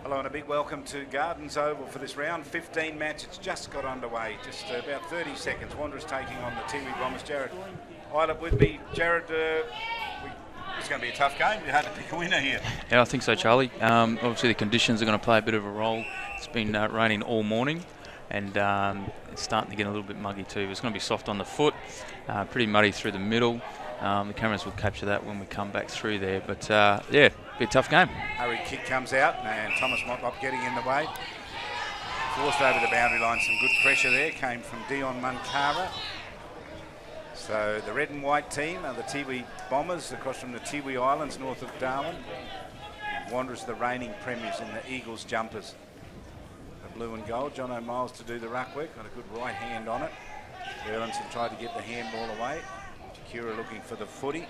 Hello and a big welcome to Gardens Oval for this round 15 match. It's just got underway, just about 30 seconds. Wanderers taking on the Tiwi Bombers. Jared Eilert with me. Jared, it's going to be a tough game. You had to pick a winner here. Yeah, I think so, Charlie. Obviously the conditions are going to play a bit of a role. It's been raining all morning and it's starting to get a little bit muggy too. It's going to be soft on the foot, pretty muddy through the middle. The cameras will capture that when we come back through there. But yeah, be a tough game. Hurried kick comes out and Thomas Motlop getting in the way. Forced over the boundary line. Some good pressure there came from Dion Munkara. So the red and white team are the Tiwi Bombers across from the Tiwi Islands north of Darwin. Wanderers the reigning premiers in the Eagles jumpers. The blue and gold. John O'Miles to do the ruck work. Got a good right hand on it. Erlandson tried to get the handball away. Takura looking for the footy.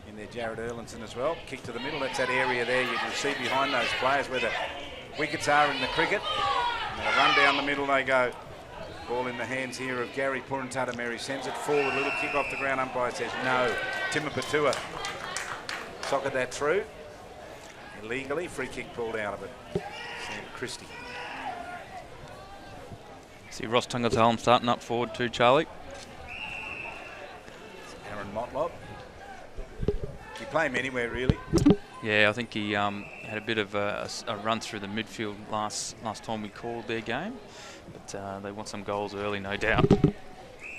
In there, Jared Erlandson as well. Kick to the middle. That's that area there you can see behind those players where the wickets are in the cricket. And they run down the middle they go. Ball in the hands here of Gary Purantatameri. Sends it forward. Little kick off the ground. Umpire says no. Timur Patua socket that through. Illegally. Free kick pulled out of it. Sam Christie. See Ross Tungatalm starting up forward too, Charlie. Aaron Motlop. You play him anywhere, really? Yeah, I think he had a bit of a run through the midfield last time we called their game. But they want some goals early, no doubt.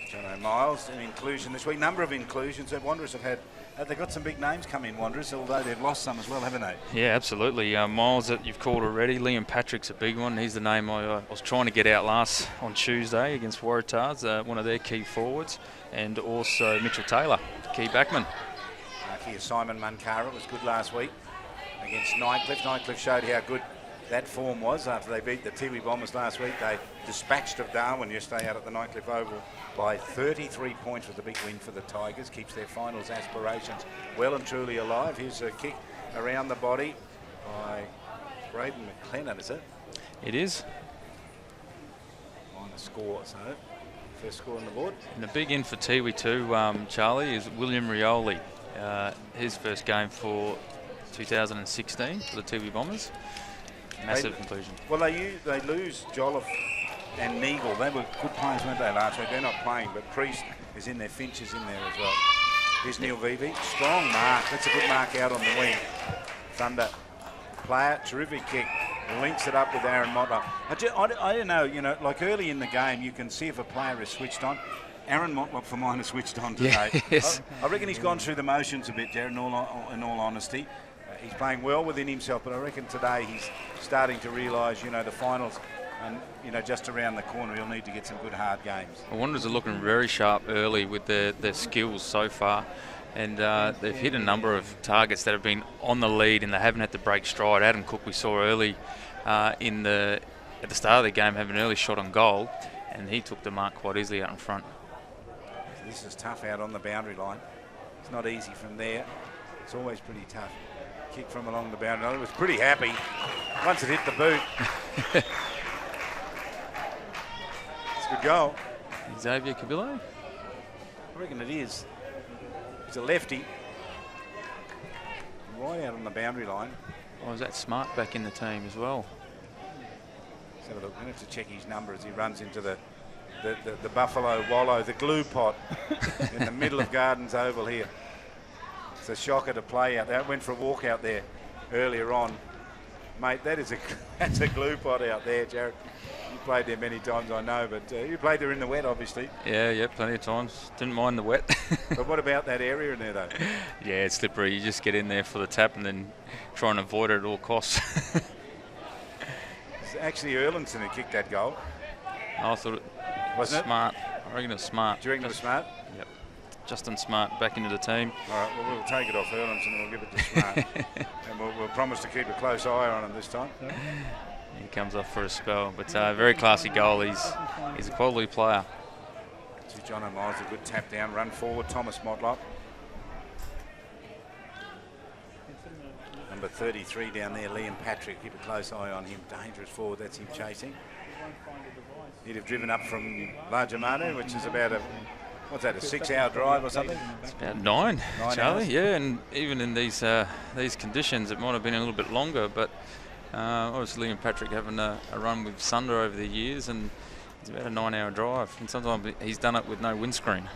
John O'Miles, an inclusion this week. Number of inclusions that Wanderers have had. They've got some big names come in, Wanderers, although they've lost some as well, haven't they? Yeah, absolutely. Miles that you've called already. Liam Patrick's a big one. He's the name I was trying to get out last on Tuesday against Waratahs, one of their key forwards. And also Mitchell Taylor, key backman. Here, Simon Munkara was good last week against Nightcliff. Nightcliff showed how good that form was after they beat the Tiwi Bombers last week. They dispatched of Darwin yesterday out at the Nightcliff Oval by 33 points with a big win for the Tigers. Keeps their finals aspirations well and truly alive. Here's a kick around the body by Braden McLennan, is it? It is. On the score, so first score on the board. And the big in for Tiwi too, Charlie, is William Rioli. His first game for 2016 for the Tiwi Bombers. Massive conclusion. Well, they lose Jolliffe and Neagle. They were good players, weren't they, last week? They're not playing, but Priest is in there. Finch is in there as well. Here's Neil Vivi. Strong mark. That's a good mark out on the wing. Thunder player. Terrific kick. Links it up with Aaron Motlop. I don't know, like early in the game, you can see if a player is switched on. Aaron Motlop for mine has switched on today. Yes. I reckon he's gone through the motions a bit, Jared, in all honesty. He's playing well within himself, but I reckon today he's starting to realise, the finals and, just around the corner, he'll need to get some good hard games. The Wanderers are looking very sharp early with their skills so far. And they've hit a number of targets that have been on the lead and they haven't had to break stride. Adam Cook we saw early at the start of the game have an early shot on goal, and he took the mark quite easily out in front. This is tough out on the boundary line. It's not easy from there. It's always pretty tough. Kick from along the boundary line. It was pretty happy once it hit the boot. It's a good goal. Xavier Cabillo? I reckon it is. He's a lefty. Right out on the boundary line. Oh, is that Smart back in the team as well? Let's have a look. I'm going to have to check his number as he runs into the Buffalo Wallow, the glue pot in the middle of Gardens Oval here. It's a shocker to play out there. Went for a walk out there earlier on. Mate, that's a glue pot out there, Jared. You played there many times, I know, but you played there in the wet, obviously. Yeah, plenty of times. Didn't mind the wet. But what about that area in there, though? Yeah, it's slippery. You just get in there for the tap and then try and avoid it at all costs. It's actually Erlandson who kicked that goal. I thought it was Smart. I reckon it was Smart. Do you reckon it was Smart? Yep. Justin Smart back into the team. All right, well, we'll take it off Erlandson and we'll give it to Smart. And we'll promise to keep a close eye on him this time. He comes off for a spell, but very classy goal. He's a quality player. See John O'Miles, a good tap down, run forward, Thomas Motlop. Number 33 down there, Liam Patrick. Keep a close eye on him. Dangerous forward, that's him chasing. He'd have driven up from Largemanu, which is about a 6-hour drive or something? It's about nine Charlie. Hours. Yeah, and even in these conditions, it might have been a little bit longer, but Obviously, Liam Patrick having a run with Sunder over the years, and it's about a 9-hour drive, and sometimes he's done it with no windscreen.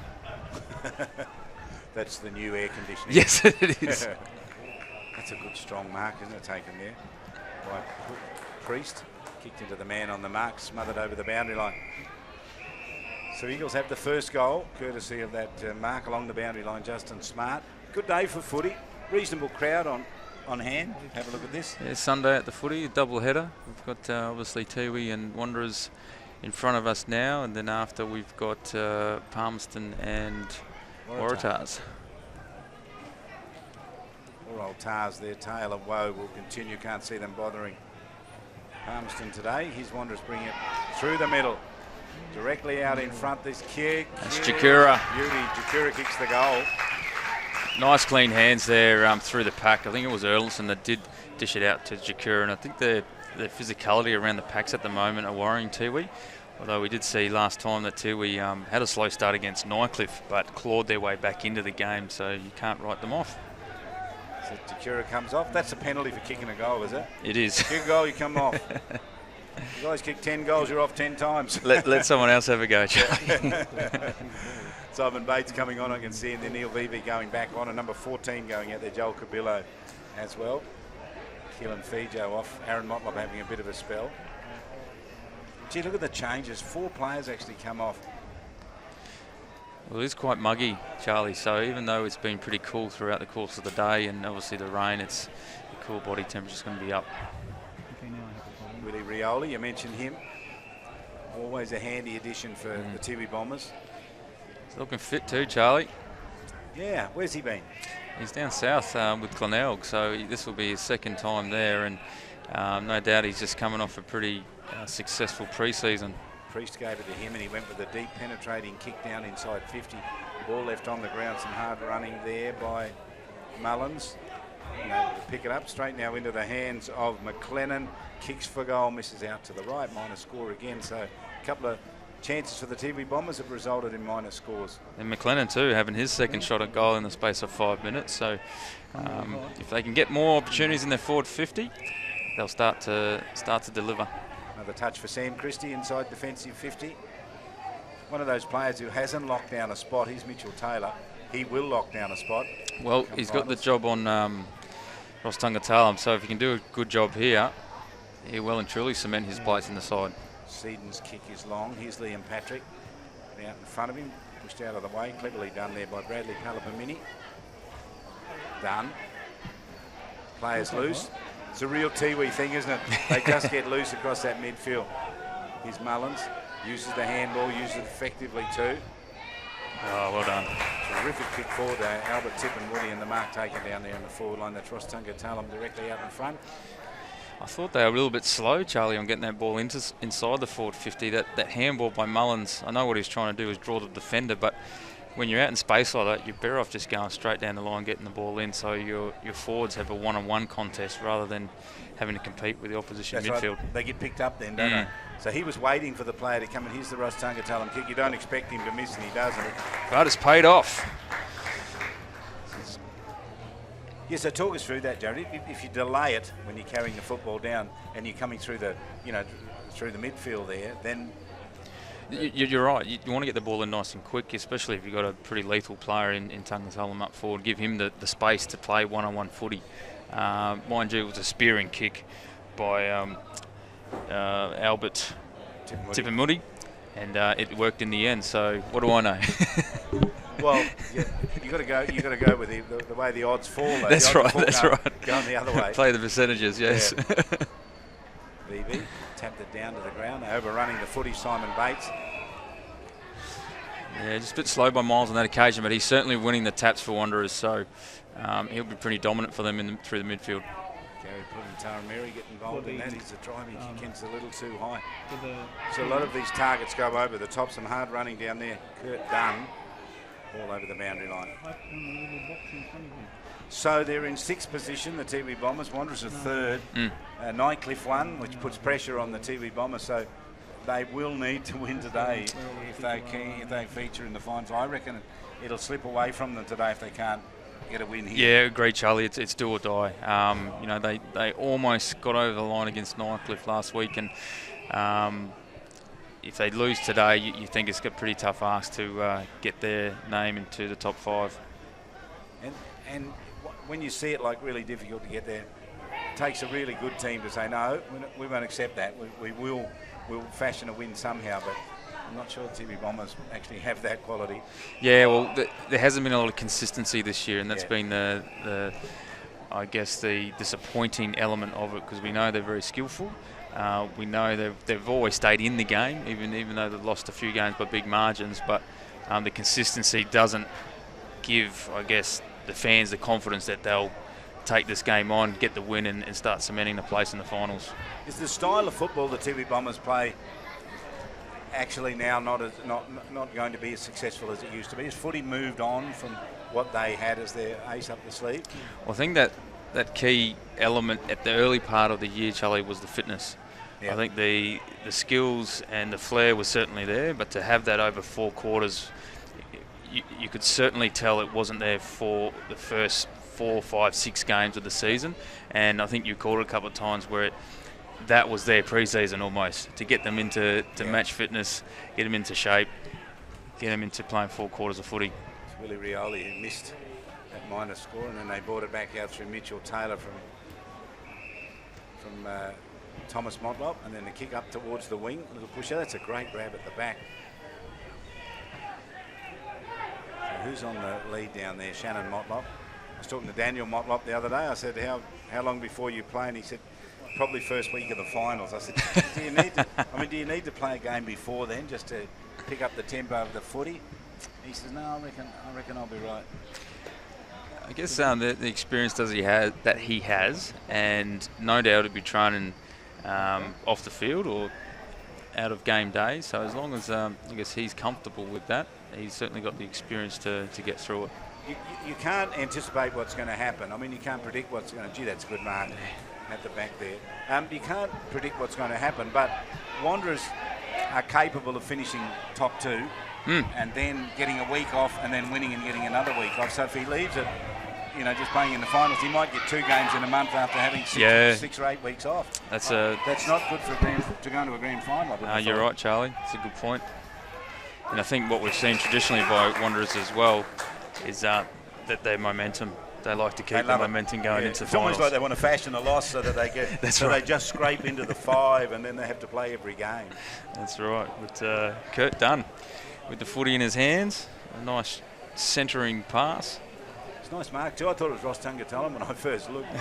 That's the new air conditioning. Yes, it is. That's a good strong mark, isn't it, taken there by Priest. Kicked into the man on the mark, smothered over the boundary line. So Eagles have the first goal, courtesy of that mark along the boundary line, Justin Smart. Good day for footy. Reasonable crowd on hand. Have a look at this. Yeah, Sunday at the footy, double header. We've got obviously Tiwi and Wanderers in front of us now, and then after we've got Palmerston and Waratahs. Poor old Tars, their tale of woe will continue. Can't see them bothering Palmerston today. His Wanderers bring it through the middle. Directly out in front, this kick. That's Jakura. Beauty. Jakura kicks the goal. Nice clean hands there through the pack. I think it was Erlinson that did dish it out to Jakura, and I think the physicality around the packs at the moment are worrying Tiwi. Although we did see last time that Tiwi had a slow start against Nycliffe, but clawed their way back into the game, so you can't write them off. So Jakura comes off. That's a penalty for kicking a goal, is it? It is. Kick a goal, you come off. You guys kick 10 goals, you're off 10 times. Let someone else have a go, Charlie. Simon Bates coming on, I can see, and then Neil Vivi going back on, and number 14 going out there, Joel Cabillo as well. Keelan Fijo off, Aaron Motlop having a bit of a spell. Gee, look at the changes. 4 players actually come off. Well, it is quite muggy, Charlie, so even though it's been pretty cool throughout the course of the day and obviously the rain, the cool body temperature's going to be up. Willie Rioli, you mentioned him. Always a handy addition for the Tiwi Bombers. He's looking fit too, Charlie. Yeah, where's he been? He's down south with Glenelg, so this will be his second time there, and no doubt he's just coming off a pretty successful pre-season. Priest gave it to him, and he went with a deep penetrating kick down inside 50. Ball left on the ground, some hard running there by Mullins. To pick it up straight now into the hands of McLennan. Kicks for goal, misses out to the right, minor score again. So a couple of chances for the Tiwi Bombers have resulted in minor scores. And McLennan too, having his second shot at goal in the space of 5 minutes. So if they can get more opportunities in their forward 50, they'll start to deliver. Another touch for Sam Christie inside defensive 50. One of those players who hasn't locked down a spot. He's Mitchell Taylor. He will lock down a spot. Well, he's got the job on Ross Tungatallum, so if he can do a good job here, he will and truly cement his place in the side. Seaton's kick is long. Here's Liam Patrick out in front of him, pushed out of the way. Cleverly done there by Bradley Palapamini. Done. Players loose. It's a real Tiwi thing, isn't it? They just get loose across that midfield. Here's Mullins. Uses the handball, uses it effectively too. Oh, well done. Terrific kick forward there. Albert Tip and Woody, and the mark taken down there in the forward line. That's Ross Tungatallum directly out in front. I thought they were a little bit slow, Charlie, on getting that ball inside the forward 50. That handball by Mullins, I know what he's trying to do is draw the defender, but when you're out in space like that, you're better off just going straight down the line, getting the ball in, so your forwards have a one-on-one contest rather than having to compete with the opposition midfield. Right. They get picked up then, don't they? So he was waiting for the player to come, and here's the Ross Tungatallum kick. You don't expect him to miss, and he doesn't. But it's paid off. Yeah, so talk us through that, Jared. If you delay it when you're carrying the football down and you're coming through the, through the midfield there, then you're right. You want to get the ball in nice and quick, especially if you've got a pretty lethal player in Tungatallum up forward. Give him the space to play one-on-one footy. Mind you, it was a spearing kick by Albert Tipamudi, and it worked in the end. So what do I know? Well, you got to go. You got to go with the way the odds fall. Though. That's right. That's right. Going the other way. Play the percentages. Yes. Yeah. VB tapped it down to the ground. Overrunning the footy, Simon Bates. Yeah, just a bit slow by Miles on that occasion, but he's certainly winning the taps for Wanderers. So he'll be pretty dominant for them through the midfield. Gary Puddin-Tarameri getting involved in that. He's a driving kick ins a little too high. So a lot of these targets go over the top. Some hard running down there. Kurt Dunn. All over the boundary line. So they're in 6th position, the Tiwi Bombers. Wanderers are 3rd. Nycliffe 1, which puts pressure on the Tiwi Bombers. So they will need to win today if they feature in the finals. I reckon it'll slip away from them today if they can't get a win here. Yeah, agree, Charlie. It's do or die. You know, they almost got over the line against Ninecliffe last week, and if they lose today, you think it's a pretty tough ask to get their name into the top 5. And when you see it like really difficult to get there, it takes a really good team to say, no, we won't accept that. We'll fashion a win somehow, but I'm not sure Tiwi Bombers actually have that quality. Yeah, well, there hasn't been a lot of consistency this year, and that's been I guess the disappointing element of it, because we know they're very skillful. We know they've always stayed in the game, even though they've lost a few games by big margins, but the consistency doesn't give, I guess, the fans the confidence that they'll take this game on, get the win, and start cementing a place in the finals. Is the style of football the Tiwi Bombers play actually now not going to be as successful as it used to be? Has footy moved on from what they had as their ace up the sleeve? Well, I think that key element at the early part of the year, Charlie, was the fitness. I think the skills and the flair was certainly there, but to have that over 4 quarters, you could certainly tell it wasn't there for the first 4, 5, 6 games of the season. And I think you called it a couple of times where that was their pre-season almost, to get them into match fitness, get them into shape, get them into playing 4 quarters of footy. It's Willie Rioli who missed that minor score, and then they brought it back out through Mitchell Taylor from Thomas Motlop, and then the kick up towards the wing, a little pusher. That's a great grab at the back. So who's on the lead down there? Shannon Motlop. I was talking to Daniel Motlop the other day. I said, how long before you play? And he said, probably first week of the finals. I said, do you need to play a game before then just to pick up the tempo of the footy? He says, no, I reckon I'll be right. I guess the experience that he has, and no doubt he'll be training off the field or out of game days. So as long as I guess he's comfortable with that, he's certainly got the experience to get through it. You can't anticipate what's going to happen. I mean, you can't predict what's going to... Gee, that's a good mark at the back there. You can't predict what's going to happen, but Wanderers are capable of finishing top 2 and then getting a week off and then winning and getting another week off. So if he leaves it, just playing in the finals, he might get 2 games in a month after having 6 or 8 weeks off. That's not good for to go into a grand final. You're right, Charlie. It's a good point. And I think what we've seen traditionally by Wanderers as well is that their momentum. They like to keep the momentum going into it's finals. It's almost like they want to fashion a loss so that they get. They just scrape into the 5 and then they have to play every game. That's right. But Kurt Dunn with the footy in his hands, a nice centering pass. It's a nice mark too. I thought it was Ross Tungatulum when I first looked.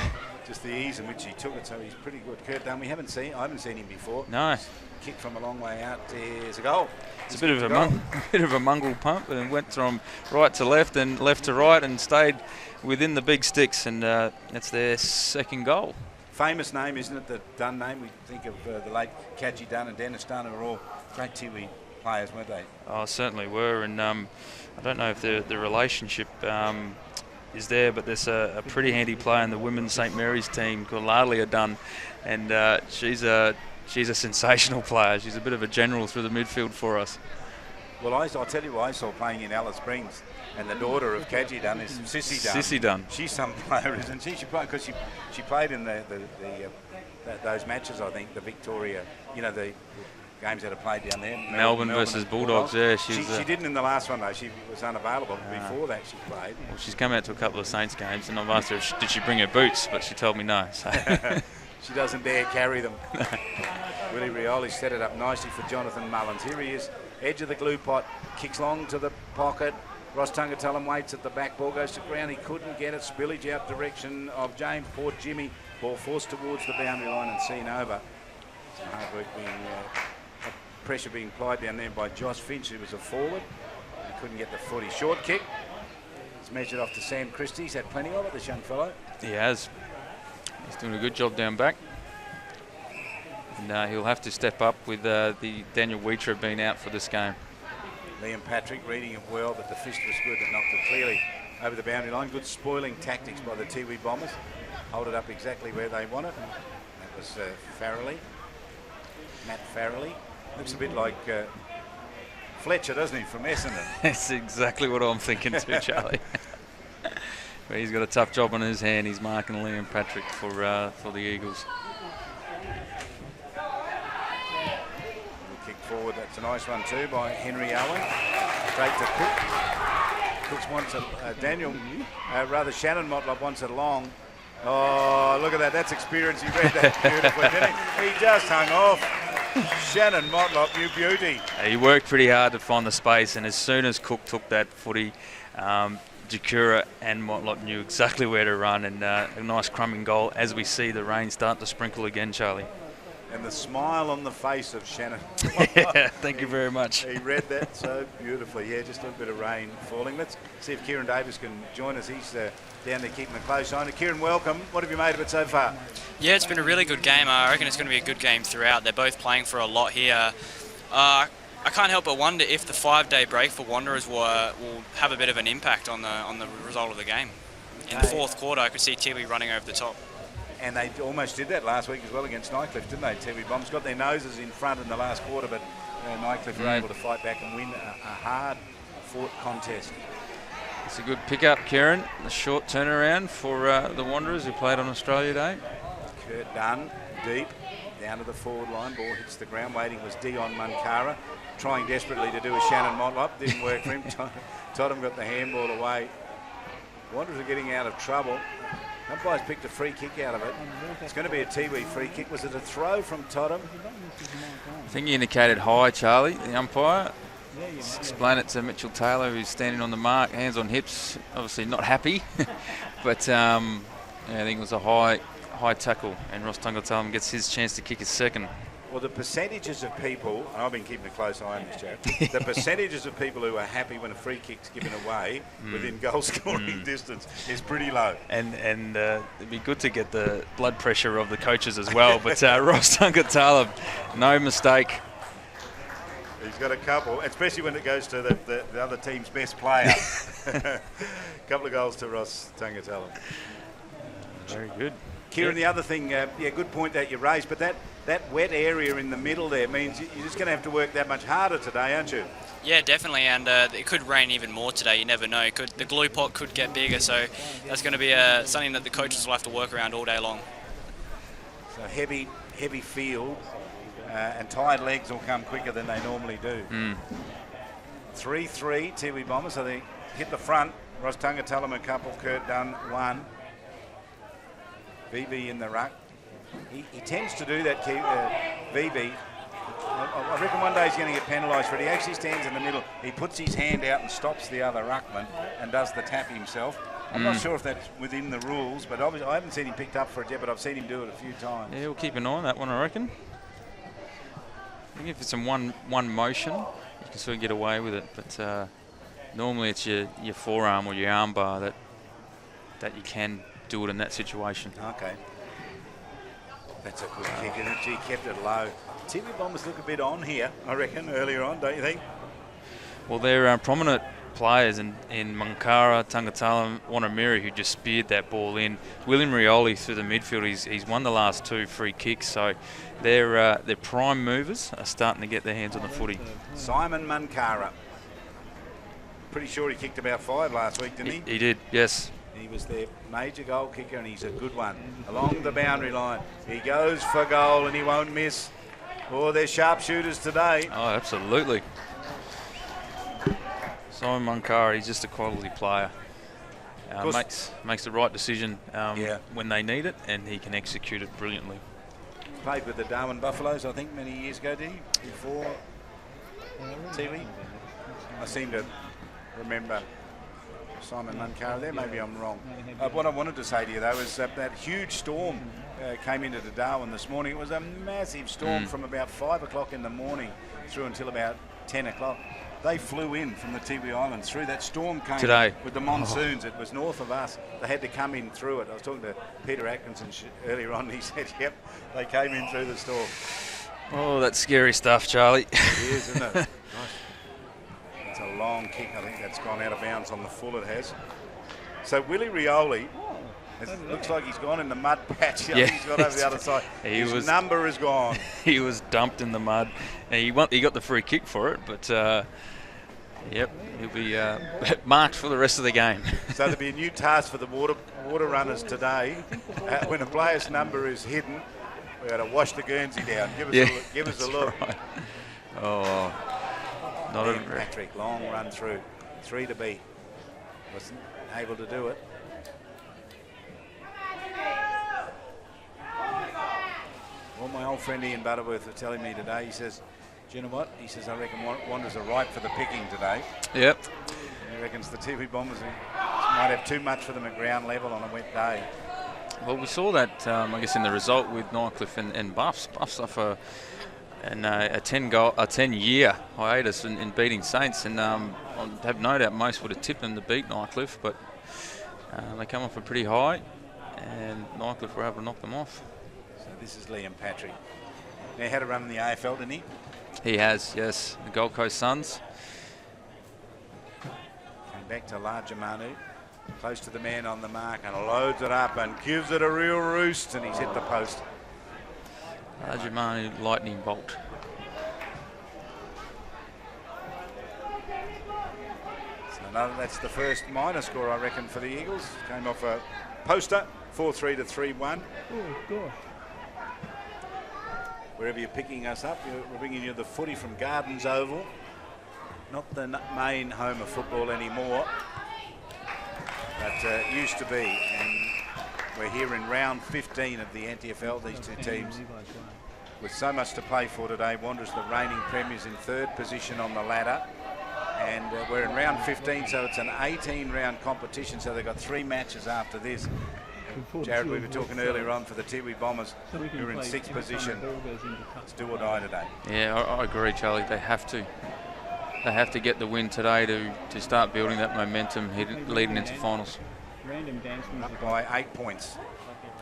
Just the ease in which he took it, so he's pretty good. Kurt Dunn, I haven't seen him before. No. Kicked from a long way out. There's a goal. It's a bit of a mongrel pump, and went from right to left and left to right and stayed within the big sticks, and that's their second goal. Famous name, isn't it? The Dunn name. We think of the late Kadji Dunn and Dennis Dunn, who were all great Tiwi players, weren't they? Oh, certainly were, and I don't know if the relationship is there, but there's a pretty handy player in the women's St Mary's team called Lardlia Dunn, and she's a sensational player. She's a bit of a general through the midfield for us. Well, I'll tell you what I saw playing in Alice Springs, and the daughter of Kadji Dunn is Sissy Dunn. Sissy Dunn. She's some player, isn't she? Because she played in those matches, I think, the Victoria, the games that are played down there. Melbourne versus Bulldogs, yeah. She didn't in the last one, though. She was unavailable. Before that, she played. Well, she's come out to a couple of Saints games, and I've asked her, did she bring her boots? But she told me no. So. She doesn't dare carry them. Willie Rioli set it up nicely for Jonathan Mullins. Here he is, edge of the glue pot, kicks long to the pocket. Ross Tungatulum waits at the back, ball goes to ground, he couldn't get it. Spillage out direction of James Port Jimmy. Ball forced towards the boundary line and seen over. Some hard work pressure being applied down there by Josh Finch, who was a forward. He couldn't get the footy. Short kick. It's measured off to Sam Christie. He's had plenty of it, this young fellow. He has. He's doing a good job down back. And he'll have to step up with the Daniel Wheater being out for this game. Liam Patrick reading it well, but the fist was good that knocked it clearly over the boundary line. Good spoiling tactics by the Tiwi Bombers. Hold it up exactly where they want it. That was Matt Farrelly. Looks a bit like Fletcher, doesn't he, from Essendon? That's exactly what I'm thinking too, Charlie. But he's got a tough job on his hand. He's marking Liam Patrick for the Eagles. Kick forward, that's a nice one too by Henry Owen. Straight to Cook. Cooks wants it, Shannon Motlop wants it long. Oh, look at that, that's experience. He read that beautifully, didn't he? He just hung off. Shannon Motlop, you beauty. He worked pretty hard to find the space, and as soon as Cook took that footy, Jakura and Motlop knew exactly where to run, and a nice crumbing goal as we see the rain start to sprinkle again, Charlie. And the smile on the face of Shannon. Yeah, thank you very much. He read that so beautifully. Yeah, just a little bit of rain falling. Let's see if Kieran Davis can join us. He's down there keeping a close eye on it. Kieran, welcome. What have you made of it so far? Yeah, it's been a really good game. I reckon it's going to be a good game throughout. They're both playing for a lot here. I can't help but wonder if the 5-day break for Wanderers will have a bit of an impact on the result of the game. In the fourth quarter, I could see Tiwi running over the top. And they almost did that last week as well against Nightcliff, didn't they? Tiwi Bombers got their noses in front in the last quarter, but Nightcliff were able to fight back and win a hard-fought contest. It's a good pick-up, Kieran. A short turnaround for the Wanderers who played on Australia Day. Kurt Dunn, deep, down to the forward line. Ball hits the ground. Waiting was Dion Munkara, trying desperately to do a Shannon Motlop. Didn't work for him. Totham got the handball away. Wanderers are getting out of trouble. Umpire's picked a free kick out of it. It's going to be a Tiwi free kick. Was it a throw from Totham? I think he indicated high, Charlie, the umpire. Explain it to Mitchell Taylor, who's standing on the mark, hands on hips, obviously not happy. But yeah, I think it was a high tackle, and Ross Tungatalum gets his chance to kick his second. Well, the percentages of people, and I've been keeping a close eye on this, Jack, the percentages of people who are happy when a free kick's given away within goal scoring distance is pretty low. And it'd be good to get the blood pressure of the coaches as well. But Ross Tungatalum, no mistake. He's got a couple, especially when it goes to the other team's best player. A couple of goals to Ross Tungatalum. Very good. Kieran, the other thing, good point that you raised, but that wet area in the middle there means you're just going to have to work that much harder today, aren't you? Yeah, definitely, and it could rain even more today. You never know. The glue pot could get bigger, so that's going to be something that the coaches will have to work around all day long. So heavy field, and tired legs will come quicker than they normally do. 3-3, Tiwi Bombers, so they hit the front. Ross Tungatalum a couple, Kurt Dunn one. VB in the ruck. He tends to do that, VB. I reckon one day he's going to get penalised for it. He actually stands in the middle. He puts his hand out and stops the other ruckman and does the tap himself. I'm not sure if that's within the rules, but obviously I haven't seen him picked up for it yet, but I've seen him do it a few times. Yeah, we'll keep an eye on that one, I reckon. I think if it's in one motion, you can sort of get away with it, but normally it's your forearm or your arm bar that you can do it in that situation. Okay. That's a good kick, and he kept it low. Tiwi Bombers look a bit on here, I reckon, earlier on, don't you think? Well, they're prominent players in Munkara, Tungatalum, Wanamiri, who just speared that ball in. William Rioli through the midfield, he's won the last 2 free kicks, so their prime movers are starting to get their hands on the footy. Simon Munkara. Pretty sure he kicked about 5 last week, didn't he? He did, yes. He was their major goal kicker, and he's a good one. Along the boundary line. He goes for goal, and he won't miss. Oh, they're sharpshooters today. Oh, absolutely. Simon Munkara, he's just a quality player. Makes the right decision when they need it, and he can execute it brilliantly. Played with the Darwin Buffaloes, I think, many years ago, did he? Before Tiwi? I seem to remember Simon Munkara there. Maybe I'm wrong. What I wanted to say to you, though, is that huge storm came into the Darwin this morning. It was a massive storm from about 5 o'clock in the morning through until about 10 o'clock. They flew in from the Tiwi Islands through. That storm came today with the monsoons. It was north of us. They had to come in through it. I was talking to Peter Atkinson earlier on. He said, yep, they came in through the storm. Oh, that's scary stuff, Charlie. It is, isn't it? Nice. It's a long kick. I think that's gone out of bounds on the full, it has. So Willie Rioli, it looks like he's gone in the mud patch. Yeah, he's got over the other side. His number is gone. He was dumped in the mud. And he got the free kick for it, but Yep, he'll be marked for the rest of the game. So there'll be a new task for the water runners today. When a player's number is hidden, we've got to wash the Guernsey down. Give us a look. Right. Oh, not a Patrick, long run through. 3 to beat. Wasn't able to do it. Well, my old friend Ian Butterworth was telling me today, he says, do you know what? He says, I reckon Wanderers are ripe for the picking today. Yep. He reckons the Tiwi Bombers might have too much for them at ground level on a wet day. Well, we saw that, I guess, in the result with Nightcliff and Buffs. Buffs suffer a 10-year hiatus in beating Saints, and I have no doubt most would have tipped them to beat Nightcliff, but they come off a pretty high, and Nightcliff were able to knock them off. So this is Liam Patrick. Now, he had a run in the AFL, didn't he? He has, yes. The Gold Coast Suns. Came back to Larger Manu, close to the man on the mark, and loads it up and gives it a real roost, and he's hit the post. Larger Manu lightning bolt. So that's the first minor score, I reckon, for the Eagles. Came off a poster, 4-3 to 3-1. Wherever you're picking us up, we're bringing you the footy from Gardens Oval. Not the main home of football anymore, but used to be. And we're here in round 15 of the NTFL, these two teams. With so much to play for today, Wanderers, the reigning premiers, in 3rd position on the ladder. And we're in round 15, so it's an 18-round competition, so they've got 3 matches after this. Jared, we were talking earlier on for the Tiwi Bombers, who are in 6th position. It's do or die today. Yeah, I agree, Charlie. They have to. They have to get the win today to start building that momentum leading into finals. Up by 8 points.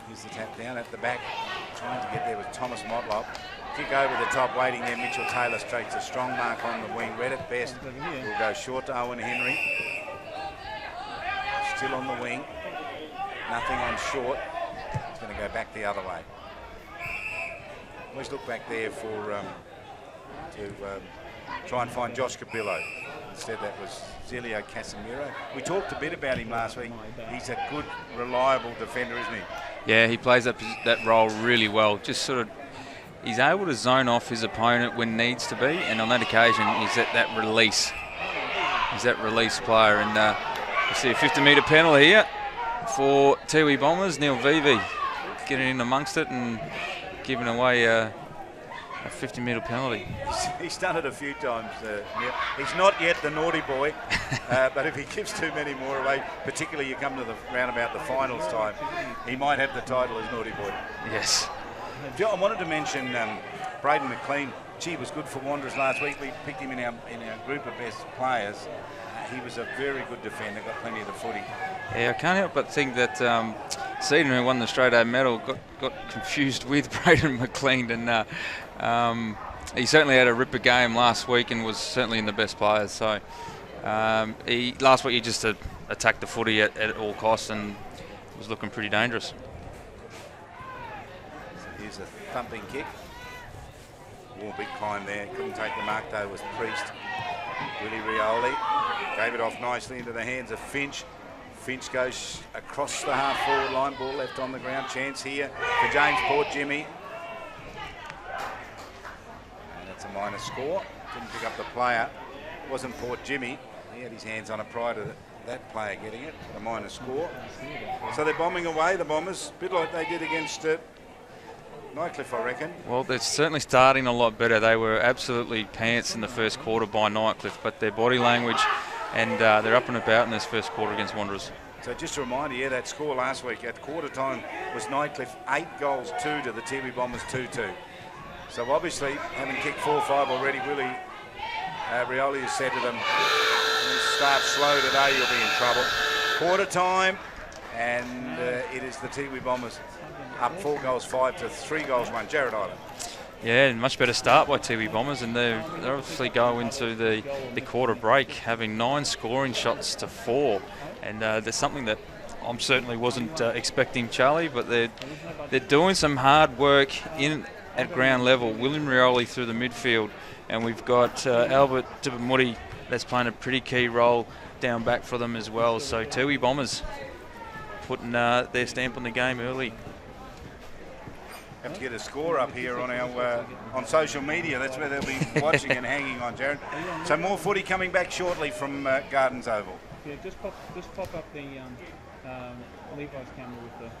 Here's the tap down at the back. Trying to get there with Thomas Motlop. Kick over the top, waiting there. Mitchell Taylor straight a strong mark on the wing. Read it best. Will go short to Owen Henry. Still on the wing. Nothing on short. It's going to go back the other way. Always look back there for to try and find Josh Cabillo. Instead, that was Zelio Casemiro. We talked a bit about him last week. He's a good, reliable defender, isn't he? Yeah, he plays that role really well. Just sort of, he's able to zone off his opponent when needs to be, and on that occasion, he's at that release. He's that release player, and you see a 50-metre penalty here for Tiwi Bombers. Neil Vivi getting in amongst it and giving away a 50-metre penalty. He's done it a few times, Neil. He's not yet the naughty boy, but if he gives too many more away, particularly you come to the round about the finals time, he might have the title as naughty boy. Yes. I wanted to mention Braden McLean. Gee, was good for Wanderers last week. We picked him in our group of best players. He was a very good defender, got plenty of the footy. Yeah, I can't help but think that Seaton, who won the straight A medal, got confused with Braden McLean, and he certainly had a ripper game last week and was certainly in the best players. So last week he just attacked the footy at all costs and was looking pretty dangerous. So here's a thumping kick. Oh, big climb there. Couldn't take the mark though, was Priest. Willie Rioli gave it off nicely into the hands of Finch. Finch goes across the half-forward line, ball left on the ground. Chance here for James Port Jimmy. And that's a minor score. Didn't pick up the player. It wasn't Port Jimmy. He had his hands on it prior to that player getting it. A minor score. So they're bombing away, the Bombers, a bit like they did against Nightcliff, I reckon. Well, they're certainly starting a lot better. They were absolutely pants in the first quarter by Nightcliff, but their body language and they're up and about in this first quarter against Wanderers. So just a reminder, that score last week at quarter time was Nightcliff 8-2 to the Tiwi Bombers 2-2. So obviously, having kicked 4-5 already, Willie Rioli has said to them, you start slow today, you'll be in trouble. Quarter time, and it is the Tiwi Bombers up 4-5 to 3-1. Jared Island. Yeah, much better start by Tiwi Bombers, and they obviously go into the quarter break having 9 scoring shots to 4, and there's something that I certainly wasn't expecting, Charlie, but they're doing some hard work at ground level. William Rioli through the midfield, and we've got Albert Dibamudi that's playing a pretty key role down back for them as well. So Tiwi Bombers putting their stamp on the game early. Have to get a score up here on our on social media. That's where they'll be watching and hanging on, Jared. So more footy coming back shortly from Gardens Oval. Yeah, just pop up the Levi's camera with the.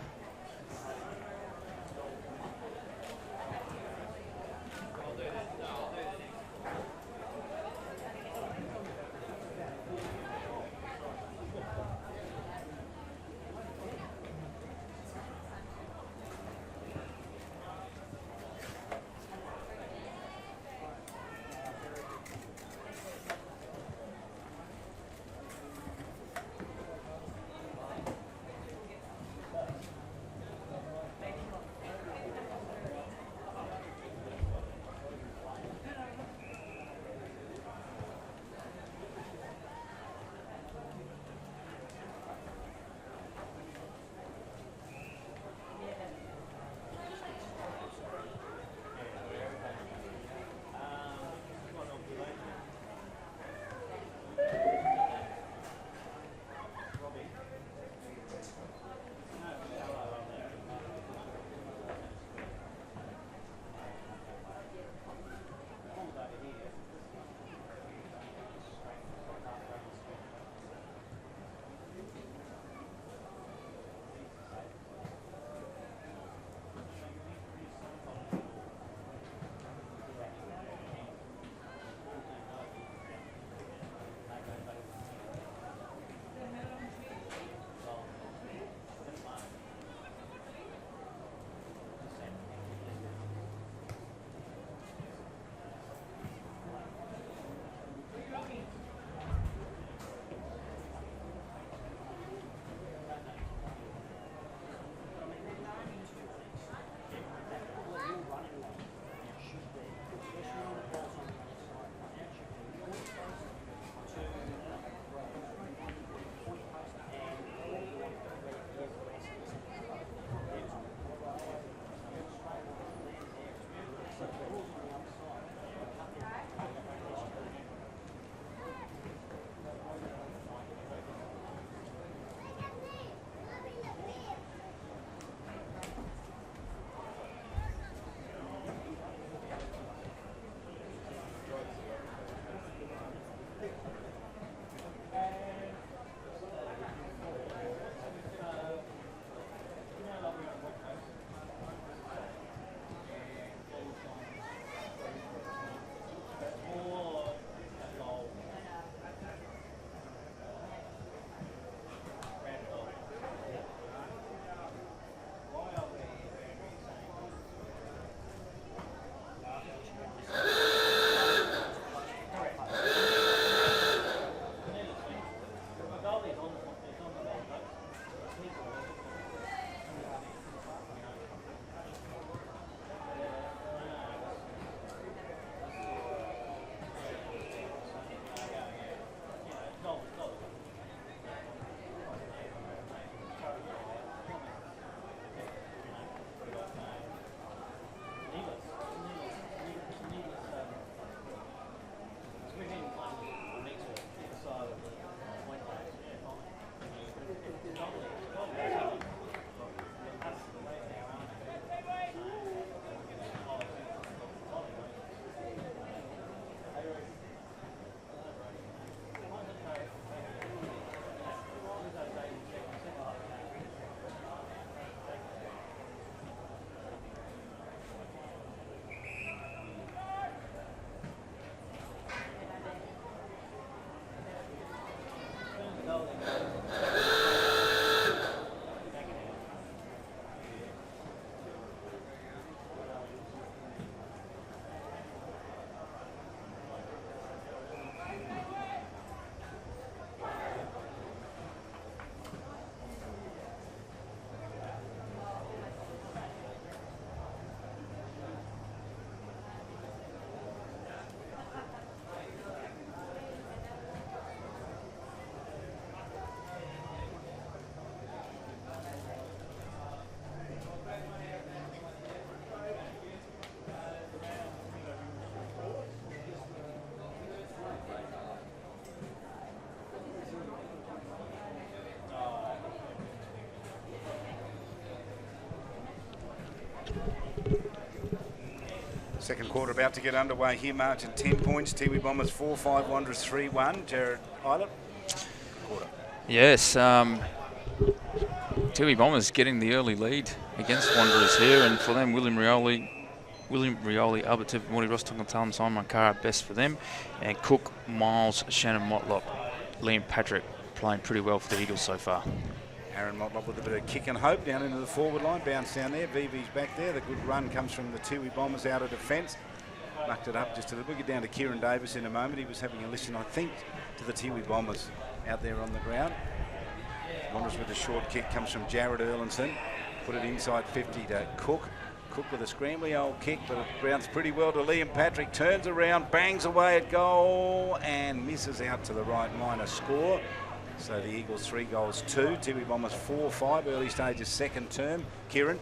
Second quarter about to get underway here. Margin 10 points. Tiwi Bombers 4-5, Wanderers 3-1. Jared Eilert. Quarter. Yes, Tiwi Bombers getting the early lead against Wanderers here, and for them, William Rioli, Albert Tippamori, Ross Tongatal, Simon Mankara, best for them. And Cook, Miles, Shannon Motlop, Liam Patrick playing pretty well for the Eagles so far. Aaron Motlop with a bit of kick and hope down into the forward line. Bounce down there. VV's back there. The good run comes from the Tiwi Bombers out of defence. Mucked it up just a little bit. We'll get down to Kieran Davis in a moment. He was having a listen, I think, to the Tiwi Bombers out there on the ground. Wanderers with a short kick comes from Jared Erlinson. Put it inside 50 to Cook. Cook with a scrambly old kick, but it bounced pretty well to Liam Patrick. Turns around, bangs away at goal, and misses out to the right minor score. So the Eagles 3 goals 2. Tiwi Bombers 4-5, early stages second term. Kieran?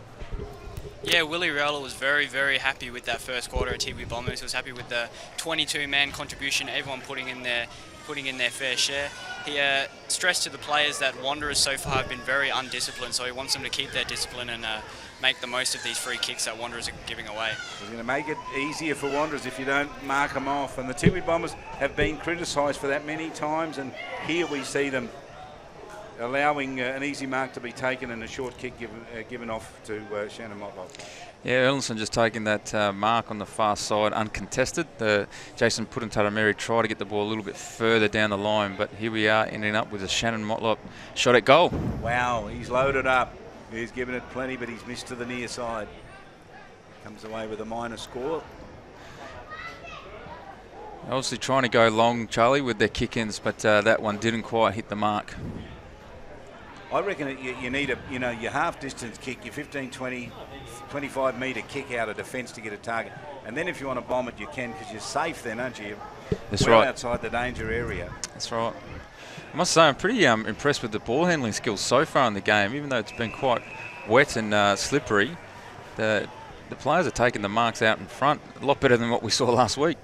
Yeah, Willie Riola was very, very happy with that first quarter at Tiwi Bombers. He was happy with the 22-man contribution, everyone putting in their fair share. He stressed to the players that Wanderers so far have been very undisciplined, so he wants them to keep their discipline and make the most of these free kicks that Wanderers are giving away. He's going to make it easier for Wanderers if you don't mark them off. And the Tiwi Bombers have been criticised for that many times, and here we see them allowing an easy mark to be taken and a short kick given off to Shannon Motlop. Yeah, Erlinson just taking that mark on the far side uncontested. Jason Putantarameri tried to get the ball a little bit further down the line, but here we are ending up with a Shannon Motlop shot at goal. Wow, he's loaded up. He's given it plenty, but he's missed to the near side. Comes away with a minor score. Obviously trying to go long, Charlie, with their kick-ins, but that one didn't quite hit the mark. I reckon you need your half-distance kick, your 15, 20, 25-metre kick out of defence to get a target. And then if you want to bomb it, you can, because you're safe then, aren't you? That's well right. Outside the danger area. That's right. I must say I'm pretty impressed with the ball handling skills so far in the game, even though it's been quite wet and slippery. The players are taking the marks out in front a lot better than what we saw last week.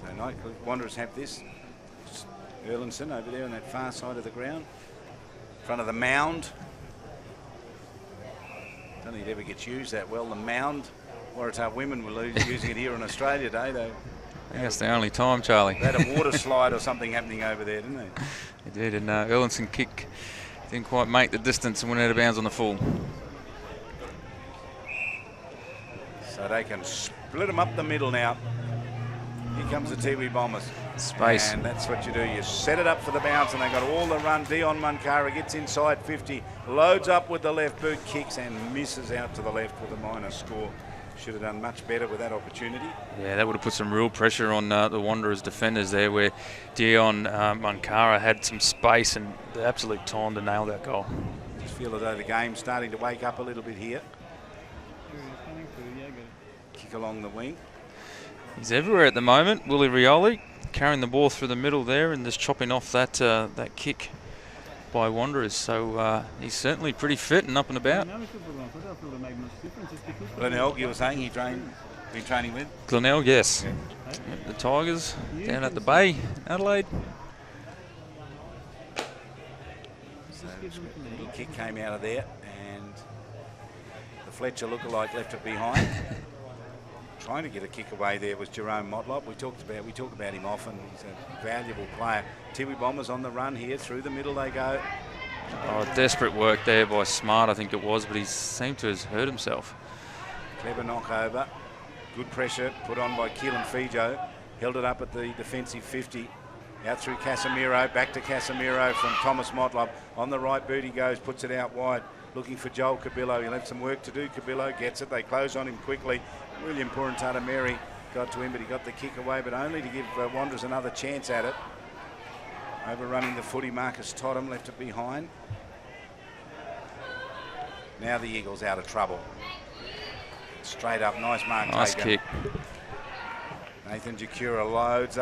So nice. Wanderers have this. Erlinson over there on that far side of the ground. In front of the mound. I don't think it ever gets used that well, the mound. Waratah women were using it here on Australia Day, though. I think that's the only time, Charlie. They had a water slide or something happening over there, didn't they? They did, and Erlinson kick didn't quite make the distance and went out of bounds on the full. So they can split them up the middle now. Here comes the Tiwi Bombers. Space. And that's what you do. You set it up for the bounce, and they got all the run. Dion Mankara gets inside 50, loads up with the left boot, kicks and misses out to the left with a minor score. Should have done much better with that opportunity. Yeah, that would have put some real pressure on the Wanderers defenders there, where Dion Mankara had some space and the absolute time to nail that goal. Just feel as though the game's starting to wake up a little bit here. Kick along the wing. He's everywhere at the moment, Willie Rioli, carrying the ball through the middle there and just chopping off that kick by Wanderers. So he's certainly pretty fit and up and about. Glenelg, you were saying he's been training with? Glenelg, yes. Yeah. Yep, the Tigers down at the Bay, Adelaide. So a little kick came out of there, and the Fletcher lookalike left it behind. Trying to get a kick away there was Jerome Motlop. We talk about him often. He's a valuable player. Tiwi Bombers on the run here. Through the middle they go. Oh, desperate work there by Smart, I think it was, but he seemed to have hurt himself. Clever knockover. Good pressure put on by Keelan Fijo. Held it up at the defensive 50. Out through Casemiro. Back to Casemiro from Thomas Motlop. On the right boot he goes. Puts it out wide. Looking for Joel Cabillo. He'll have some work to do. Cabillo gets it. They close on him quickly. William Purantatameri got to him, but he got the kick away, but only to give Wanderers another chance at it. Overrunning the footy, Marcus Totham left it behind. Now the Eagles out of trouble. Straight up, nice mark nice taken. Kick. Nathan Jacura loads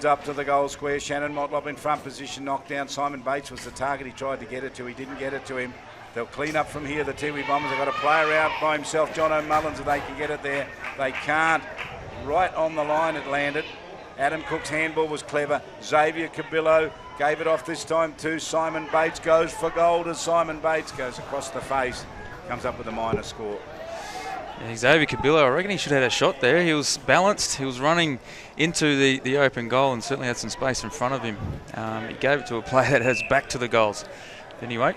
up to the goal square. Shannon Motlop in front position, knocked down. Simon Bates was the target he tried to get it to. He didn't get it to him. They'll clean up from here. The Tiwi Bombers have got a player out by himself, John O'Mullins, if they can get it there. They can't. Right on the line it landed. Adam Cook's handball was clever. Xavier Cabillo gave it off this time to Simon Bates. Goes for gold as Simon Bates goes across the face. Comes up with a minor score. Yeah, Xavier Kabila, I reckon he should have had a shot there. He was balanced. He was running into the open goal and certainly had some space in front of him. He gave it to a player that has back to the goals. Anyway,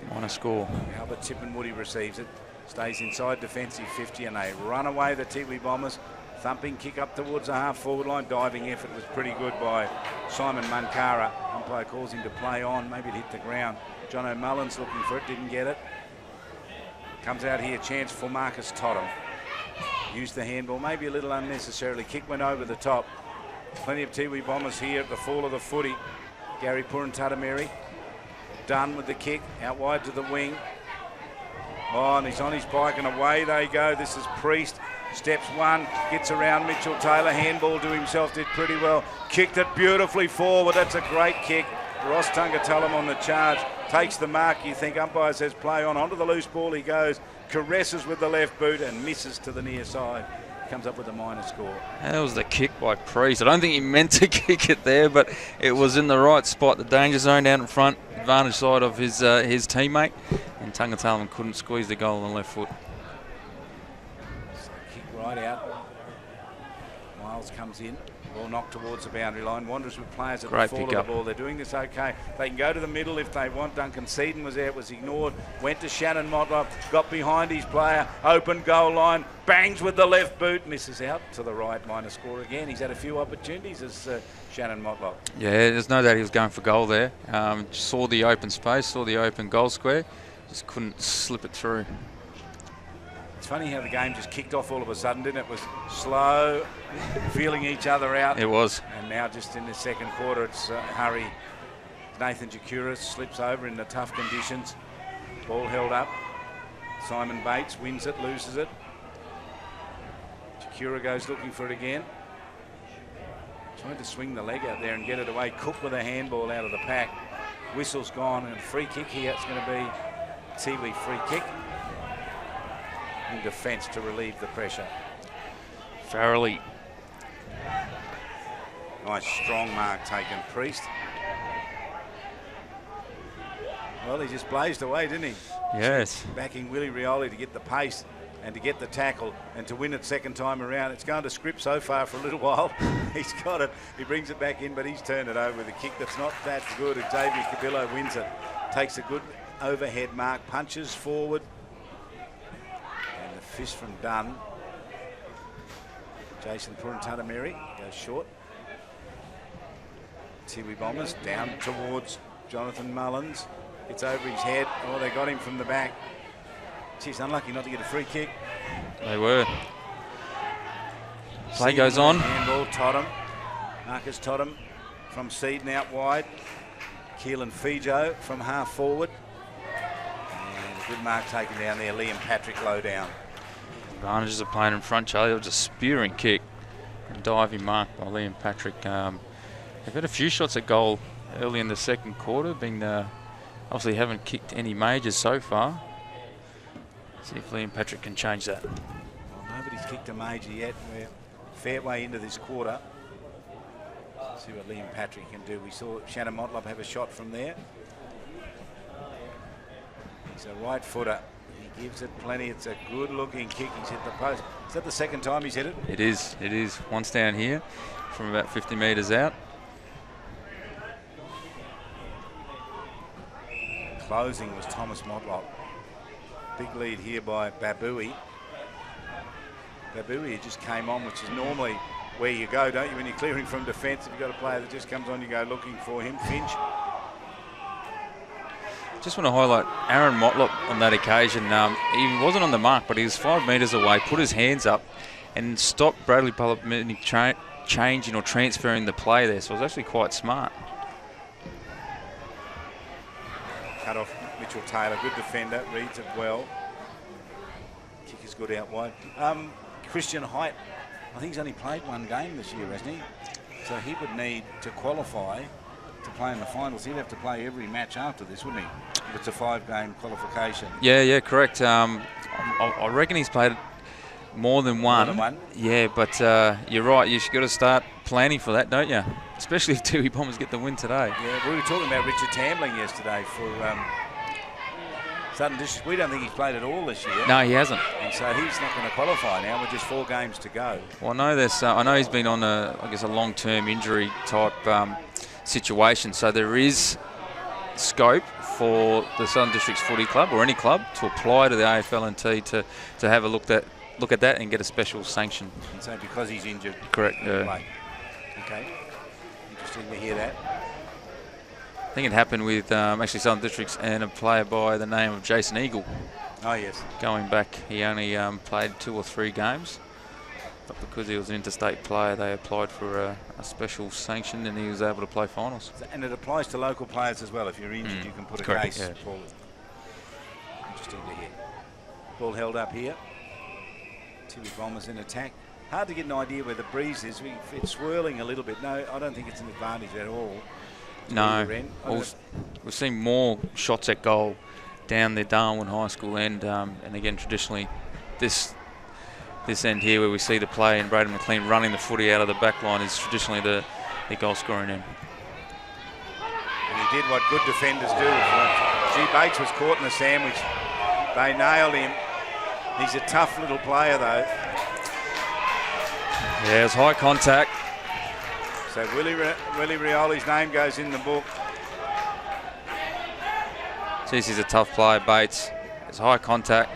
minor score. Albert Chippenwoody receives it. Stays inside defensive 50 and they run away, the Tiwi Bombers. Thumping kick up towards the half-forward line. Diving effort was pretty good by Simon Munkara. Umpire calls him to play on. Maybe it hit the ground. John O'Mullen's looking for it, didn't get it. Comes out here, chance for Marcus Totham. Used the handball, maybe a little unnecessarily. Kick went over the top. Plenty of Tiwi Bombers here at the fall of the footy. Gary Puruntatameri done with the kick. Out wide to the wing. Oh, and he's on his bike and away they go. This is Priest. Steps one, gets around Mitchell Taylor. Handball to himself, did pretty well. Kicked it beautifully forward. That's a great kick. Ross Tungatullum on the charge. Takes the mark. You think umpire says play on. Onto the loose ball he goes. Caresses with the left boot and misses to the near side. Comes up with a minor score. That was the kick by Priest. I don't think he meant to kick it there, but it was in the right spot. The danger zone down in front. Advantage side of his teammate. And Tungatullum couldn't squeeze the goal on the left foot. So kick right out. Miles comes in. Ball knocked towards the boundary line. Wanderers with players at the fall of the ball. They're doing this okay. They can go to the middle if they want. Duncan Seaton was there. It was ignored. Went to Shannon Motlop. Got behind his player. Open goal line. Bangs with the left boot. Misses out to the right. Minor score again. He's had a few opportunities as Shannon Motlop. Yeah, there's no doubt he was going for goal there. Saw the open space. Saw the open goal square. Just couldn't slip it through. It's funny how the game just kicked off all of a sudden, didn't it? It was slow, feeling each other out. It was. And now just in the second quarter, it's hurry. Nathan Jakuris slips over in the tough conditions. Ball held up. Simon Bates wins it, loses it. Jakura goes looking for it again. Trying to swing the leg out there and get it away. Cook with a handball out of the pack. Whistle's gone and free kick here. It's going to be Tiwi free kick. In defence to relieve the pressure. Farrelly. Nice strong mark taken, Priest. Well, he just blazed away, didn't he? Yes. Backing Willie Rioli to get the pace and to get the tackle and to win it second time around. It's going to script so far for a little while. He's got it. He brings it back in, but he's turned it over with a kick that's not that good. Xavier Cabillo wins it. Takes a good overhead mark, punches forward. Fist from Dunn. Jason Puruntatameri goes short. Tiwi Bombers down towards Jonathan Mullins. It's over his head. Oh, they got him from the back. Geez, unlucky not to get a free kick. They were. Play goes on. Handball, Totham. Marcus Totham from Seaton out wide. Keelan Fijo from half forward. And a good mark taken down there. Liam Patrick low down. Advantages of playing in front, Charlie. It was a spearing kick and diving mark by Liam Patrick. They've had a few shots at goal early in the second quarter, being obviously haven't kicked any majors so far. See if Liam Patrick can change that. Well, nobody's kicked a major yet. We're fair way into this quarter. See what Liam Patrick can do. We saw Shannon Motlop have a shot from there. He's a right footer. He gives it plenty. It's a good looking kick. He's hit the post. Is that the second time he's hit it? It is. It is. Once down here from about 50 metres out. Closing was Thomas Motlop. Big lead here by Babui. Babui just came on, which is normally where you go, don't you? When you're clearing from defence, if you've got a player that just comes on, you go looking for him. Finch. Just want to highlight Aaron Motlop on that occasion. He wasn't on the mark, but he was 5 metres away, put his hands up and stopped Bradley Pullop changing or transferring the play there. So it was actually quite smart. Cut off Mitchell Taylor, good defender, reads it well. Kick is good out wide. Christian Height, I think he's only played one game this year, hasn't he? So he would need to qualify to play in the finals. He'd have to play every match after this, wouldn't he? If it's a 5-game qualification. Yeah, correct. I reckon he's played more than one. More than one? Yeah, but you're right. You've got to start planning for that, don't you? Especially if Tiwi Bombers get the win today. Yeah, we were talking about Richard Tambling yesterday for Southern District, we don't think he's played at all this year. No, he hasn't. And so he's not going to qualify now with just 4 games to go. Well, I know he's been on a long-term injury type situation. So there is scope for the Southern Districts Footy Club or any club to apply to the AFL&T to have a look at that and get a special sanction. And so because he's injured. Correct. Okay. Interesting to hear that. I think it happened with actually Southern Districts and a player by the name of Jason Eagle. Oh, yes. Going back, he only played 2 or 3 games. But because he was an interstate player, they applied for a special sanction and he was able to play finals. And it applies to local players as well. If you're injured, you can put a case forward. Interesting to hear. Ball held up here. Tiwi Bombers in attack. Hard to get an idea where the breeze is. It's swirling a little bit. No, I don't think it's an advantage at all. No. We've seen more shots at goal down the Darwin High School end. And again, traditionally, this end here where we see the play and Braden McLean running the footy out of the back line is traditionally the goal scoring end. And he did what good defenders do. G. Bates was caught in the sandwich. They nailed him. He's a tough little player though. Yeah, it was high contact. So Willie Rioli's name goes in the book. Jeez, he's a tough player, Bates. It's high contact.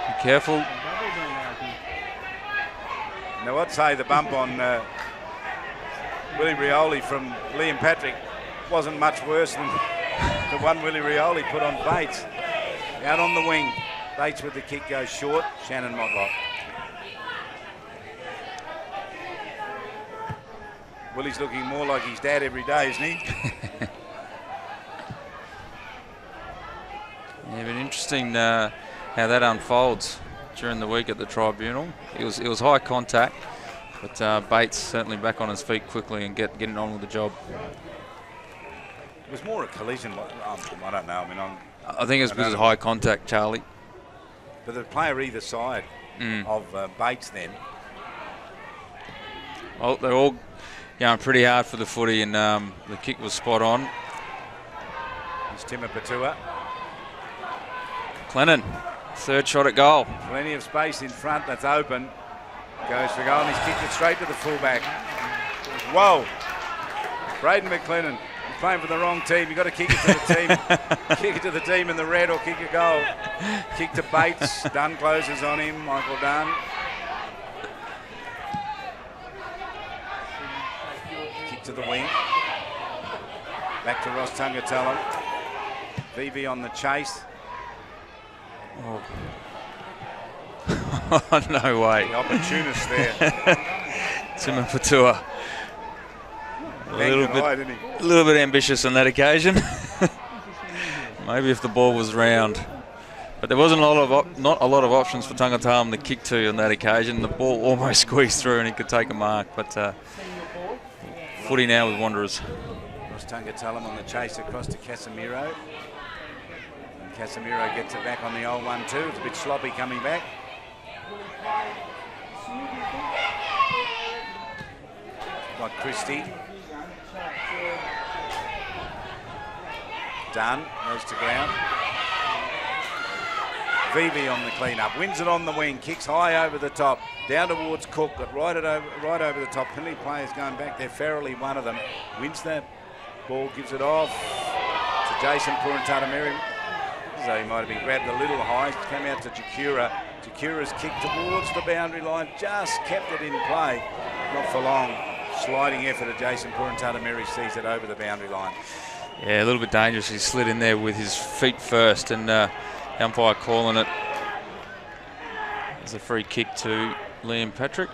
Be careful. Now I'd say the bump on Willie Rioli from Liam Patrick wasn't much worse than the one Willie Rioli put on Bates. Out on the wing. Bates with the kick goes short. Shannon Motlop. Willie's looking more like his dad every day, isn't he? Yeah, but interesting how that unfolds during the week at the tribunal. It was high contact, but Bates certainly back on his feet quickly and getting on with the job. It was more a collision. I don't know. I think it's because of high contact, Charlie. But the player either side of Bates then. Well, they're all going pretty hard for the footy, and the kick was spot on. Here's Timmer Patua. Clennon, 3rd shot at goal. Plenty of space in front. That's open. Goes for goal, and he's kicked it straight to the fullback. Whoa. Braden McLennan. He's playing for the wrong team. You've got to kick it to the team. Kick it to the team in the red or kick a goal. Kick to Bates. Dunn closes on him. Michael Dunn. Kick to the wing. Back to Ross Tungatallum. VV on the chase. Oh. No way. The opportunist there. Timmer Patua. A little bit ambitious on that occasion. Maybe if the ball was round. But there wasn't not a lot of options for Tungatallum to kick to on that occasion. The ball almost squeezed through and he could take a mark. But footy now with Wanderers. Ross Tungatallum on the chase across to Casemiro. And Casemiro gets it back on the old 1-2. It's a bit sloppy coming back. Got Christie. Dunn goes to ground. VV on the clean-up, wins it on the wing, kicks high over the top, down towards Cook, but right over the top. Penalty players going back there. Farrelly, one of them, wins that ball, gives it off to Jason Purantatameri. So he might have been grabbed a little high. Came out to Jakura. Jakura's kick towards the boundary line, just kept it in play, not for long. Sliding effort of Jason Purantatameri sees it over the boundary line. Yeah, a little bit dangerous. He slid in there with his feet first, and umpire calling it as a free kick to Liam Patrick.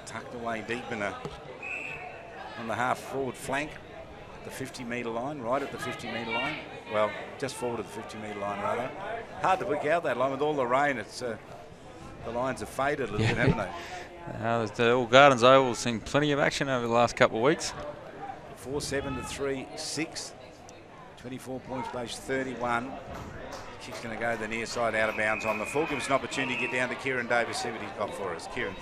Tucked away deep on the half forward flank at the 50-metre line, right at the 50-metre line. Well, just forward of the 50-metre line, rather. Hard to pick out that line with all the rain. It's the lines have faded a little bit, haven't they? The All Gardens Oval has seen plenty of action over the last couple of weeks. 4-7 to 3-6. 24 points based 31. Kick's going to go to the near side, out of bounds on the full. Gives us an opportunity to get down to Kieran Davis, see what he's got for us. Kieran.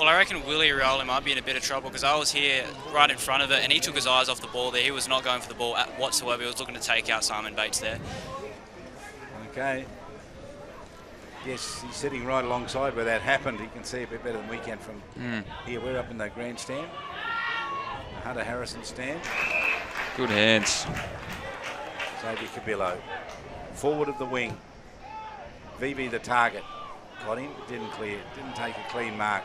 Well, I reckon Willie Rioli might be in a bit of trouble because I was here right in front of it and he took his eyes off the ball there. He was not going for the ball whatsoever. He was looking to take out Simon Bates there. Okay. Yes, he's sitting right alongside where that happened. He can see a bit better than we can from here. We're up in the grandstand. Hunter Harrison stand. Good hands. Xavier Cabillo. Forward of the wing. VB the target. Got him, didn't clear. Didn't take a clean mark.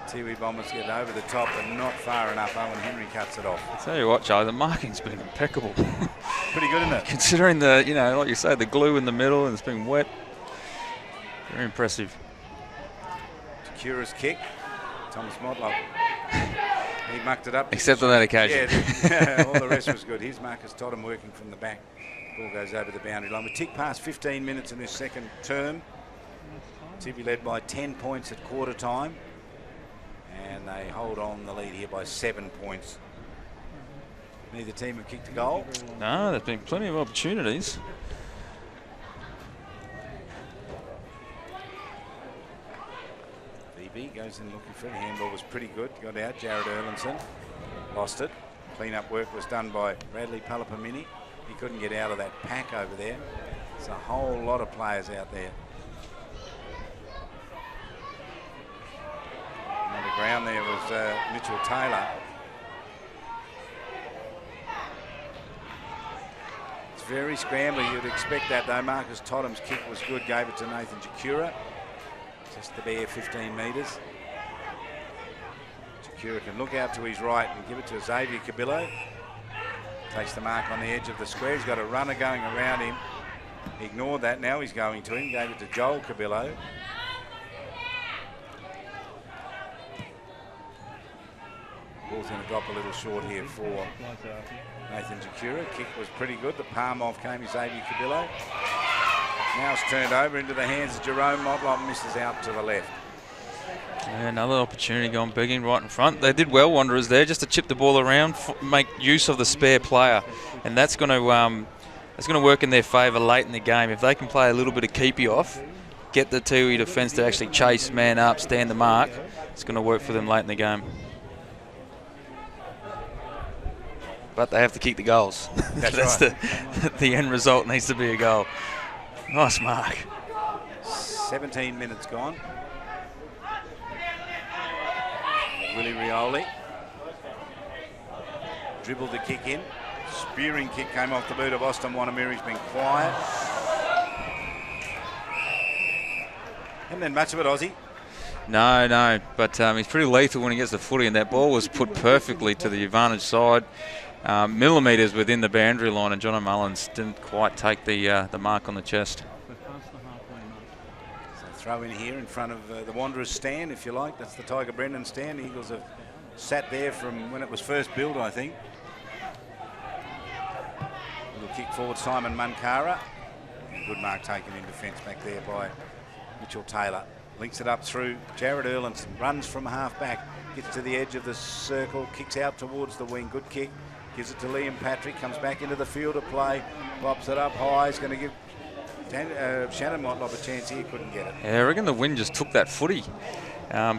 Tiwi Bombers get over the top and not far enough. Owen Henry cuts it off. I tell you what, Charlie, the marking's been impeccable. Pretty good, isn't it? Considering the, like you say, the glue in the middle and it's been wet. Very impressive. Takura's kick. Thomas Motlop. He mucked it up. Except on that occasion. Yeah, all the rest was good. Here's Marcus Totham working from the back. Ball goes over the boundary line. We tick past 15 minutes in this second term. Tiwi led by 10 points at quarter time. And they hold on the lead here by 7 points. Neither team have kicked a goal. No, there's been plenty of opportunities. VB goes in looking for it. Handball was pretty good. Got out. Jared Erlinson lost it. Clean-up work was done by Bradley Palapamini. He couldn't get out of that pack over there. There's a whole lot of players out there. On the ground there was Mitchell Taylor. It's very scrambly. You'd expect that though. Marcus Totham's kick was good. Gave it to Nathan Jakura. Just the bare 15 metres. Jakura can look out to his right and give it to Xavier Cabillo. Takes the mark on the edge of the square. He's got a runner going around him. He ignored that. Now he's going to him. Gave it to Joel Cabillo. Ball's going to drop a little short here for Nathan Jakura. Kick was pretty good. The palm off came Xavier Cabillo. Now it's turned over into the hands of Jerome Motlop. Misses out to the left. Yeah, another opportunity going begging right in front. They did well, Wanderers, there, just to chip the ball around, make use of the spare player, and that's going to work in their favour late in the game. If they can play a little bit of keepy off, get the Tiwi defence to actually chase, man up, stand the mark, it's going to work for them late in the game. But they have to kick the goals. That's right. the end result needs to be a goal. Nice mark. 17 minutes gone. Willie Rioli dribbled the kick in. Spearing kick came off the boot of Austin Wanamiri's been quiet. Haven't had much of it, Aussie. No, but he's pretty lethal when he gets the footy, and that ball was put perfectly to the advantage side. Millimetres within the boundary line, and Jono Mullins didn't quite take the mark on the chest. So throw in here in front of the Wanderers stand, if you like. That's the Tiger Brendan stand. The Eagles have sat there from when it was first built, I think. Little kick forward, Simon Munkara. Good mark taken in defence back there by Mitchell Taylor. Links it up through Jared Erlinson. Runs from half back. Gets to the edge of the circle. Kicks out towards the wing. Good kick. Gives it to Liam Patrick. Comes back into the field of play. Pops it up high. He's going to give Shannon Motlop a chance here. Couldn't get it. Yeah, I reckon the wind just took that footy.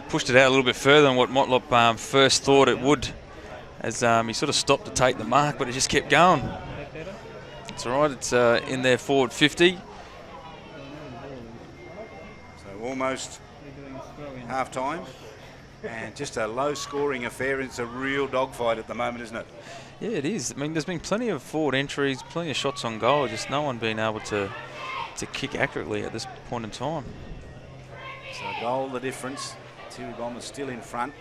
Pushed it out a little bit further than what Motlop first thought it would. As he sort of stopped to take the mark, but it just kept going. It's all right. It's in their forward 50. So almost half time. And just a low-scoring affair. It's a real dogfight at the moment, isn't it? Yeah, it is. I mean, there's been plenty of forward entries, plenty of shots on goal, just no one being able to kick accurately at this point in time. So a goal, the difference. Tiwi Bombers still in front.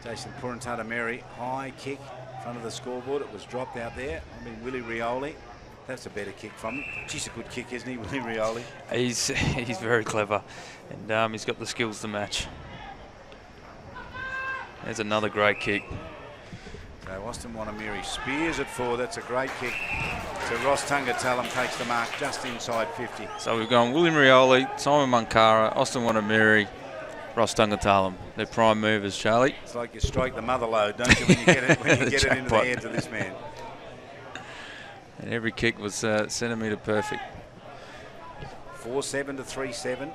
Jason Purantata-Mary, high kick in front of the scoreboard. It was dropped out there. I mean, Willie Rioli. That's a better kick from him. She's a good kick, isn't he, Willie Rioli? He's very clever, and he's got the skills to match. There's another great kick. So Austin Wanamiri spears it forward. That's a great kick. So Ross Tungatallum takes the mark just inside 50. So we've gone William Rioli, Simon Munkara, Austin Wanamiri, Ross Tungatallum. They're prime movers, Charlie. It's like you strike the mother load, don't you, when you get it, get it into the hands of this man. And every kick was centimetre perfect. 4-7 to 3-7.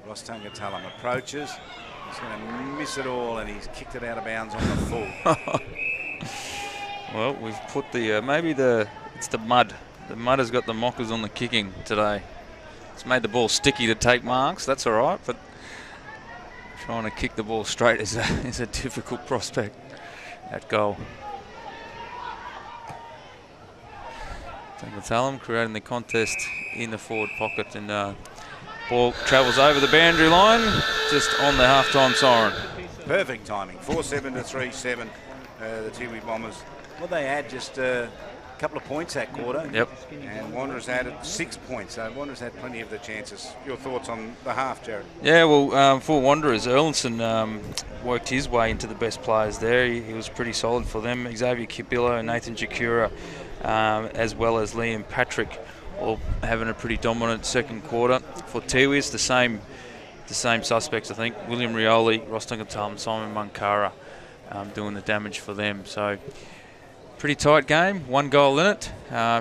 Ross Tungatulum approaches. He's going to miss it all, and he's kicked it out of bounds on the full. Well, we've put the it's the mud. The mud has got the mockers on the kicking today. It's made the ball sticky to take marks. That's all right, but trying to kick the ball straight is a difficult prospect at goal. Tungatulum creating the contest in the forward pocket, and ball travels over the boundary line just on the half-time siren. Perfect timing. 4-7 to 3-7. The Tiwi Bombers. Well, they had just a couple of points that quarter. Yep. And Wanderers added 6 points. So Wanderers had plenty of the chances. Your thoughts on the half, Jared? Yeah, well, for Wanderers, Erlinson worked his way into the best players there. He was pretty solid for them. Xavier Kibillo and Nathan Jakura, as well as Liam Patrick, all having a pretty dominant second quarter. For Tiwis, the same suspects, I think. William Rioli, Ross Tungatulum, Simon Munkara doing the damage for them. So pretty tight game, 1 goal in it.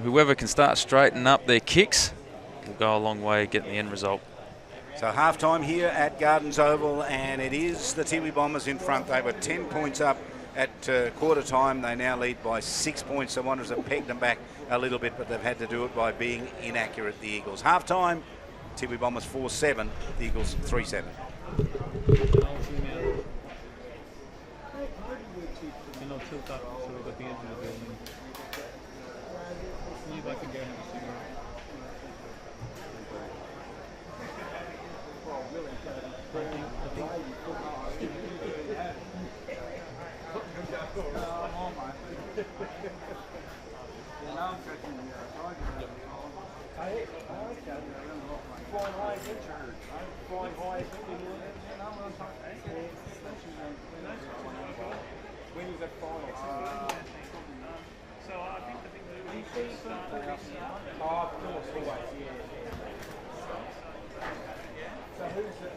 Whoever can start straightening up their kicks will go a long way getting the end result. So half-time here at Gardens Oval, and it is the Tiwi Bombers in front. They were 10 points up at quarter time. They now lead by 6 points. The Wanderers have pegged them back a little bit, but they've had to do it by being inaccurate, the Eagles. Half-time, Tiwi Bombers 4-7, the Eagles 3-7. And I'll tilt up sort of at the edge of the building. See if I can go and have a cigarette. When was that final? So I think the thing that we see oh, of course, always, yeah. So who's the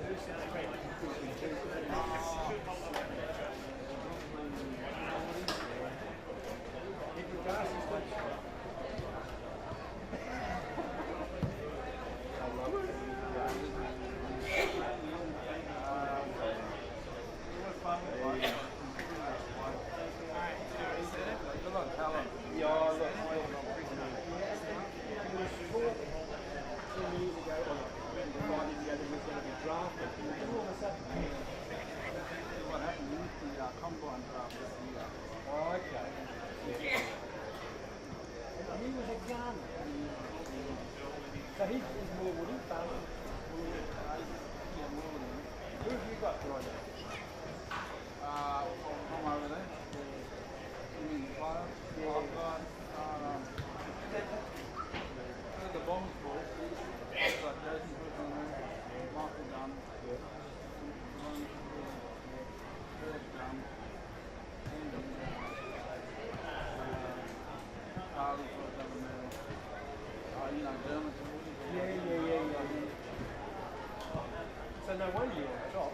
So no wonder you're on top.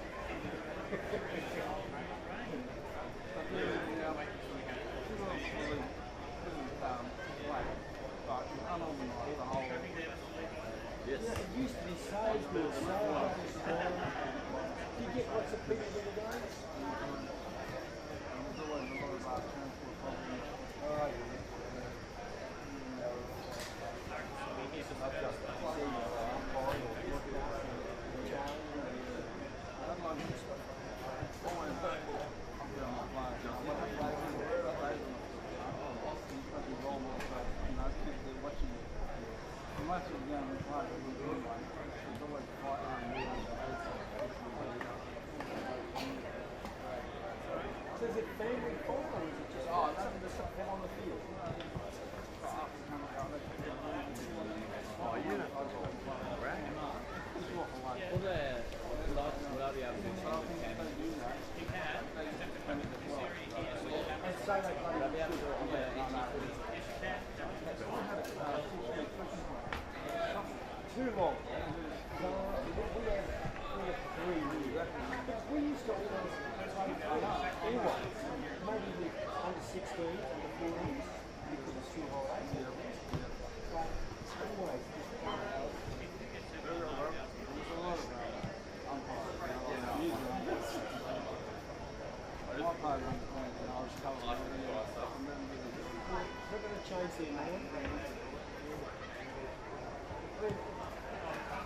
Yes. It used to be so good, so much. Do you get lots of people in the games? There's always a lot of transport problems. Oh, yeah. So is it family fun or is it just something that's something on the field? Too long. So we have 3 years. We used to always anyway, maybe with under 16s, under 14s, because it's too hot. But always just played one point and I was told I was going to change the amount.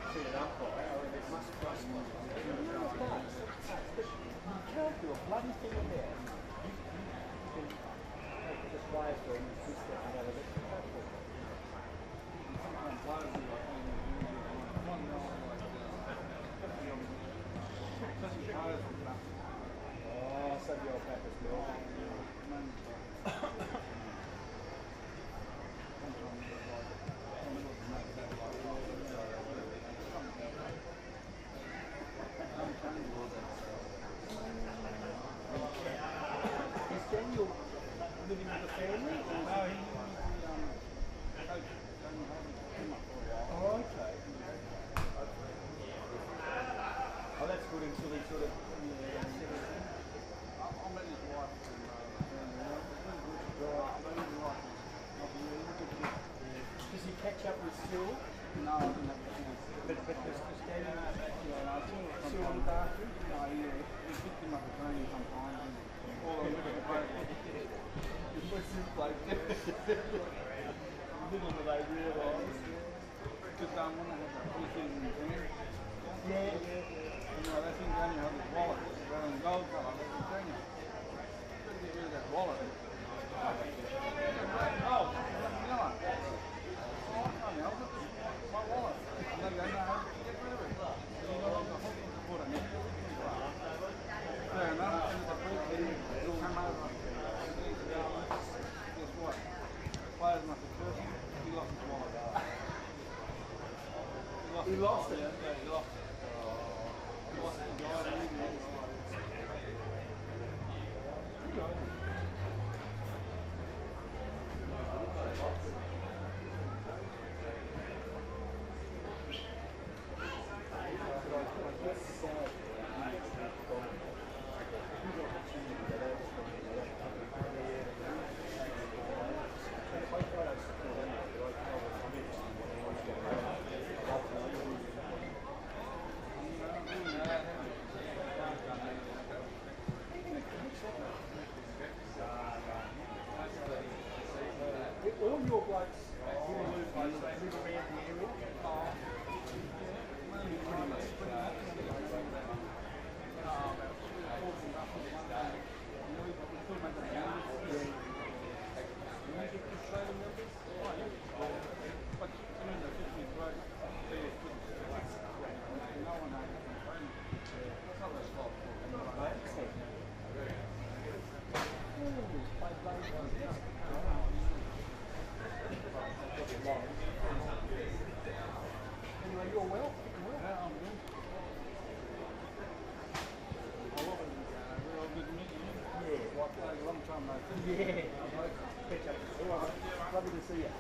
See an umpire, it must trust me. You can't do a bloody thing about it. You can just players to insist that they have a bit of practice. Sometimes players do like 1 mile like especially players will come. Oh, so the old Packers will. Is Daniel living with the family? No, he coach. Oh, okay. Oh, that's good until he sort of. I'm letting his wife. Does he catch up with Sil? No, I didn't have a chance. But does Daniel? Yeah, no, Sil looked after him? No, he picked him up at training sometimes. All of the players. He puts his plate. Little do they realise. Because when they had that pre-season game. Yeah. You know, they think Daniel had his wallet. Rather than gold colour, they think Daniel. Better get rid of that wallet. Oh, Miller. My wallet. And they go, no, get rid of it. So you no longer hook the foot in it. Fair enough. And the pre-season will come over. Guess what? Players must have cursed him. He lost his wallet. He lost it? Yeah, he lost it. He lost it. All your blokes who live around the area? Anyway, you're well? Yeah, I'm good. I love it. Real good meeting you. Yeah. Like a long time, mate. Yeah. Catch up. All right. Lovely to see you.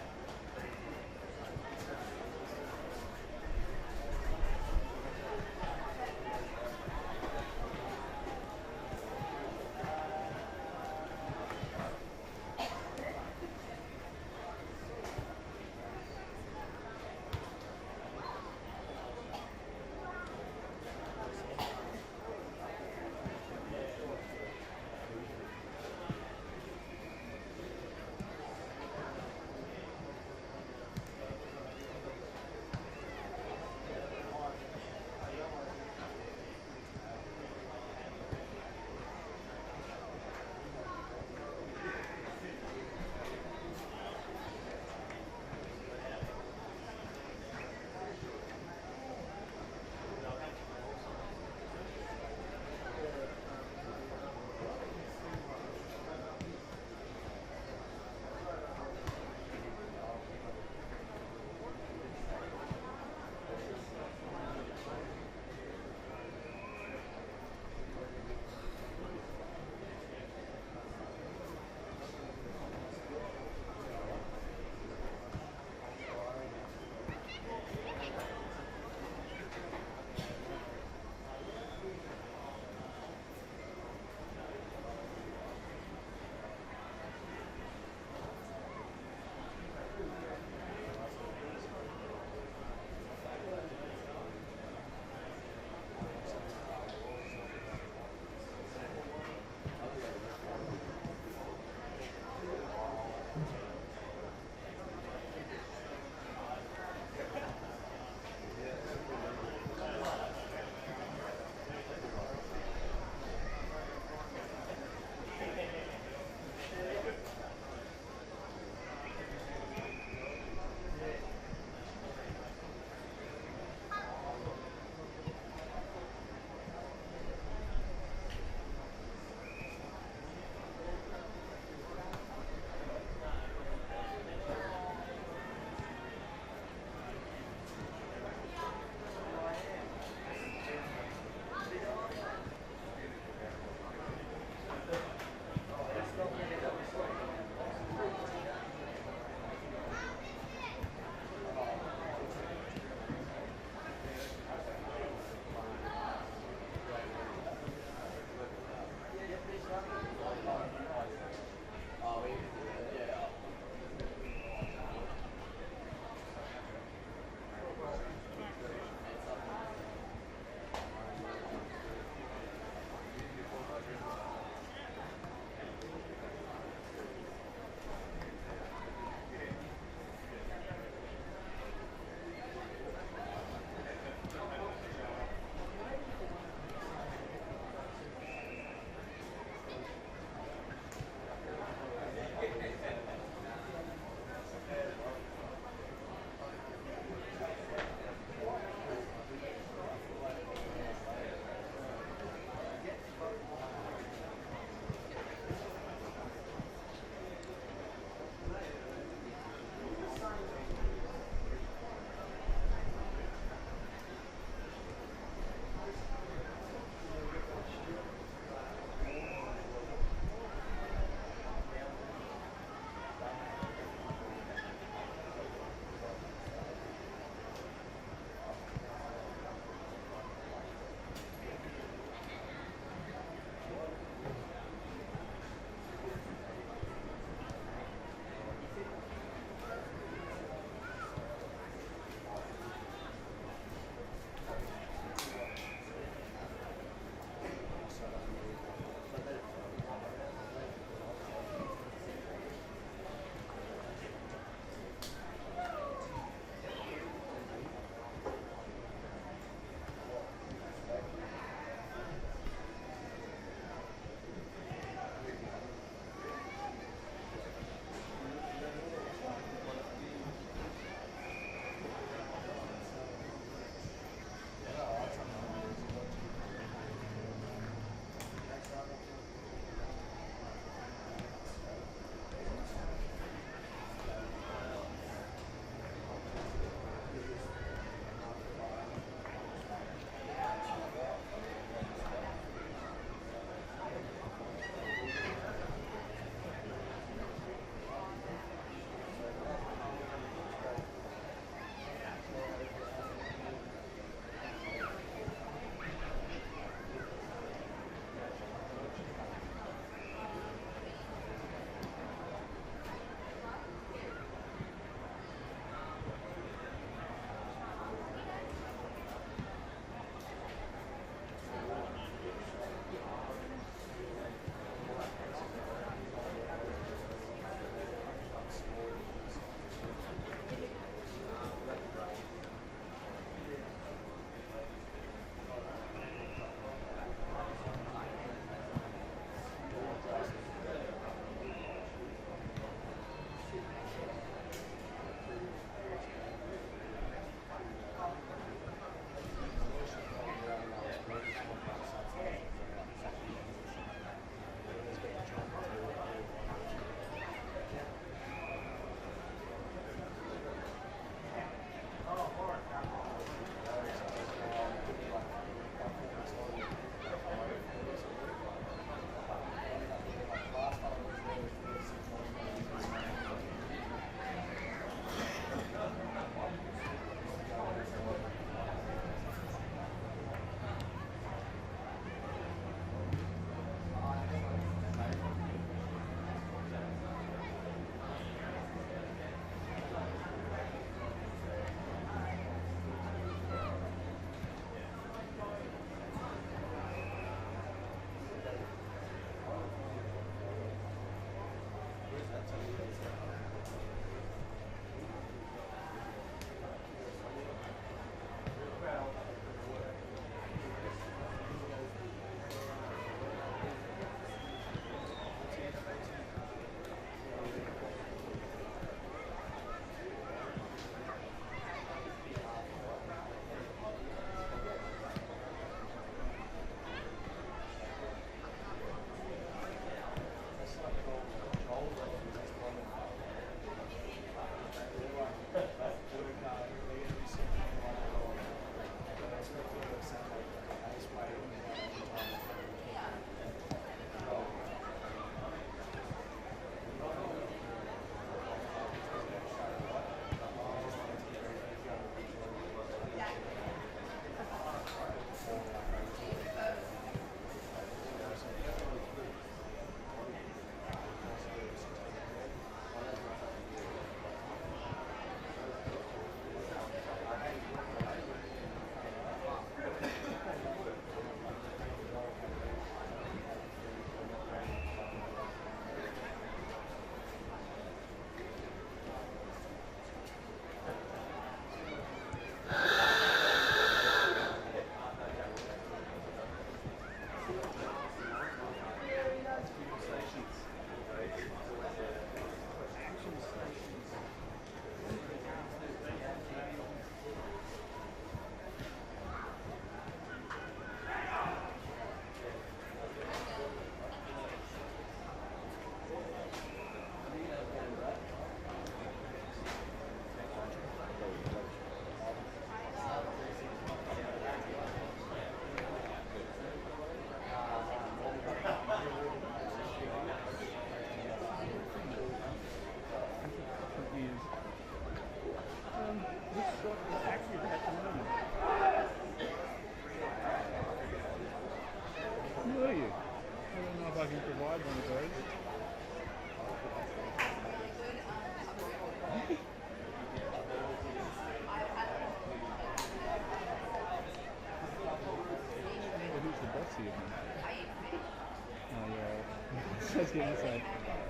was going to say,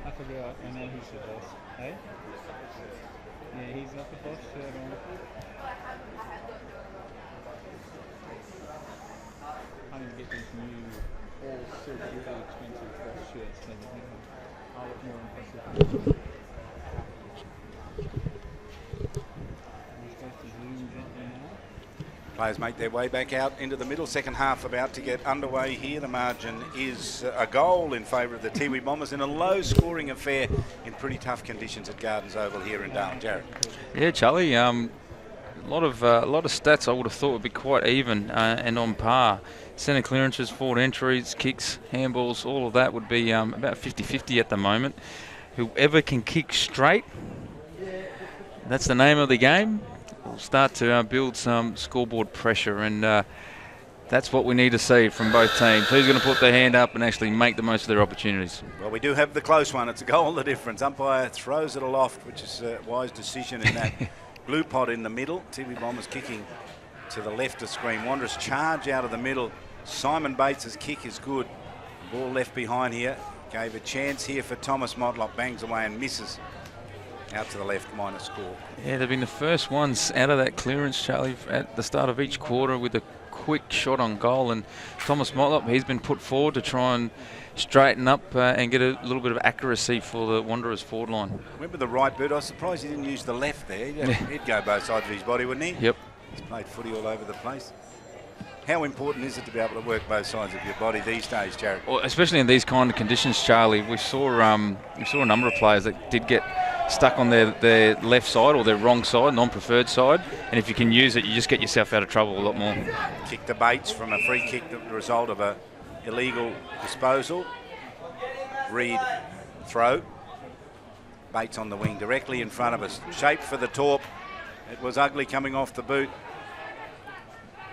I forgot. I know he's the boss. Hey? Yeah, he's got the boss shirt on. I need to get these new all silk really expensive boss shirts so that I look more impressive. I'm supposed to zoom gently now. Players make their way back out into the middle. Second half about to get underway here. The margin is a goal in favour of the Tiwi Bombers in a low-scoring affair in pretty tough conditions at Gardens Oval here in Darwin. Jared. Yeah, Charlie. A lot of stats I would have thought would be quite even and on par. Centre clearances, forward entries, kicks, handballs, all of that would be about 50-50 at the moment. Whoever can kick straight, that's the name of the game. We'll start to build some scoreboard pressure, and that's what we need to see from both teams. Who's going to put their hand up and actually make the most of their opportunities? Well, we do have the close one. It's a goal the difference. Umpire throws it aloft, which is a wise decision in that blue pot in the middle. Tiwi Bombers kicking to the left of screen. Wanderers charge out of the middle. Simon Bates's kick is good. Ball left behind here. Gave a chance here for Thomas Motlop. Bangs away and misses. Out to the left, minus score. Yeah, they've been the first ones out of that clearance, Charlie, at the start of each quarter with a quick shot on goal. And Thomas Motlop, he's been put forward to try and straighten up and get a little bit of accuracy for the Wanderers forward line. Remember the right boot? I was surprised he didn't use the left there. He'd go both sides of his body, wouldn't he? Yep. He's played footy all over the place. How important is it to be able to work both sides of your body these days, Jared? Well, especially in these kind of conditions, Charlie. We saw a number of players that did get stuck on their left side or their wrong side, non-preferred side, and if you can use it, you just get yourself out of trouble a lot more. Kick to Bates from a free kick, the result of a illegal disposal. Reed throw. Bates on the wing directly in front of us. Shape for the torp. It was ugly coming off the boot.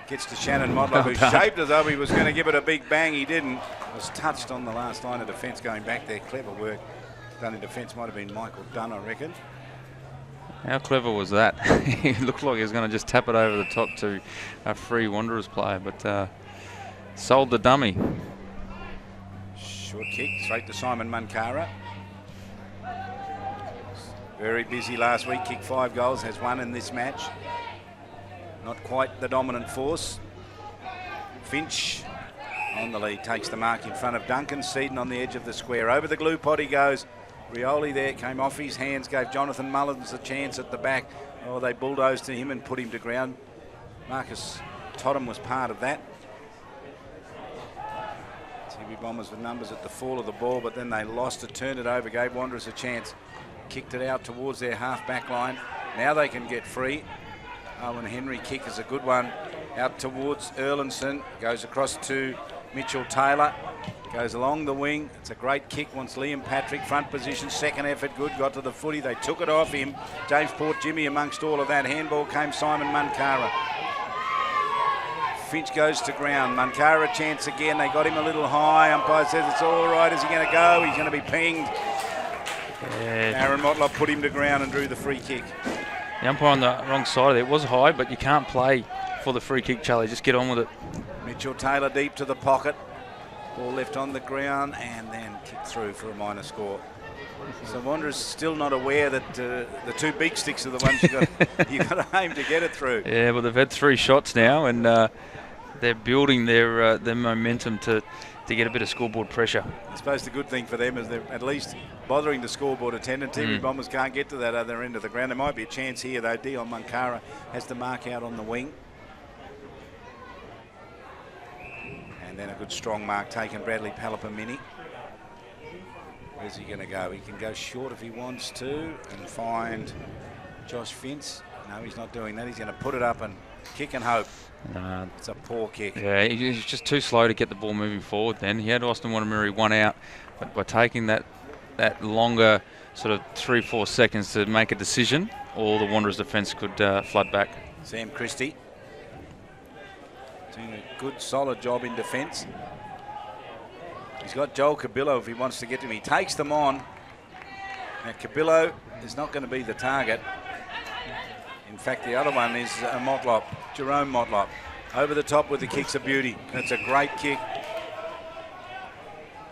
Gets to Shannon Motlop, who shaped as though he was going to give it a big bang. He didn't. Was touched on the last line of defence going back there. Clever work done in defence. Might have been Michael Dunn, I reckon. How clever was that? He looked like he was going to just tap it over the top to a free Wanderers player, but sold the dummy. Short kick straight to Simon Munkara. Very busy last week. Kicked 5 goals. Has 1 in this match. Not quite the dominant force. Finch on the lead, takes the mark in front of Duncan. Seaton on the edge of the square. Over the glue pot he goes. Rioli there, came off his hands, gave Jonathan Mullins a chance at the back. Oh, they bulldozed to him and put him to ground. Marcus Totham was part of that. Tiwi Bombers with numbers at the fall of the ball, but then they lost it, turned it over, gave Wanderers a chance. Kicked it out towards their half-back line. Now they can get free. Owen Henry kick is a good one. Out towards Erlinson. Goes across to Mitchell Taylor. Goes along the wing. It's a great kick. Wants Liam Patrick. Front position. Second effort. Good. Got to the footy. They took it off him. James Port Jimmy amongst all of that. Handball came Simon Munkara. Finch goes to ground. Munkara chance again. They got him a little high. Umpire says it's all right. Is he going to go? He's going to be pinged. Aaron Motlop put him to ground and drew the free kick. The umpire on the wrong side of it was high, but you can't play for the free kick, Charlie. Just get on with it. Mitchell Taylor deep to the pocket. Ball left on the ground and then kicked through for a minor score. So Wanderers still not aware that the 2 big sticks are the ones you've got to aim to get it through. Yeah, well, they've had 3 shots now, and they're building their momentum to get a bit of scoreboard pressure. I suppose the good thing for them is they're at least bothering the scoreboard attendant. Tiwi Bombers can't get to that other end of the ground. There might be a chance here, though. Dion Munkara has the mark out on the wing. And then a good strong mark taken, Bradley Palapamini. Where's he going to go? He can go short if he wants to and find Josh Finch. No, he's not doing that. He's going to put it up and kick and hope. It's a poor kick. Yeah, he's just too slow to get the ball moving forward then. He had Austin Wanamiri 1 out, but by taking that longer sort of 3-4 seconds to make a decision, all the Wanderers defence could flood back. Sam Christie doing a good solid job in defence. He's got Joel Cabillo if he wants to get to him. He takes them on. Now Cabillo is not going to be the target. In fact, the other one is Motlop, Jerome Motlop. Over the top with the kick's a beauty. That's a great kick.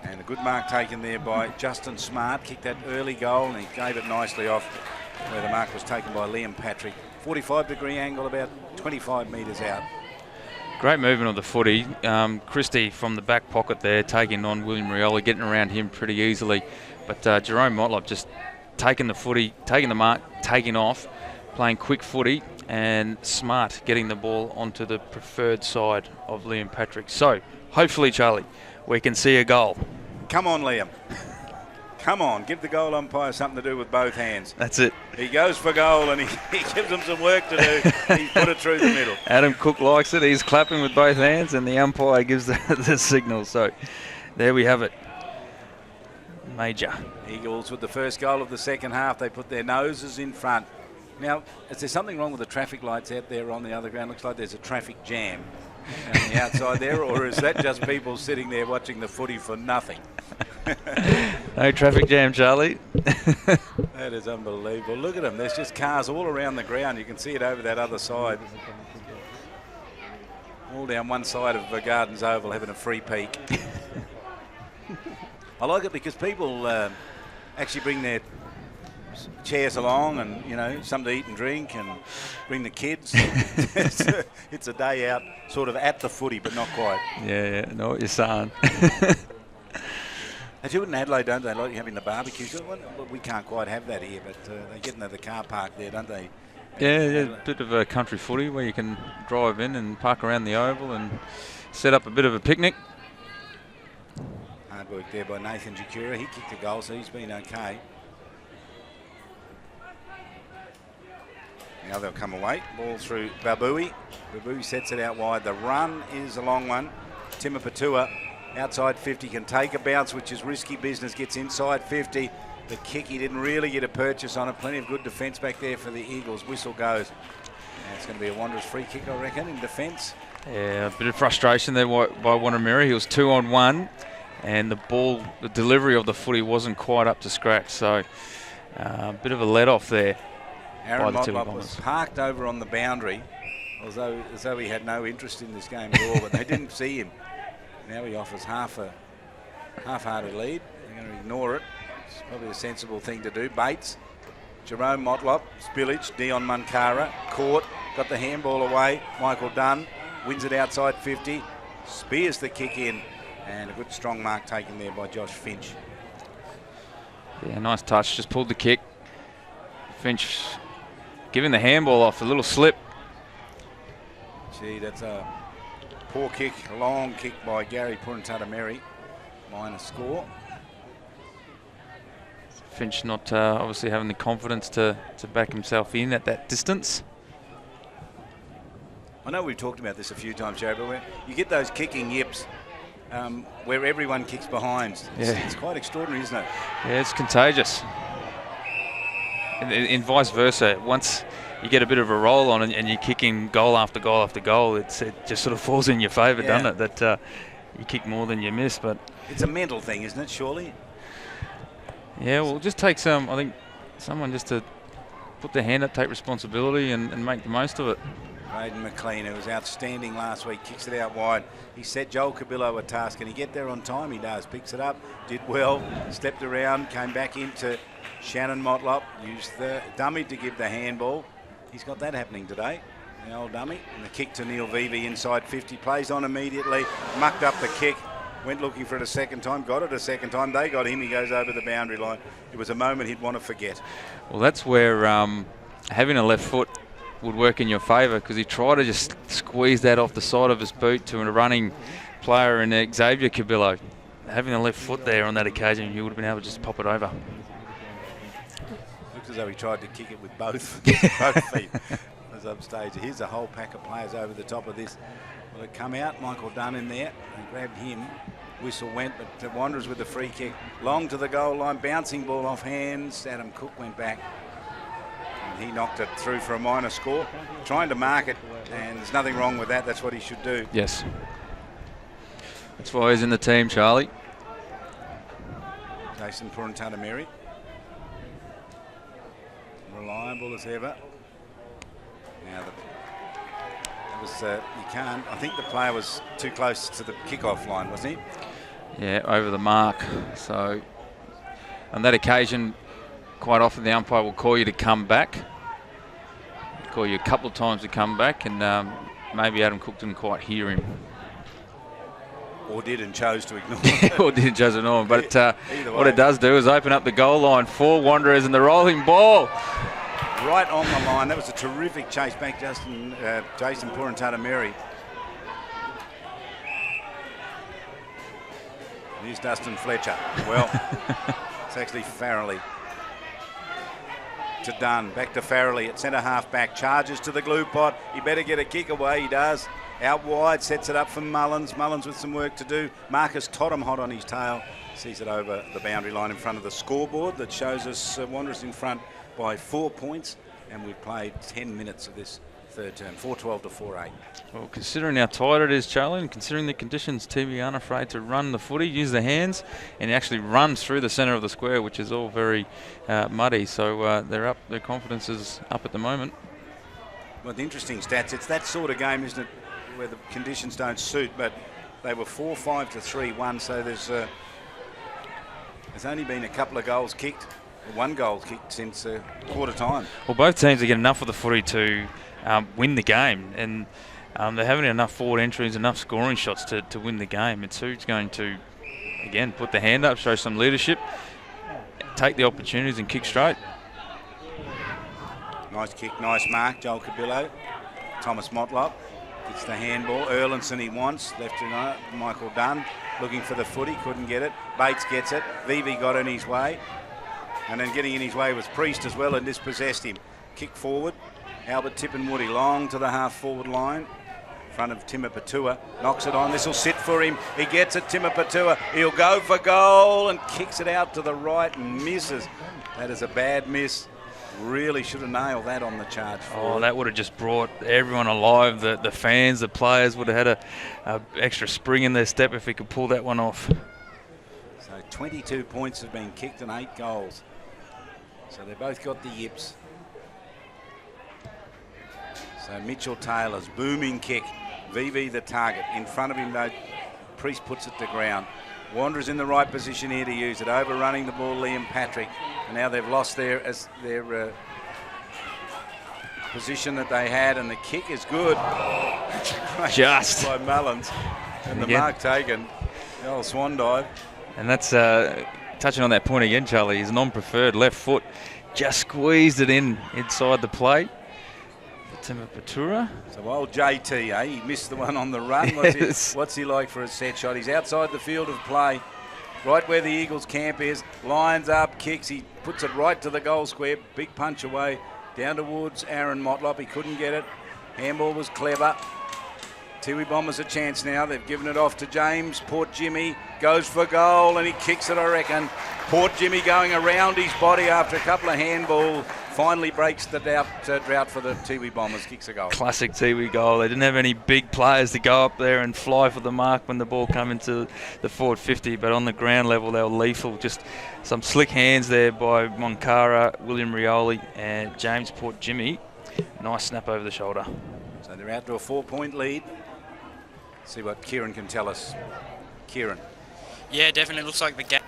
And a good mark taken there by Justin Smart. Kicked that early goal and he gave it nicely off where the mark was taken by Liam Patrick. 45-degree angle, about 25 metres out. Great movement of the footy. Christie from the back pocket there, taking on William Rioli, getting around him pretty easily. But Jerome Motlop just taking the footy, taking the mark, taking off, playing quick footy, and Smart getting the ball onto the preferred side of Liam Patrick. So, hopefully, Charlie, we can see a goal. Come on, Liam. Come on, give the goal umpire something to do with both hands. That's it. He goes for goal and he gives them some work to do. He's put it through the middle. Adam Cook likes it. He's clapping with both hands and the umpire gives the signal. So there we have it. Major. Eagles with the first goal of the second half. They put their noses in front. Now, is there something wrong with the traffic lights out there on the other ground? Looks like there's a traffic jam on the outside there, or is that just people sitting there watching the footy for nothing? No traffic jam, Charlie. That is unbelievable. Look at them. There's just cars all around the ground. You can see it over that other side. All down one side of the Gardens Oval having a free peek. I like it because people actually bring their chairs along and, you know, something to eat and drink and bring the kids. It's a day out sort of at the footy, but not quite. Yeah, I know what you're saying. They do it in Adelaide, don't they? Like having the barbecues. We can't quite have that here, but they get into the car park there, don't they? Yeah, a bit of a country footy where you can drive in and park around the oval and set up a bit of a picnic. Hard work there by Nathan Jakura. He kicked a goal, so he's been okay. Now they'll come away. Ball through Babui. Babui sets it out wide. The run is a long one. Tima Patua outside 50 can take a bounce, which is risky business. Gets inside 50. The kick, he didn't really get a purchase on it. Plenty of good defence back there for the Eagles. Whistle goes. Now it's going to be a Wanderers free kick, I reckon, in defence. Yeah, a bit of frustration there by Wanamiri. He was 2-on-1, and the delivery of the footy wasn't quite up to scratch. So a bit of a let-off there. Aaron Motlop was parked over on the boundary, as though he had no interest in this game at all, but they didn't see him. Now he offers half-hearted lead. They're going to ignore it. It's probably a sensible thing to do. Bates, Jerome Motlop, Spillage, Dion Munkara, caught, got the handball away. Michael Dunn wins it outside 50, spears the kick in, and a good strong mark taken there by Josh Finch. Yeah, nice touch, just pulled the kick. Finch giving the handball off, a little slip. Gee, that's a poor kick, a long kick by Gary Purantatameri. Minor score. Finch not obviously having the confidence to back himself in at that distance. I know we've talked about this a few times, Joe, but when you get those kicking yips where everyone kicks behind, it's quite extraordinary, isn't it? Yeah, it's contagious. In vice versa, once you get a bit of a roll on and you're kicking goal after goal after goal, it just sort of falls in your favour, doesn't it? That you kick more than you miss. But it's a mental thing, isn't it, surely? Yeah, well, it just takes I think, someone just to put their hand up, take responsibility and make the most of it. Braden McLean, who was outstanding last week, kicks it out wide. He set Joel Cabillo a task. Can he get there on time? He does. Picks it up, did well, stepped around, came back into Shannon Motlop, used the dummy to give the handball. He's got that happening today, the old dummy. And the kick to Neil Vivi inside 50, plays on immediately, mucked up the kick, went looking for it a second time, got it a second time. They got him, he goes over the boundary line. It was a moment he'd want to forget. Well, that's where having a left foot would work in your favour, because he tried to just squeeze that off the side of his boot to a running player in Xavier Cabillo. Having a left foot there on that occasion, he would have been able to just pop it over. Looks as though he tried to kick it with both feet as upstage. Here's a whole pack of players over the top of this. Will it come out? Michael Dunn in there. They grabbed him. Whistle went, but the Wanderers with the free kick. Long to the goal line, bouncing ball off hands. Adam Cook went back. He knocked it through for a minor score, trying to mark it, and there's nothing wrong with that. That's what he should do. Yes. That's why he's in the team, Charlie. Jason Purantatameri. Reliable as ever. Now, that was, you can't, I think the player was too close to the kickoff line, wasn't he? Yeah, over the mark. So on that occasion, quite often the umpire will call you to come back. Call you a couple of times to come back, and maybe Adam Cook didn't quite hear him. Or did and chose to ignore it. Or did just ignore him. But Either what way. it does do is open up the goal line for Wanderers, and the rolling ball. Right on the line. That was a terrific chase back, Jason Purantata-Mary. Here's Dustin Fletcher. Well, it's actually Farrelly to Dunn. Back to Farrelly at centre half back. Charges to the glue pot. He better get a kick away. He does. Out wide, sets it up for Mullins. Mullins with some work to do. Marcus Totham hot on his tail. Sees it over the boundary line in front of the scoreboard that shows us Wanderers in front by 4 points. And we've played 10 minutes of this third term. 4-12 to 4-8. Well, considering how tight it is, Charlie, and considering the conditions, TV aren't afraid to run the footy, use the hands, and he actually runs through the centre of the square, which is all very muddy. So they're up. Their confidence is up at the moment. Well, the interesting stats, it's that sort of game, isn't it, where the conditions don't suit, but they were 4-5 to 3-1, so there's only been a couple of goals kicked, one goal kicked since quarter time. Well, both teams are getting enough of the footy to win the game, and they're having enough forward entries, enough scoring shots to win the game. It's who's going to, again, put the hand up, show some leadership, take the opportunities and kick straight. Nice kick, nice mark, Joel Cabillo. Thomas Motlop gets the handball. Erlinson he wants, left to right. Michael Dunn looking for the footy, couldn't get it. Bates gets it. Vivi got in his way. And then getting in his way was Priest as well and dispossessed him. Kick forward. Albert Tippenwoody long to the half-forward line. In front of Timur Patua. Knocks it on. This will sit for him. He gets it, Timur Patua. He'll go for goal and kicks it out to the right and misses. That is a bad miss. Really should have nailed that on the charge. Oh, that would have just brought everyone alive. The fans, the players would have had a extra spring in their step if he could pull that one off. So 22 points have been kicked and 8 goals. So they both got the yips. So Mitchell Taylor's booming kick. VV the target. In front of him though, Priest puts it to ground. Wanderers in the right position here to use it. Overrunning the ball, Liam Patrick. And now they've lost their position that they had, and the kick is good. Just by Mullins. And the again, mark taken. The old swan dive. And that's touching on that point again, Charlie. His non-preferred left foot just squeezed it inside the plate. Timur Patura. So old JT, He missed the one on the run. Yes. What's he like for a set shot? He's outside the field of play, right where the Eagles camp is. Lines up, kicks. He puts it right to the goal square. Big punch away. Down towards Aaron Motlop. He couldn't get it. Handball was clever. Tiwi Bombers a chance now. They've given it off to James. Port Jimmy goes for goal and he kicks it, I reckon. Port Jimmy going around his body after a couple of handball. Finally breaks the drought for the Tiwi Bombers. Kicks a goal. Classic Tiwi goal. They didn't have any big players to go up there and fly for the mark when the ball came into the forward 50, but on the ground level they were lethal. Just some slick hands there by Moncara, William Rioli and James Port Jimmy. Nice snap over the shoulder. So they're out to a 4-point lead. See what Kieran can tell us. Kieran. Yeah, definitely looks like the game.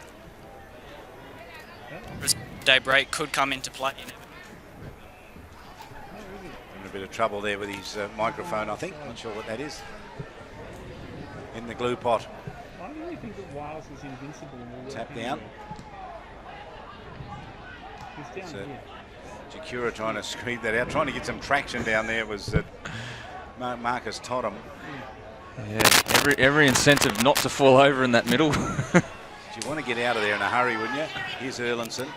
Day break could come into play. In a bit of trouble there with his microphone, I think. Not sure what that is. In the glue pot. I really think that Wales is invincible. Tap down. He's down So, here. Jakura trying to screed that out. Trying to get some traction down there was Marcus Totham. Yeah, every incentive not to fall over in that middle. You want to get out of there in a hurry, wouldn't you? Here's Erlinson.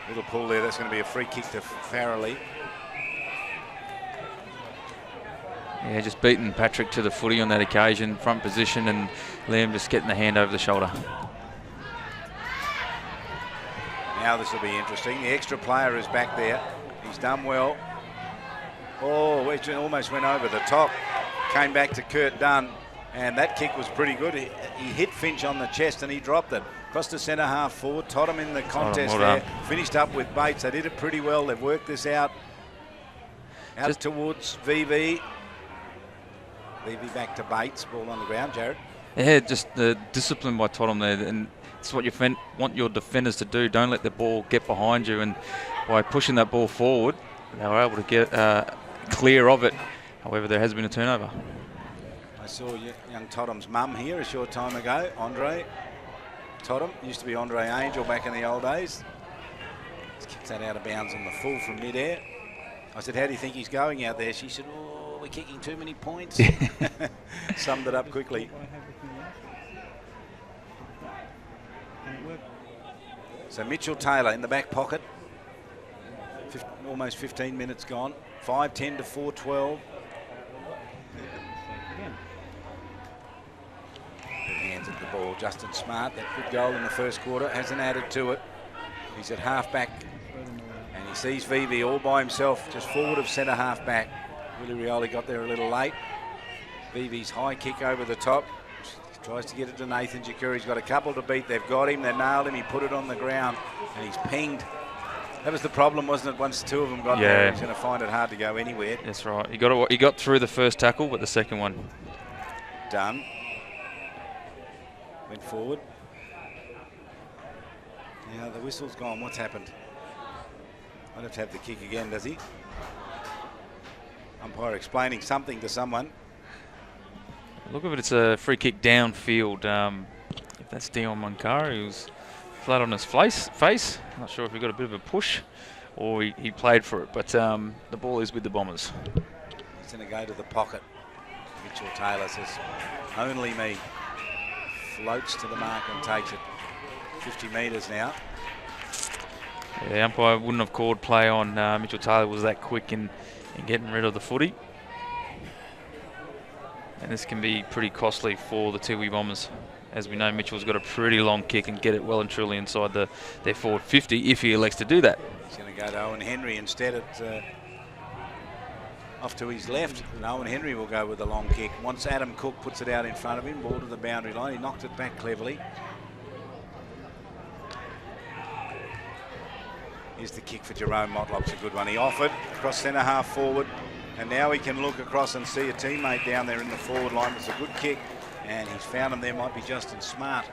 Little pull there. That's going to be a free kick to Farrelly. Yeah, just beating Patrick to the footy on that occasion, front position, and Liam just getting the hand over the shoulder. Now this will be interesting. The extra player is back there. He's done well. Oh, it almost went over the top. Came back to Kurt Dunn, and that kick was pretty good. He hit Finch on the chest and he dropped it. Across to centre half forward. Totham in the contest well there. Finished up with Bates. They did it pretty well. They've worked this out. Out just towards VV. VV back to Bates. Ball on the ground, Jared. Yeah, just the discipline by Tottenham there, and it's what you want your defenders to do. Don't let the ball get behind you, and by pushing that ball forward, they were able to get clear of it. However, there has been a turnover. I saw young Tottenham's mum here a short time ago, Andre Tottenham. Used to be Andre Angel back in the old days. He's kicked that out of bounds on the full from mid-air. I said, how do you think he's going out there? She said, oh, we're kicking too many points. Summed it up quickly. So Mitchell Taylor in the back pocket. Almost 15 minutes gone. 5-10 to 4-12. Good hands at the ball. Justin Smart, that good goal in the first quarter, hasn't added to it. He's at half-back. And he sees Vivi all by himself, just forward of centre half-back. Willie Rioli got there a little late. Vivi's high kick over the top. Tries to get it to Nathan Jakuri. He's got a couple to beat. They've got him. They nailed him. He put it on the ground. And he's pinged. That was the problem, wasn't it? Once two of them got there, he was going to find it hard to go anywhere. That's right. He got through the first tackle, but the second one done. Went forward. Now the whistle's gone. What's happened? I'd have to have the kick again, does he? Umpire explaining something to someone. Look at it, it's a free kick downfield. If that's Dion Moncari, he was flat on his face. Not sure if he got a bit of a push or he played for it, but the ball is with the Bombers. He's going to go to the pocket. Mitchell Taylor says, only me. Floats to the mark and takes it. 50 metres now. Yeah, the umpire wouldn't have called play on Mitchell Taylor. Was that quick in getting rid of the footy. And this can be pretty costly for the Tiwi Bombers. As we know, Mitchell's got a pretty long kick and get it well and truly inside their forward 50 if he elects to do that. He's going to go to Owen Henry instead off to his left. And Owen Henry will go with the long kick. Once Adam Cook puts it out in front of him, ball to the boundary line. He knocked it back cleverly. Here's the kick for Jerome Motlop's a good one. He offered across centre half forward. And now he can look across and see a teammate down there in the forward line. It's a good kick, and he's found him there. Might be Justin Smart.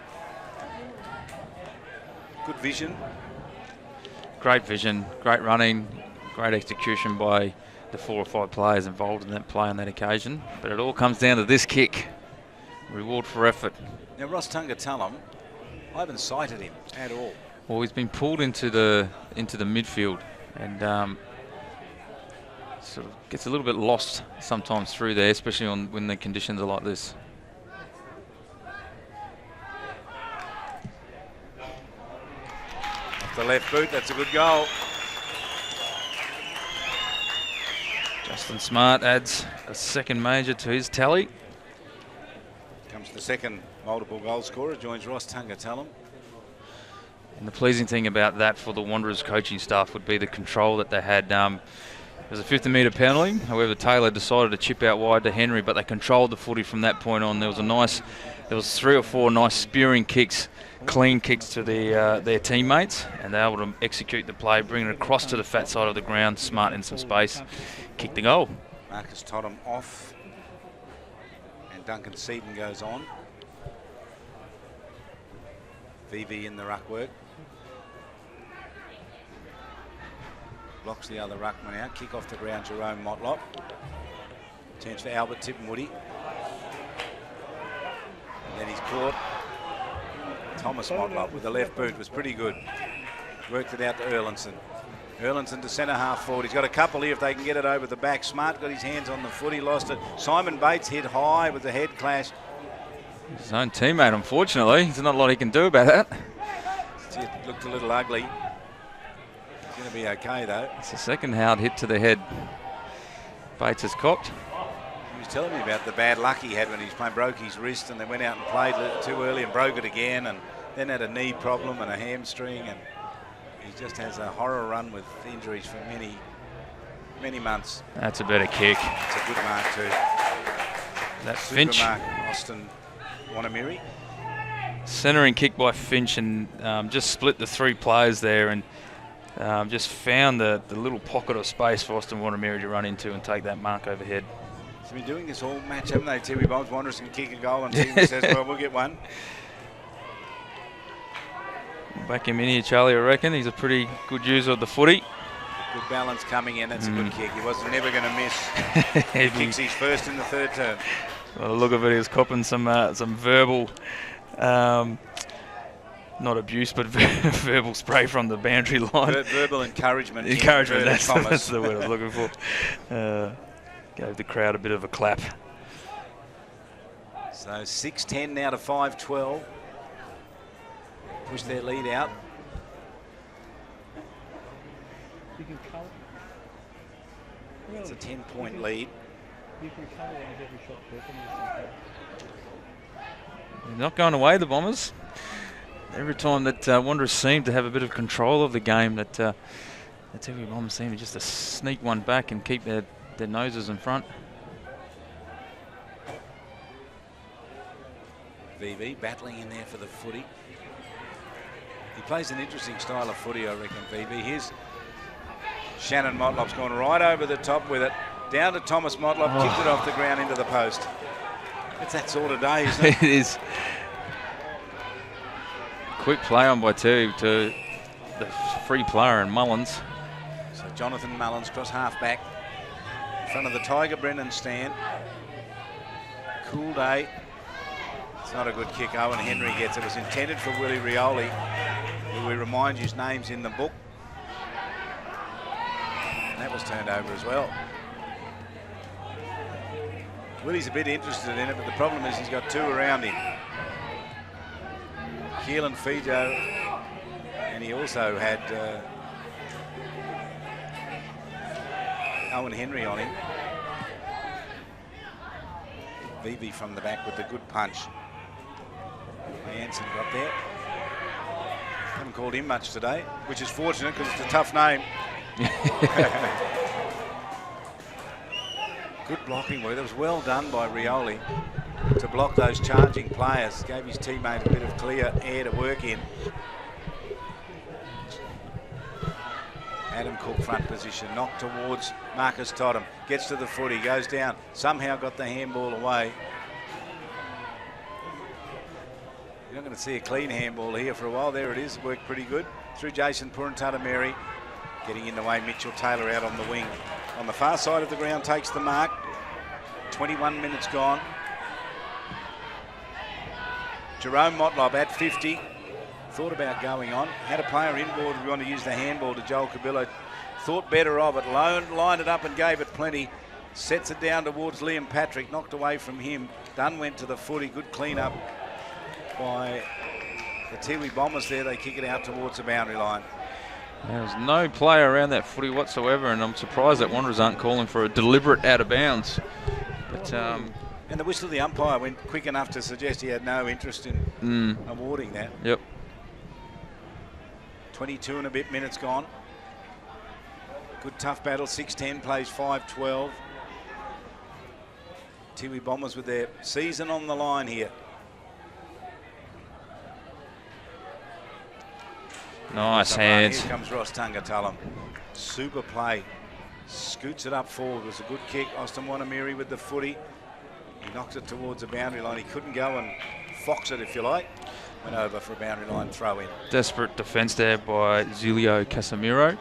Good vision. Great vision, great running, great execution by the 4 or 5 players involved in that play on that occasion. But it all comes down to this kick. Reward for effort. Now Ross Tungatulum, I haven't sighted him at all. Well, he's been pulled into the midfield, and sort of gets a little bit lost sometimes through there, especially when the conditions are like this. Off the left boot, that's a good goal. Justin Smart adds a second major to his tally. Comes the second multiple goal scorer, joins Ross Tungatulum. And the pleasing thing about that for the Wanderers coaching staff would be the control that they had. It was a 50-metre penalty. However, Taylor decided to chip out wide to Henry, but they controlled the footy from that point on. There was 3 or 4 nice spearing kicks, clean kicks to their teammates, and they were able to execute the play, bring it across to the fat side of the ground, Smart in some space, kick the goal. Marcus Totham off, and Duncan Seaton goes on. VV in the ruck work. Blocks the other ruckman out. Kick off the ground, Jerome Motlop. Chance for Albert Tippenwoody. And then he's caught. Thomas Motlop with the left boot was pretty good. Worked it out to Erlinson. Erlinson to centre half forward. He's got a couple here if they can get it over the back. Smart got his hands on the foot. He lost it. Simon Bates hit high with the head clash. His own teammate, unfortunately. There's not a lot he can do about that. It looked a little ugly. It's going to be okay, though. It's the second hard hit to the head. Bates has cocked. He was telling me about the bad luck he had when he was playing, broke his wrist, and then went out and played too early and broke it again, and then had a knee problem and a hamstring, and he just has a horror run with injuries for many, many months. That's a better kick. It's a good mark too. That Super Finch. Mark, Austin Wanamiri. Centering kick by Finch, and just split the 3 players there, and just found the little pocket of space for Austin Wanamiri to run into and take that mark overhead. They've been doing this all match, haven't they? Tiwi Bombers. Wanderers can kick a goal and Tiwi says, well, we'll get one. Back him in here, Charlie, I reckon. He's a pretty good user of the footy. Good balance coming in. That's a good kick. He was never going to miss. He kicks his first in the third term. By the look of it, he was copping some verbal, not abuse, but verbal spray from the boundary line. Verbal encouragement. Encouragement, that's the word I was looking for. Gave the crowd a bit of a clap. So 6-10 now to 5-12. Push their lead out. You can colour. It's a 10-point lead. You can colour on every shot purple. They're not going away, the Bombers. Every time that Wanderers seem to have a bit of control of the game, that the Tiwi Bombers seem to just sneak one back and keep their noses in front. VV battling in there for the footy. He plays an interesting style of footy, I reckon, VV. Here's Shannon Motlop's gone right over the top with it. Down to Thomas Motlop, kicked it off the ground into the post. It's that sort of day, isn't it? It is. Quick play on by Terry to the free player and Mullins. So Jonathan Mullins cross half back. In front of the Tiger Brennan stand. Cool day. It's not a good kick. Owen Henry gets it. It was intended for Willie Rioli, who we remind you's name's in the book. And that was turned over as well. Willie's a bit interested in it, but the problem is he's got two around him. Keelan Fijo, and he also had Owen Henry on him. Vivi from the back with the good punch. Jansen got there. Haven't called him much today, which is fortunate because it's a tough name. Good blocking work. That was well done by Rioli to block those charging players. Gave his teammate a bit of clear air to work in. Adam Cook front position, knocked towards Marcus Totham. Gets to the footy, goes down. Somehow got the handball away. You're not going to see a clean handball here for a while. There it is, worked pretty good. Through Jason Purantatameri. Getting in the way, Mitchell Taylor out on the wing. On the far side of the ground, takes the mark. 21 minutes gone. Jerome Motlop at 50. Thought about going on. Had a player inboard. We want to use the handball to Joel Cabillo. Thought better of it. Lined it up and gave it plenty. Sets it down towards Liam Patrick. Knocked away from him. Dunn went to the footy. Good clean up by the Tiwi Bombers there. They kick it out towards the boundary line. There's no play around that footy whatsoever, and I'm surprised that Wanderers aren't calling for a deliberate out of bounds. But and the whistle of the umpire went quick enough to suggest he had no interest in awarding that. Yep. 22 and a bit minutes gone. Good tough battle. 6-10 plays 5-12. Tiwi Bombers with their season on the line here. Nice hands. Here comes Ross Tungatullum. Super play. Scoots it up forward. It was a good kick. Austin Wanamiri with the footy. He knocks it towards the boundary line. He couldn't go and fox it, if you like. Went over for a boundary line throw in. Desperate defence there by Zilio Casemiro.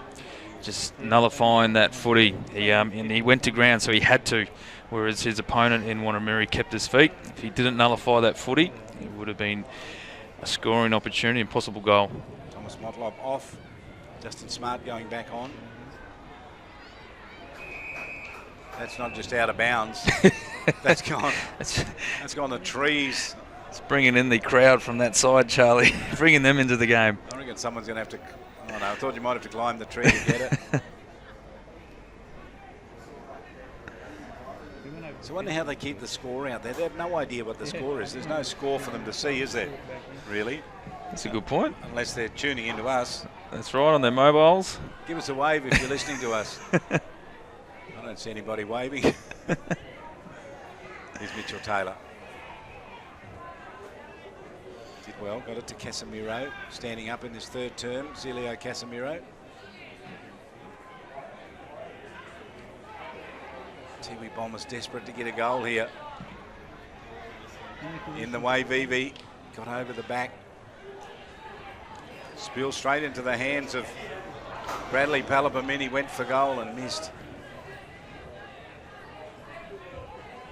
Just nullifying that footy. And he went to ground, so he had to. Whereas his opponent in Wanamiri kept his feet. If he didn't nullify that footy, it would have been a scoring opportunity and possible goal. Thomas Motlop off. Justin Smart going back on. That's not just out of bounds. That's gone. That's gone the trees. It's bringing in the crowd from that side, Charlie. Bringing them into the game. I reckon someone's going to have to. Oh no! I thought you might have to climb the tree to get it. So I wonder how they keep the score out there. They have no idea what the score is. There's no score for them to see, is there? Really? That's a good point. Unless they're tuning into us. That's right, on their mobiles. Give us a wave if you're listening to us. I don't see anybody waving. Here's Mitchell Taylor. Did well, got it to Casemiro. Standing up in his third term, Zilio Casemiro. Tiwi Bombers desperate to get a goal here. In the way Vivi got over the back. Spill straight into the hands of Bradley Palapamini, went for goal and missed.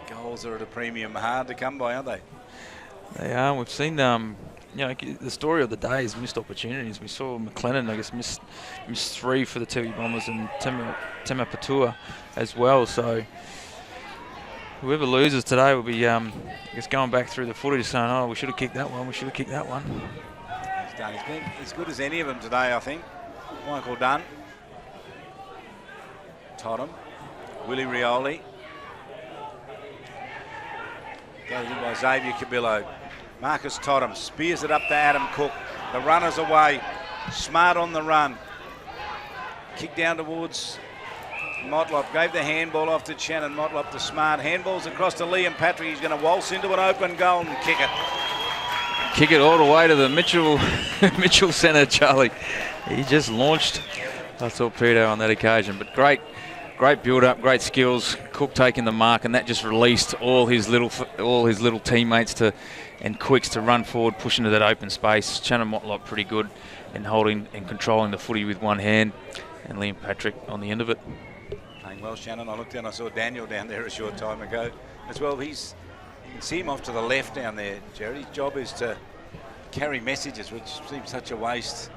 Goals are at a premium, hard to come by, aren't they? They are. We've seen, the story of the day is missed opportunities. We saw McLennan, I guess, missed 3 for the Tiwi Bombers and Tema Patua as well. So whoever loses today will be, I guess, going back through the footage saying, oh, we should have kicked that one, we should have kicked that one. He's done. He's been as good as any of them today, I think. Michael Dunn. Totham. Willie Rioli. Goes in by Xavier Cabillo. Marcus Totham spears it up to Adam Cook. The runner's away. Smart on the run. Kick down towards Motlop. Gave the handball off to Shannon Motlop to Smart. Handballs across to Liam Patrick. He's going to waltz into an open goal and kick it. Kick it all the way to the Mitchell Centre, Charlie. He just launched a torpedo on that occasion. But great build-up, great skills. Cook taking the mark, and that just released all his little teammates and quicks to run forward, push into that open space. Shannon Motlop pretty good in holding and controlling the footy with one hand, and Liam Patrick on the end of it. Playing well, Shannon. I looked down, I saw Daniel down there a short time ago as well. You can see him off to the left down there, Jared. His job is to carry messages, which seems such a waste.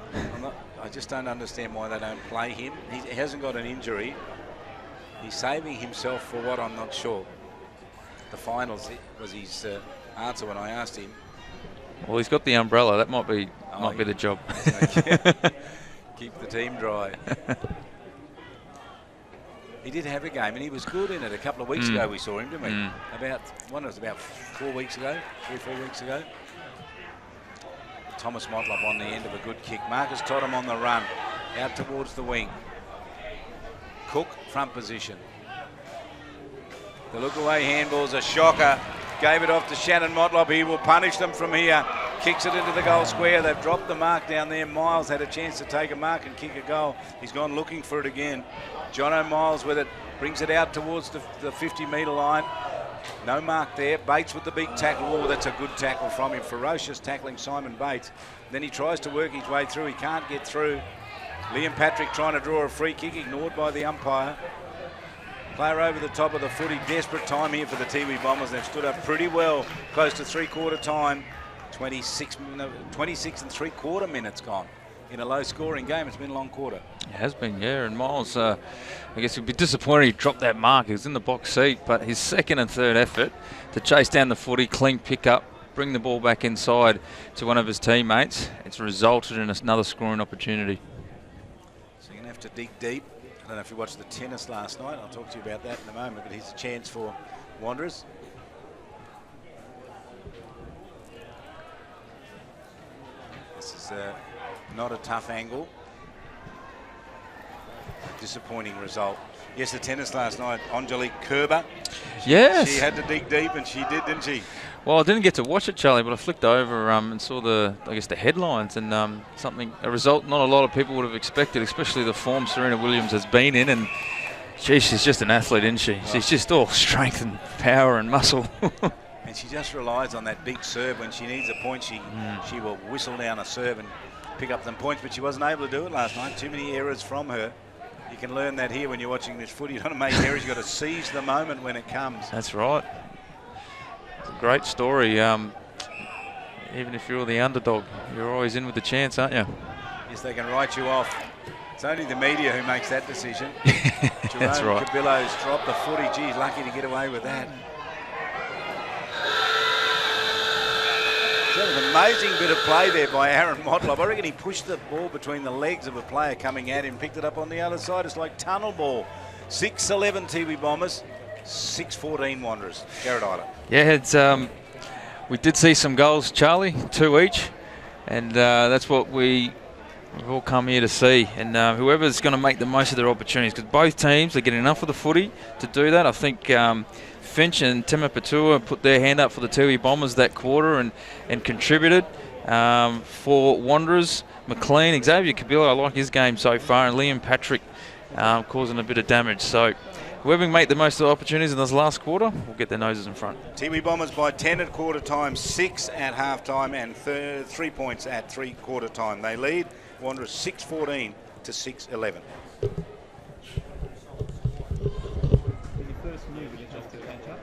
I just don't understand why they don't play him. He hasn't got an injury. He's saving himself for what, I'm not sure. The finals was his answer when I asked him. Well, he's got the umbrella. That might be the job. Keep the team dry. He did have a game, and he was good in it. A couple of weeks ago we saw him, didn't we? About 4 weeks ago, 3-4 weeks ago. Thomas Motlop on the end of a good kick. Marcus Totham on the run, out towards the wing. Cook, front position. The look away handball's a shocker. Gave it off to Shannon Motlop. He will punish them from here. Kicks it into the goal square. They've dropped the mark down there. Miles had a chance to take a mark and kick a goal. He's gone looking for it again. Jono Miles with it. Brings it out towards the 50-metre line. No mark there. Bates with the big tackle. Oh, that's a good tackle from him. Ferocious tackling Simon Bates. Then he tries to work his way through. He can't get through. Liam Patrick trying to draw a free kick, ignored by the umpire. Player over the top of the footy. Desperate time here for the Tiwi Bombers. They've stood up pretty well, close to three-quarter time. 26 and 3/4 minutes gone in a low-scoring game. It's been a long quarter. It has been, yeah. And Miles, I guess he'd be disappointed he dropped that mark. He was in the box seat, but his second and third effort to chase down the footy, clean pick-up, bring the ball back inside to one of his teammates, it's resulted in another scoring opportunity. So you're going to have to dig deep. I don't know if you watched the tennis last night. I'll talk to you about that in a moment, but here's a chance for Wanderers. This is not a tough angle. A disappointing result. Yes, the tennis last night, Angelique Kerber. Yes. She had to dig deep, and she did, didn't she? Well, I didn't get to watch it, Charlie, but I flicked over and saw the headlines, and a result not a lot of people would have expected, especially the form Serena Williams has been in. And gee, she's just an athlete, isn't she? She's just all strength and power and muscle. And she just relies on that big serve. When she needs a point, she will whistle down a serve and pick up some points, but she wasn't able to do it last night. Too many errors from her. You can learn that here when you're watching this footy. You don't want to make errors. You've got to seize the moment when it comes. That's right. It's a great story. Even if you're the underdog, you're always in with the chance, aren't you? Yes, they can write you off. It's only the media who makes that decision. That's right. Cabillo's dropped the footy. Geez, lucky to get away with that. That was an amazing bit of play there by Aaron Motlop. I reckon he pushed the ball between the legs of a player coming at him, picked it up on the other side. It's like tunnel ball. 6-11 Tiwi Bombers, 6-14 Wanderers. Jared Eiler. Yeah, it's, we did see some goals, Charlie, 2 each, and that's what we've all come here to see. And whoever's going to make the most of their opportunities, because both teams are getting enough of the footy to do that. I think Finch and Tema Patua put their hand up for the Tiwi Bombers that quarter and contributed. For Wanderers, McLean, Xavier Cabillo, I like his game so far, and Liam Patrick causing a bit of damage. So Webbing make the most of the opportunities in this last quarter. We'll get their noses in front. Tiwi Bombers by 10 at quarter time, 6 at half time, and 3 points at 3/4 time. They lead Wanderers 6-14 to 6-11. When you first move it just to catch up.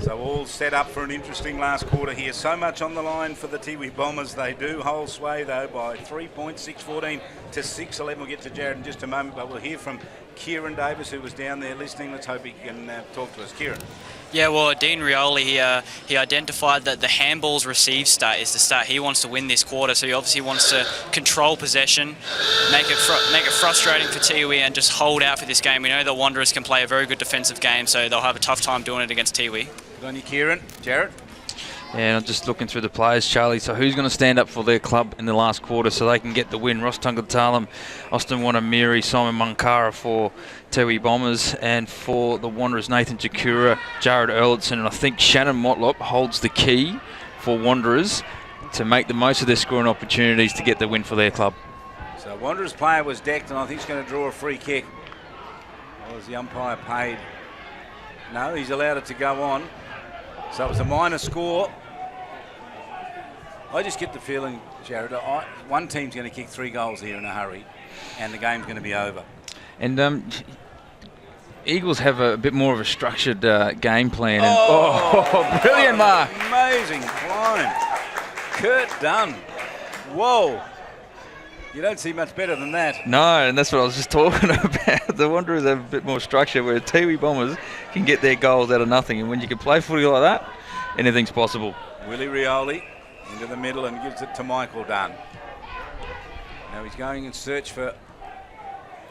So all set up for an interesting last quarter here. So much on the line for the Tiwi Bombers. They do hold sway though by 3 points, 6-14 to 6-11. We'll get to Jared in just a moment, but we'll hear from Kieran Davis, who was down there listening. Let's hope he can talk to us. Kieran. Yeah, well, Dean Rioli, he identified that the handballs received stat is the stat he wants to win this quarter, so he obviously wants to control possession, make it frustrating for Tiwi and just hold out for this game. We know the Wanderers can play a very good defensive game, so they'll have a tough time doing it against Tiwi. Good on you, Kieran. Jared? Yeah, I'm just looking through the players, Charlie. So who's going to stand up for their club in the last quarter so they can get the win? Ross Tungatalum, Austin Wanamiri, Simon Munkara for Tiwi Bombers, and for the Wanderers, Nathan Jakura, Jared Erlandson, and I think Shannon Motlop holds the key for Wanderers to make the most of their scoring opportunities to get the win for their club. So Wanderers player was decked, and I think he's going to draw a free kick. Or was the umpire paid? No, he's allowed it to go on. So it was a minor score. I just get the feeling, Jared, one team's going to kick 3 goals here in a hurry, and the game's going to be over. And Eagles have a bit more of a structured game plan. And Brilliant mark. Amazing climb. Kurt Dunn. Whoa. You don't see much better than that. No, and that's what I was just talking about. The Wanderers have a bit more structure where Tiwi Bombers can get their goals out of nothing. And when you can play footy like that, anything's possible. Willie Rioli into the middle and gives it to Michael Dunn. Now he's going in search for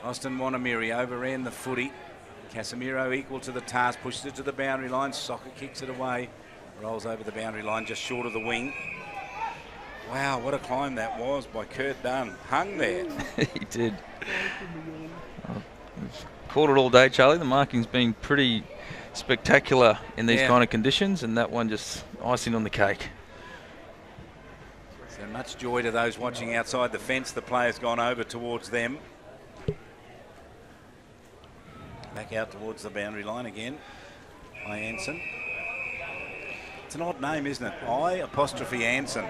Austin Wanamiri. Overran the footy. Casemiro equal to the task, pushes it to the boundary line. Soccer kicks it away. Rolls over the boundary line just short of the wing. Wow, what a climb that was by Kurt Dunn. Hung there. He did. We've called it all day, Charlie. The marking's been pretty spectacular in these kind of conditions, and that one just icing on the cake. So much joy to those watching outside the fence. The player's gone over towards them. Back out towards the boundary line again. Anson. It's an odd name, isn't it? I''Anson.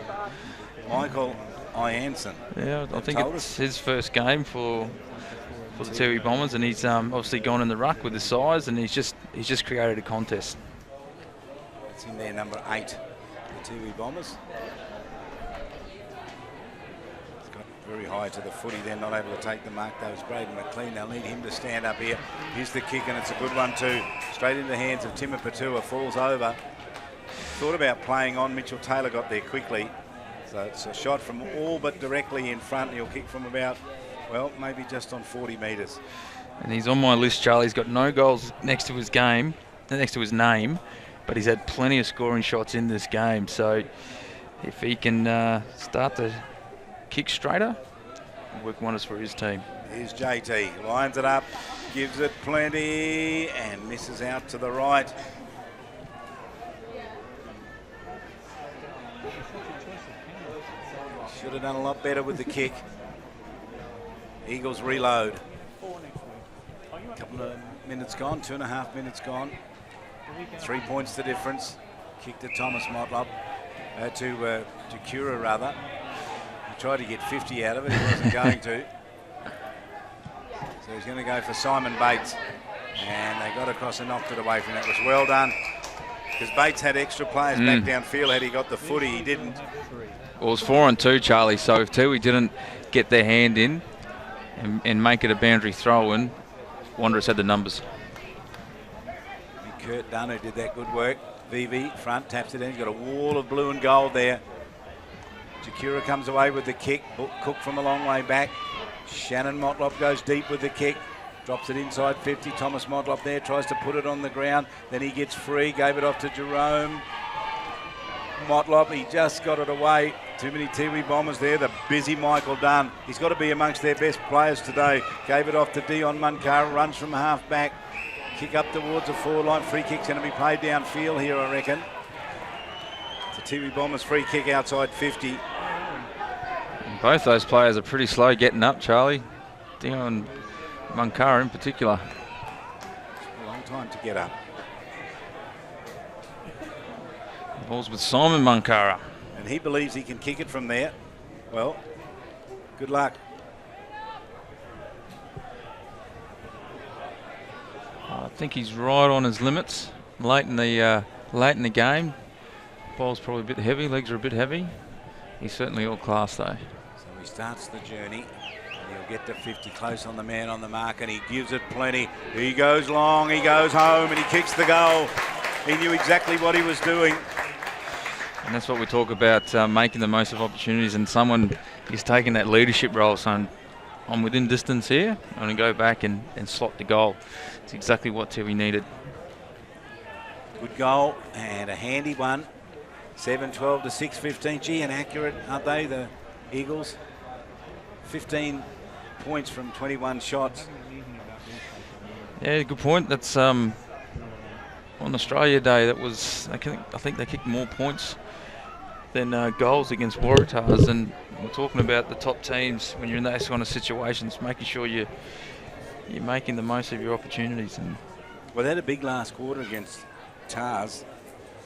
Michael Anson. Yeah, I think it's his first game for the Tiwi Bombers, and he's obviously gone in the ruck with the size, and he's just created a contest. It's in there, number 8, the Tiwi Bombers. It's got very high to the footy, then not able to take the mark. That was Braden McLean. They'll need him to stand up here. Here's the kick, and it's a good one too. Straight into the hands of Timur Patua, falls over. Thought about playing on. Mitchell Taylor got there quickly. So it's a shot from all but directly in front. He'll kick from about, well, maybe just on 40 metres. And he's on my list, Charlie. He's got no goals next to his name, but he's had plenty of scoring shots in this game. So if he can start to kick straighter, work wonders for his team. Here's JT. Lines it up, gives it plenty, and misses out to the right. Should have done a lot better with the kick. Eagles reload. Couple of minutes gone, 2.5 minutes gone. 3 points the difference. Kick to Thomas Motlop, to Jakura rather. He tried to get 50 out of it, he wasn't going to. So he's going to go for Simon Bates. And they got across and knocked it away from that. It was well done. Because Bates had extra players back downfield. Had he got the footy, he didn't. Well, it was 4-2, Charlie, so if Tiwi didn't get their hand in and make it a boundary throw-in, Wanderers had the numbers. Kurt Dunn, who did that good work. VV, front, taps it in. He's got a wall of blue and gold there. Jakura comes away with the kick. Cook from a long way back. Shannon Motlop goes deep with the kick. Drops it inside 50. Thomas Motlop there, tries to put it on the ground. Then he gets free, gave it off to Jerome. Motlop, he just got it away. Too many Tiwi Bombers there. The busy Michael Dunn. He's got to be amongst their best players today. Gave it off to Dion Munkara. Runs from half back. Kick up towards the forward line. Free kick's going to be played downfield here, I reckon. It's a Tiwi Bombers free kick outside 50. And both those players are pretty slow getting up, Charlie. Dion Munkara in particular. A long time to get up. Ball's with Simon Munkara. And he believes he can kick it from there. Well, good luck. I think he's right on his limits. Late in the late in the game. Ball's probably a bit heavy, legs are a bit heavy. He's certainly all class though. So he starts the journey. He'll get to 50, close on the man on the mark, and he gives it plenty. He goes long, he goes home, and he kicks the goal. He knew exactly what he was doing. And that's what we talk about, making the most of opportunities, and someone is taking that leadership role, saying, I'm within distance here, I'm going to go back and slot the goal. It's exactly what Tiwi needed. Good goal, and a handy one. 7-12 to 6-15. Gee, and accurate, aren't they, the Eagles? 15 points from 21 shots. Yeah, good point. That's on Australia Day. That was, I think they kicked more points than goals against Waratahs. And we're talking about the top teams when you're in those kind of situations, making sure you're making the most of your opportunities. And well, they had a big last quarter against Tars.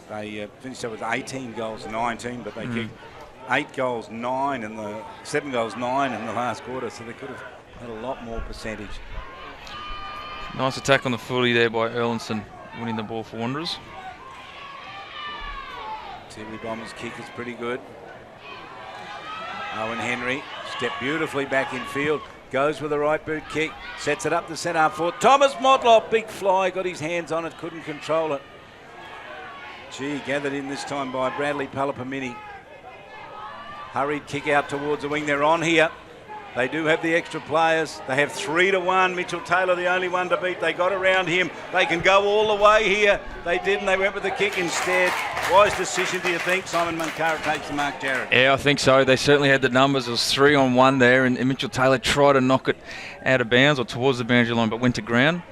They finished up with 18 goals, 19, but they kicked 8 goals, 9 in the 7 goals, 9 in the last quarter. So they could have had a lot more percentage. Nice attack on the footy there by Erlinson, winning the ball for Wanderers. Tiwi Bombers kick is pretty good. Owen Henry stepped beautifully back in field. Goes with a right boot kick. Sets it up the centre for Thomas Motlop. Big fly, got his hands on it, couldn't control it. Gee, gathered in this time by Bradley Palapamini. Hurried kick out towards the wing. They're on here. They do have the extra players. They have 3-1. Mitchell Taylor, the only one to beat. They got around him. They can go all the way here. They didn't. They went with the kick instead. Wise decision, do you think? Simon Munkara takes the mark, Jared. Yeah, I think so. They certainly had the numbers. It was 3-on-1 there, and Mitchell Taylor tried to knock it out of bounds or towards the boundary line, but went to ground.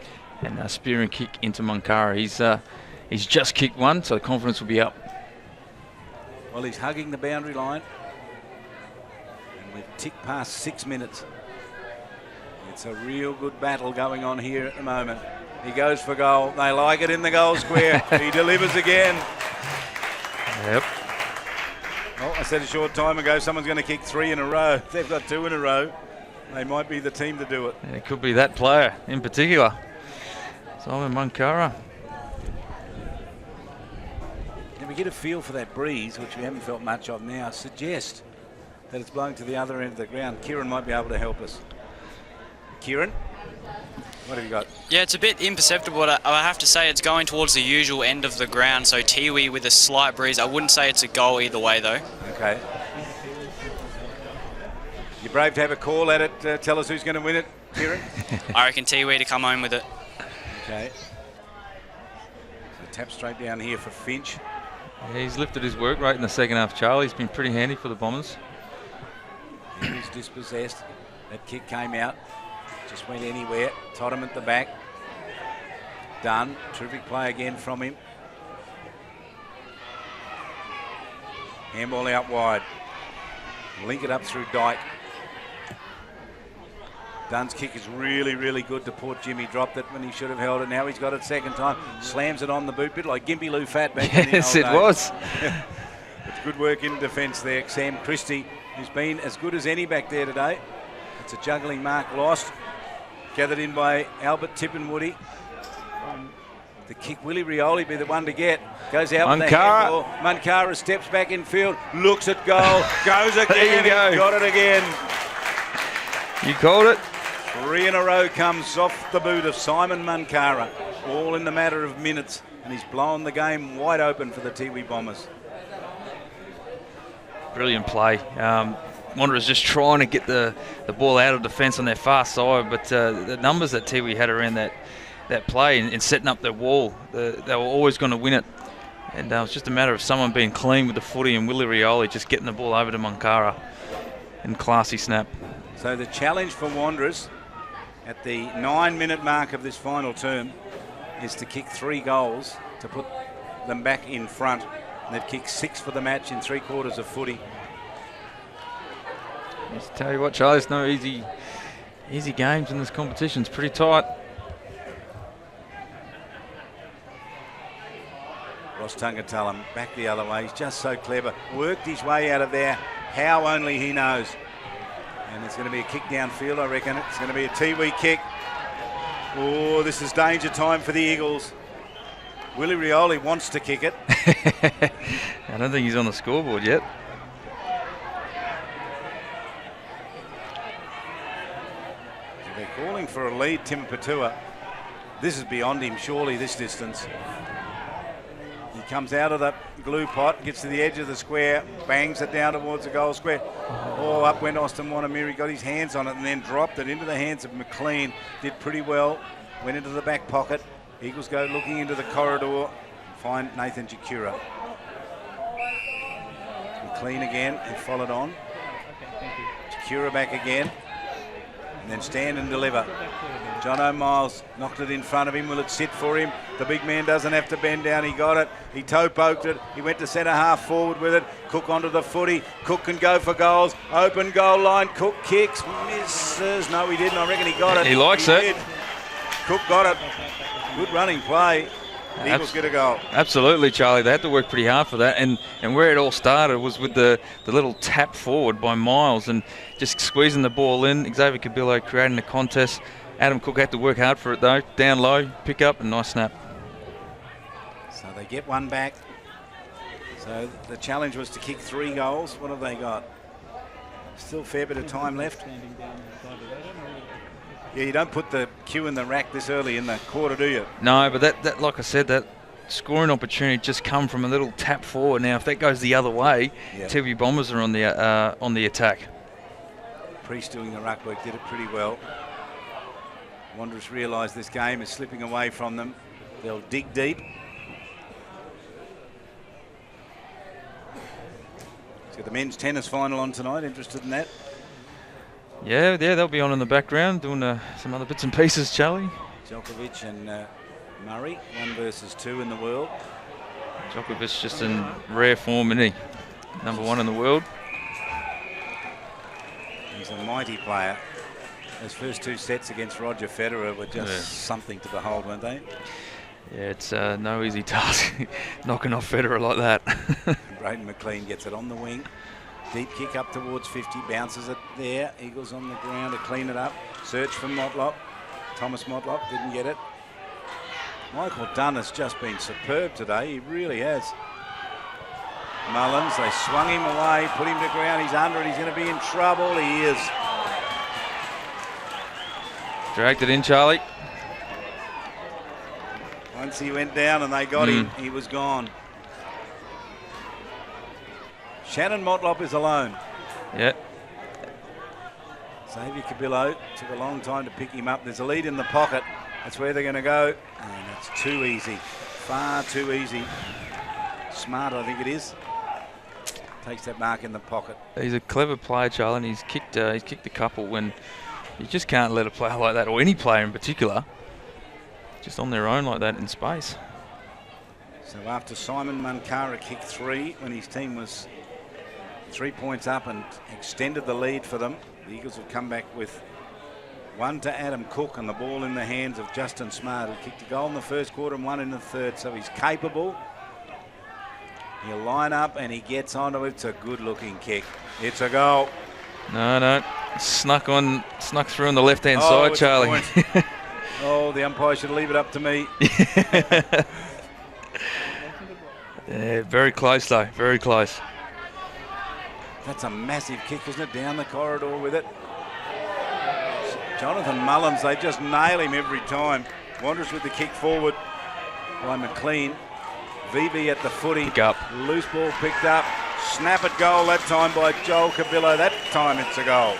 And a spear and kick into Munkara. He's just kicked one, so the confidence will be up. Well, he's hugging the boundary line. And we've ticked past 6 minutes. It's a real good battle going on here at the moment. He goes for goal. They like it in the goal square. He delivers again. Yep. Well, I said a short time ago someone's going to kick 3 in a row. They've got 2 in a row. They might be the team to do it. And it could be that player in particular. Simon Munkara. And we get a feel for that breeze, which we haven't felt much of now. Suggest that it's blowing to the other end of the ground. Kieran might be able to help us. Kieran, what have you got? Yeah, it's a bit imperceptible, but I have to say it's going towards the usual end of the ground, so Tiwi with a slight breeze. I wouldn't say it's a goal either way, though. Okay. You're brave to have a call at it. Tell us who's going to win it, Kieran. I reckon Tiwi to come home with it. Okay. So tap straight down here for Finch. Yeah, he's lifted his work rate in the second half, Charlie. He's been pretty handy for the Bombers. He was dispossessed. That kick came out. Just went anywhere. Tottenham at the back. Done. Terrific play again from him. Handball out wide. Link it up through Dyke. Dunn's kick is really, really good to Port Jimmy. Dropped it when he should have held it. Now he's got it second time. Slams it on the boot, bit like Gimpy Lou Fat back in the Yes, old it days. was. It's good work in defence there. Sam Christie, who's been as good as any back there today. It's a juggling mark lost. Gathered in by Albert Tippenwoody. The kick, Willie Rioli be the one to get. Goes out with the handball. Munkara steps back in field, looks at goal, goes again. There you go. He's got it again. You called it. 3 in a row comes off the boot of Simon Munkara, all in the matter of minutes, and he's blown the game wide open for the Tiwi Bombers. Brilliant play. Wanderers just trying to get the ball out of defence on their far side, but the numbers that Tiwi had around that play and setting up their wall, they were always going to win it. And it was just a matter of someone being clean with the footy and Willie Rioli just getting the ball over to Munkara in classy snap. So the challenge for Wanderers at the 9-minute mark of this final term is to kick 3 goals to put them back in front. And they've kicked 6 for the match in 3 quarters of footy. Just tell you what, Charlie, there's no easy games in this competition. It's pretty tight. Ross Tungatulum back the other way. He's just so clever. Worked his way out of there. How only he knows. And it's going to be a kick downfield, I reckon. It's going to be a Tiwi kick. Oh, this is danger time for the Eagles. Willie Rioli wants to kick it. I don't think he's on the scoreboard yet. They're calling for a lead, Tim Patua. This is beyond him, surely, this distance. He comes out of the glue pot, gets to the edge of the square, bangs it down towards the goal square. Oh, up went Austin Wanamiri, got his hands on it and then dropped it into the hands of McLean. Did pretty well, went into the back pocket. Eagles go looking into the corridor, find Nathan Jakura. McLean again and followed on. Jakura back again, and then stand and deliver. John O'Miles knocked it in front of him. Will it sit for him? The big man doesn't have to bend down. He got it. He toe poked it. He went to centre half forward with it. Cook onto the footy. Cook can go for goals. Open goal line. Cook kicks. Misses. No, he didn't. I reckon he got it. He likes it. Did. Cook got it. Good running play. Eagles get a goal. Absolutely, Charlie. They had to work pretty hard for that. And where it all started was with the little tap forward by Miles and just squeezing the ball in. Xavier Cabillo creating the contest. Adam Cook had to work hard for it though. Down low, pick up, and nice snap. So they get one back. So the challenge was to kick 3 goals. What have they got? Still a fair bit of time left. Yeah, you don't put the cue in the rack this early in the quarter, do you? No, but that like I said, that scoring opportunity just come from a little tap forward. Now, if that goes the other way, Tiwi Bombers are on the attack. Priest doing the ruck work, did it pretty well. Wanderers realise this game is slipping away from them. They'll dig deep. It's got the men's tennis final on tonight. Interested in that? Yeah, they'll be on in the background doing some other bits and pieces, Charlie. Djokovic and Murray, 1 versus 2 in the world. Djokovic just in rare form, isn't he? Number 1 in the world. He's a mighty player. Those first 2 sets against Roger Federer were just something to behold, weren't they? Yeah, it's no easy task knocking off Federer like that. Braden McLean gets it on the wing. Deep kick up towards 50, bounces it there. Eagles on the ground to clean it up. Search for Motlop. Thomas Motlop didn't get it. Michael Dunn has just been superb today. He really has. Mullins, they swung him away, put him to ground. He's under it. He's going to be in trouble. He is. Dragged it in, Charlie. Once he went down and they got him, he was gone. Shannon Motlop is alone. Yeah. Xavier Cabillo took a long time to pick him up. There's a lead in the pocket. That's where they're going to go. And it's too easy. Far too easy. Smart, I think it is. Takes that mark in the pocket. He's a clever player, Charlie, and he's kicked a couple when you just can't let a player like that, or any player in particular, just on their own like that in space. So after Simon Mankara kicked 3 when his team was 3 points up and extended the lead for them, the Eagles have come back with 1 to Adam Cook and the ball in the hands of Justin Smart, who kicked a goal in the first quarter and 1 in the third, so he's capable. He'll line up and he gets onto it. It's a good looking kick. It's a goal. No. Snuck through on the left-hand side, Charlie. Oh, the umpire should leave it up to me. Yeah, very close though, very close. That's a massive kick, isn't it? Down the corridor with it. Jonathan Mullins, they just nail him every time. Wanderers with the kick forward by McLean. VV at the footy. Pick up. Loose ball picked up. Snap at goal that time by Joel Cabillo. That time it's a goal.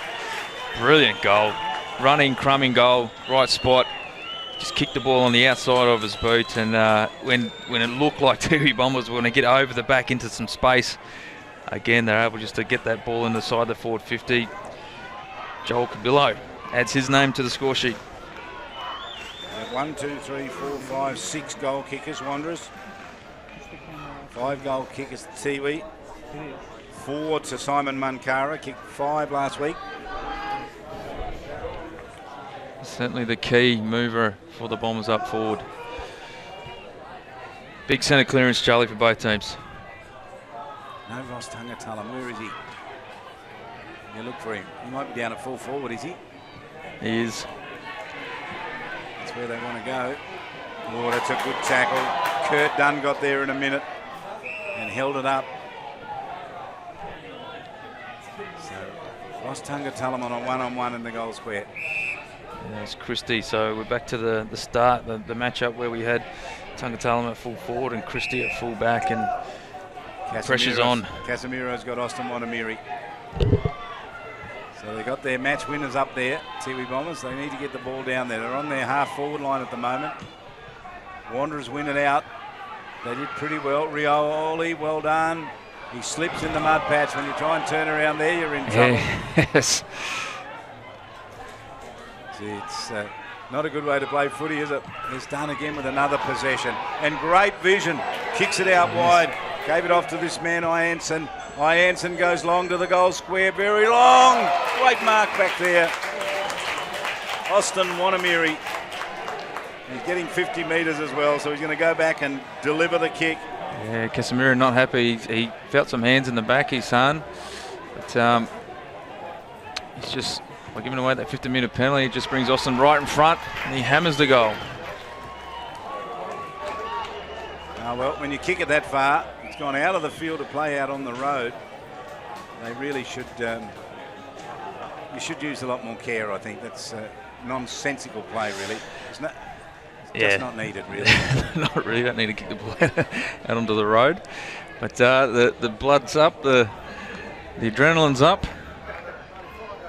Brilliant goal. Running, crumbing goal, right spot. Just kicked the ball on the outside of his boot, and when it looked like Tiwi Bombers were going to get over the back into some space, again they're able just to get that ball inside the forward 50. Joel Cabillo adds his name to the score sheet. 1, 2, 3, 4, 5, 6 goal kickers, Wanderers. 5 goal kickers to Tiwi. 4 to Simon Mankara, kicked 5 last week. Certainly the key mover for the Bombers up forward. Big centre clearance, Charlie, for both teams. No Ross Tungatalam, where is he? You look for him. He might be down at full forward, is he? He is. That's where they want to go. Oh, that's a good tackle. Kurt Dunn got there in a minute and held it up. So Ross Tungatulum on a one-on-one in the goal square. There's Christie. So we're back to the start, the matchup where we had Tungatulum at full forward and Christie at full back, and pressure's on. Casimiro's got Austin Wanamiri. So they got their match winners up there, Tiwi Bombers. They need to get the ball down there. They're on their half-forward line at the moment. Wanderers win it out. They did pretty well. Rioli, well done. He slips in the mud patch. When you try and turn around there, you're in trouble. Yes. See, it's not a good way to play footy, is it? He's done again with another possession. And great vision. Kicks it out wide. Gave it off to this man, Ianson. Ianson goes long to the goal square. Very long. Great mark back there. Austin Wanamiri. He's getting 50 metres as well, so he's going to go back and deliver the kick. Yeah, Casemiro not happy. He felt some hands in the back, his son. But he's just, by giving away that 50-metre penalty, it just brings Austin right in front, and he hammers the goal. Well, when you kick it that far, it's gone out of the field to play out on the road. They really should. You should use a lot more care, I think. That's nonsensical play, really. It's not. It's not needed, really. Not really. Don't need to kick the ball out onto the road. But the blood's up. The adrenaline's up.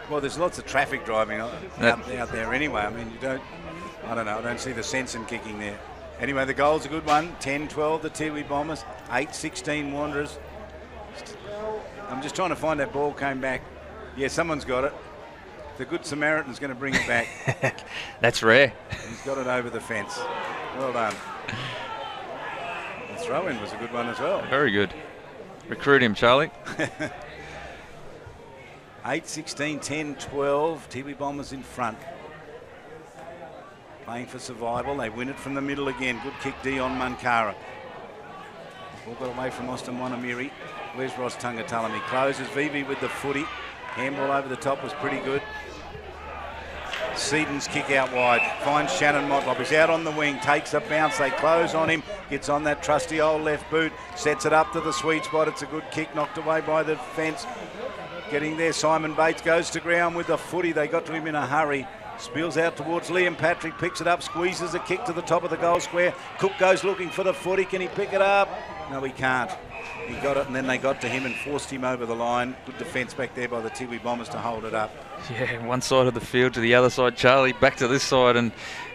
Well, there's lots of traffic driving out there anyway. I mean, I don't know. I don't see the sense in kicking there. Anyway, the goal's a good one. 10-12, the Tiwi Bombers. 8-16 Wanderers. I'm just trying to find that ball came back. Yeah, someone's got it. The Good Samaritan's going to bring it back. That's rare. He's got it over the fence. Well done. The throw-in was a good one as well. Very good. Recruit him, Charlie. 8-16, 10-12. Tiwi Bombers in front. Playing for survival. They win it from the middle again. Good kick, Dion Munkara. Ball got away from Austin Wanamiri. Where's Ross Tungatulum? He closes. Vivi with the footy. Handball over the top was pretty good. Seaton's kick out wide. Finds Shannon Motlop. He's out on the wing. Takes a bounce. They close on him. Gets on that trusty old left boot. Sets it up to the sweet spot. It's a good kick. Knocked away by the fence. Getting there. Simon Bates goes to ground with the footy. They got to him in a hurry. Spills out towards Liam Patrick, picks it up, squeezes a kick to the top of the goal square. Cook goes looking for the footy. Can he pick it up? No, he can't. He got it, and then they got to him and forced him over the line. Good defence back there by the Tiwi Bombers to hold it up. Yeah, one side of the field to the other side, Charlie, back to this side, and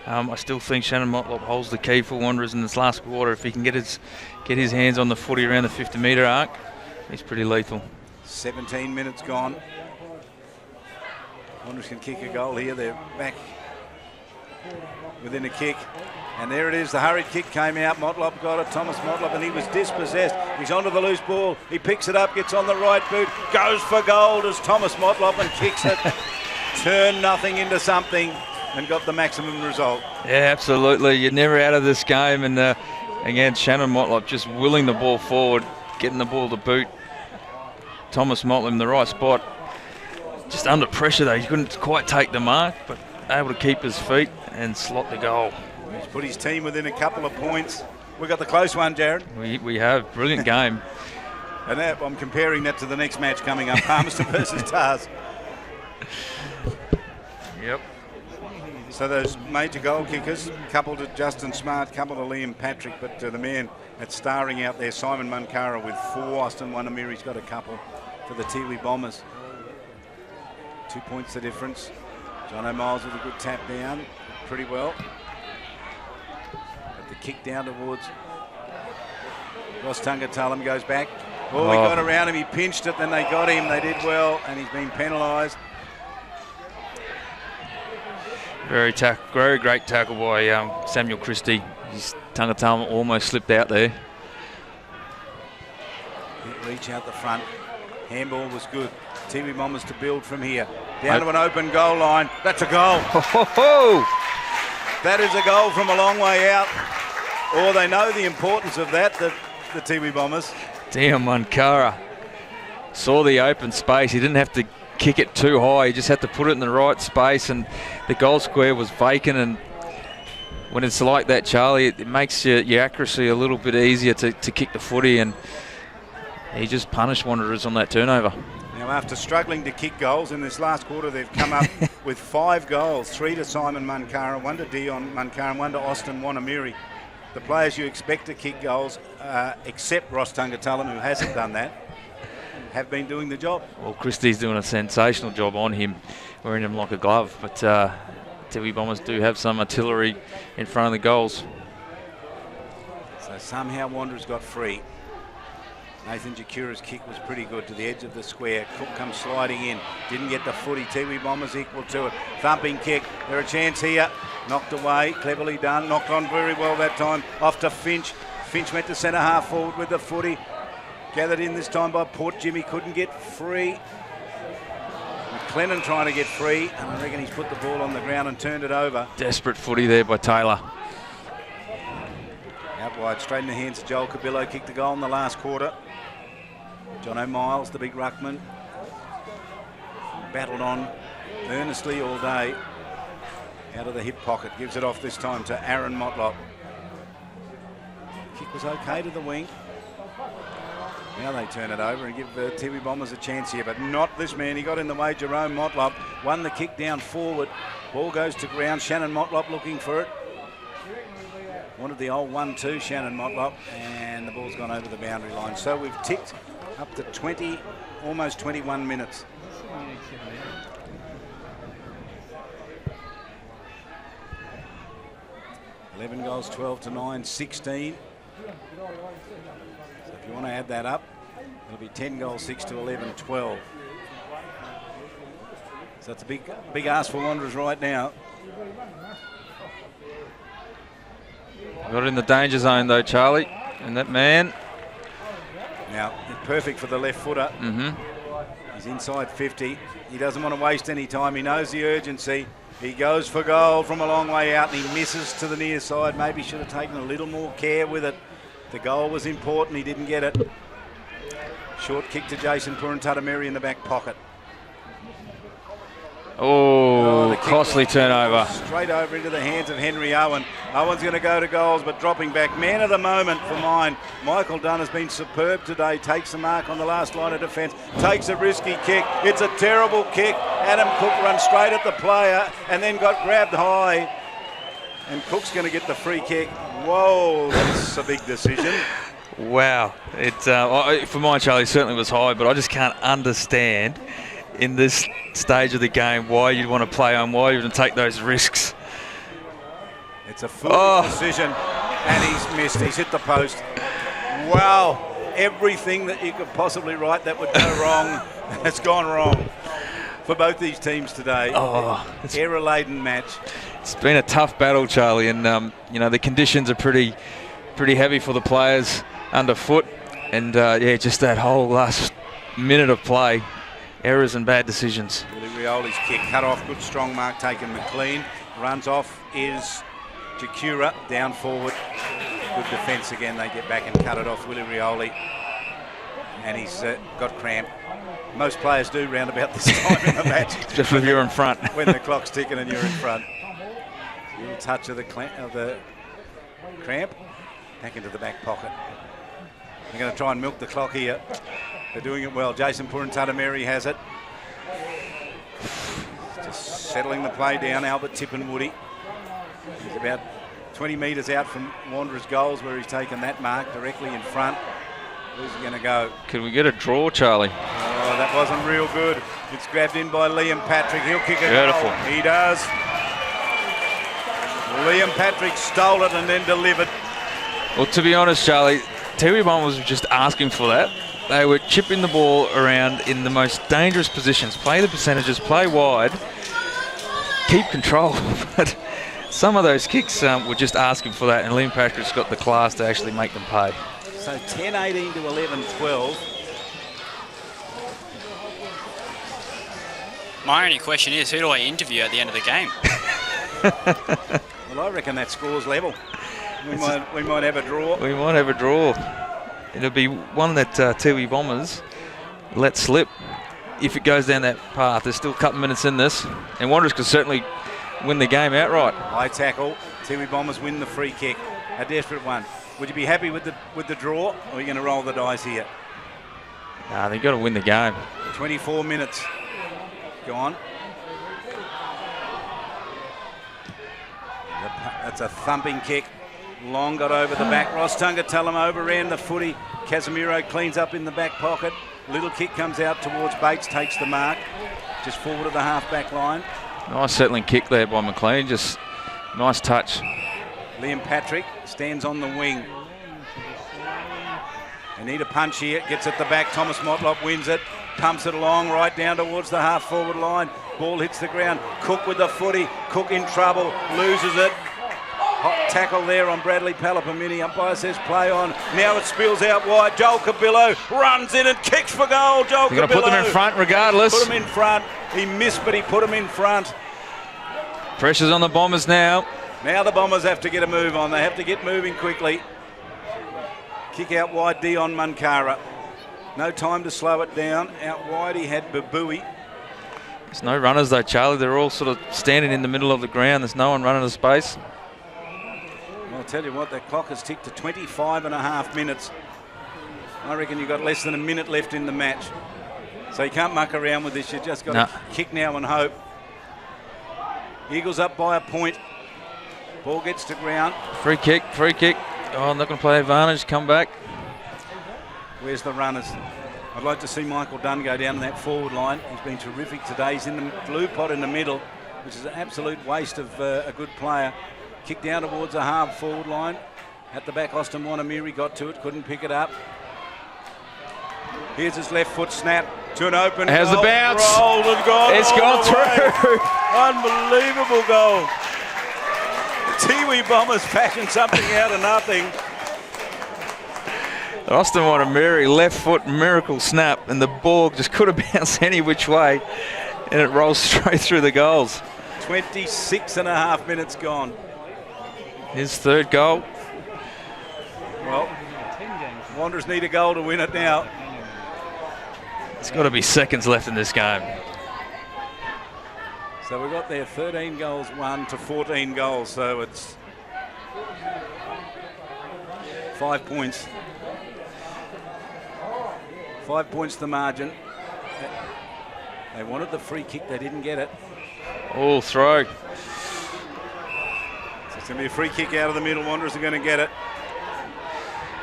I still think Shannon Motlop holds the key for Wanderers in this last quarter. If he can get his hands on the footy around the 50-metre arc, he's pretty lethal. 17 minutes gone. Wanderers can kick a goal here. They're back within a kick. And there it is. The hurried kick came out. Motlop got it. Thomas Motlop, and he was dispossessed. He's onto the loose ball. He picks it up, gets on the right boot, goes for gold as Thomas Motlop and kicks it. Turned nothing into something and got the maximum result. Yeah, absolutely. You're never out of this game. And again, Shannon Motlop just willing the ball forward, getting the ball to boot. Thomas Motlop in the right spot. Just under pressure though, he couldn't quite take the mark, but able to keep his feet and slot the goal. He's put his team within a couple of points. We got the close one, Jared. We have. Brilliant game. And that, I'm comparing that to the next match coming up, Palmerston versus Tars. Yep. So those major goal kickers, couple to Justin Smart, couple to Liam Patrick, but the man that's starring out there, Simon Munkara with 4. Austin Wanamiri's got a couple for the Tiwi Bombers. 2 points the difference. John O'Miles with a good tap down, pretty well. But the kick down towards Ross Tungatulum goes back. Oh, he got around him, he pinched it, then they got him. They did well, and he's been penalised. Very great tackle by Samuel Christie. His Tungatulum almost slipped out there. Didn't reach out the front. Handball was good. Tiwi Bombers to build from here. Down to an open goal line. That's a goal. That is a goal from a long way out. Or they know the importance of that, the Tiwi Bombers. Damn, Munkara saw the open space. He didn't have to kick it too high. He just had to put it in the right space, and the goal square was vacant, and when it's like that, Charlie, it makes your accuracy a little bit easier to kick the footy, and he just punished Wanderers on that turnover. Now, after struggling to kick goals in this last quarter, they've come up with 5 goals, 3 to Simon Munkara, 1 to Dion Munkara, and 1 to Austin Wanamiri. The players you expect to kick goals, except Ross Tungatullen, who hasn't done that, have been doing the job. Well, Christie's doing a sensational job on him, wearing him like a glove, but Tiwi Bombers do have some artillery in front of the goals. So somehow Wanderers got free. Nathan Jakura's kick was pretty good to the edge of the square. Cook comes sliding in. Didn't get the footy. Tiwi Bombers equal to it. Thumping kick. They're a chance here. Knocked away. Cleverly done. Knocked on very well that time. Off to Finch. Finch went to centre half forward with the footy. Gathered in this time by Port. Jimmy couldn't get free. McLennan trying to get free. And I reckon he's put the ball on the ground and turned it over. Desperate footy there by Taylor. Out wide. Straight in the hands of Joel Cabillo. Kicked the goal in the last quarter. John O'Miles, the big ruckman, battled on earnestly all day. Out of the hip pocket, gives it off this time to Aaron Motlop. Kick was okay to the wing. Now they turn it over and give Tiwi Bombers a chance here, but not this man. He got in the way. Jerome Motlop won the kick down forward. Ball goes to ground. Shannon Motlop looking for it. Wanted the old 1-2, Shannon Motlop, and the ball's gone over the boundary line. So we've ticked up to 20, almost 21 minutes. $11 goals, 12 to 9, 16. So if you want to add that up, it'll be 10 goals, 6 to 11, 12. So it's a big ask for Wanderers right now. Got it in the danger zone though, Charlie, and that man. Now, perfect for the left footer. He's inside 50. He doesn't want to waste any time. He knows the urgency. He goes for goal from a long way out and he misses to the near side. Maybe should have taken a little more care with it. The goal was important. He didn't get it. Short kick to Jason Puruntatameri in the back pocket. Oh, costly turnover. Straight over into the hands of Henry Owen. Owen's going to go to goals, but dropping back. Man of the moment for mine. Michael Dunn has been superb today. Takes the mark on the last line of defence. Takes a risky kick. It's a terrible kick. Adam Cook runs straight at the player and then got grabbed high. And Cook's going to get the free kick. Whoa, that's a big decision. Wow. It, for mine, Charlie, certainly was high, but I just can't understand in this stage of the game why you'd want to play on, why you'd want to take those risks. It's a foolish decision, and he's missed. He's hit the post. Wow, everything that you could possibly write that would go wrong has gone wrong for both these teams today. Error-laden match. It's been a tough battle, Charlie, and you know the conditions are pretty heavy for the players underfoot, and yeah, just that whole last minute of play. Errors and bad decisions. Willie Rioli's kick cut off. Good strong mark taken. McLean runs off is Jakura down forward. Good defence again. They get back and cut it off. Willie Rioli. And he's got cramp. Most players do round about this time in the match. Just when you're in front. When the clock's ticking and you're in front. Little touch of the cramp. Back into the back pocket. They're going to try and milk the clock here. They're doing it well. Jason Puruntatameri has it. Just settling the play down. Albert Tippenwoody. He's about 20 metres out from Wanderers' goals where he's taken that mark directly in front. Where's he going to go? Could we get a draw, Charlie? Oh, that wasn't real good. It's grabbed in by Liam Patrick. He'll kick it. Beautiful. Goal. He does. Liam Patrick stole it and then delivered. Well, to be honest, Charlie, Tiwi Bombers was just asking for that. They were chipping the ball around in the most dangerous positions. Play the percentages, play wide, keep control. But some of those kicks were just asking for that, and Liam Patrick's got the class to actually make them pay. So 10-18 to 11-12. My only question is, who do I interview at the end of the game? Well, I reckon that score's level. We might have a draw. We might have a draw. It'll be one that Tiwi Bombers let slip if it goes down that path. There's still a couple of minutes in this, and Wanderers could certainly win the game outright. High tackle, Tiwi Bombers win the free kick. A desperate one. Would you be happy with the draw, or are you going to roll the dice here? Nah, they've got to win the game. 24 minutes gone. That's a thumping kick. Long got over the back. Ross Tungatulum overran the footy. Casemiro cleans up in the back pocket. Little kick comes out towards Bates, takes the mark. Just forward of the half-back line. Nice settling kick there by McLean. Just nice touch. Liam Patrick stands on the wing. They need a punch here. Gets at the back. Thomas Motlop wins it. Pumps it along right down towards the half-forward line. Ball hits the ground. Cook with the footy. Cook in trouble. Loses it. Hot tackle there on Bradley Palapamini. Umpire says play on. Now it spills out wide. Joel Cabillo runs in and kicks for goal. Joel Cabillo. They're going to put them in front regardless. Put him in front. He missed, but he put him in front. Pressure's on the Bombers now. Now the Bombers have to get a move on. They have to get moving quickly. Kick out wide, Dion Munkara. No time to slow it down. Out wide he had Babui. There's no runners though, Charlie. They're all sort of standing in the middle of the ground. There's no one running the space. Well, I'll tell you what, that clock has ticked to 25.5 minutes. I reckon you've got less than a minute left in the match. So you can't muck around with this. You've just got to kick now and hope. Eagles up by a point. Ball gets to ground. Free kick, free kick. Oh, I'm not going to play advantage. Come back. Where's the runners? I'd like to see Michael Dunn go down to that forward line. He's been terrific today. He's in the blue pot in the middle, which is an absolute waste of a good player. Kick down towards the half forward line. At the back, Austin Wanamiri got to it, couldn't pick it up. Here's his left foot snap to an open How's goal. the bounce? Rolled and gone. It's gone through. Unbelievable goal. The Tiwi Bombers fashion something out of nothing. Austin Wanamiri, left foot miracle snap, and the ball just could have bounced any which way, and it rolls straight through the goals. 26.5 minutes gone. His third goal. Well, Wanderers need a goal to win it now. There's got to be seconds left in this game. So we've got there 13 goals won to 14 goals, so it's 5 points. 5 points the margin. They wanted the free kick, they didn't get it. Oh, throw. So it's going to be a free kick out of the middle. Wanderers are going to get it.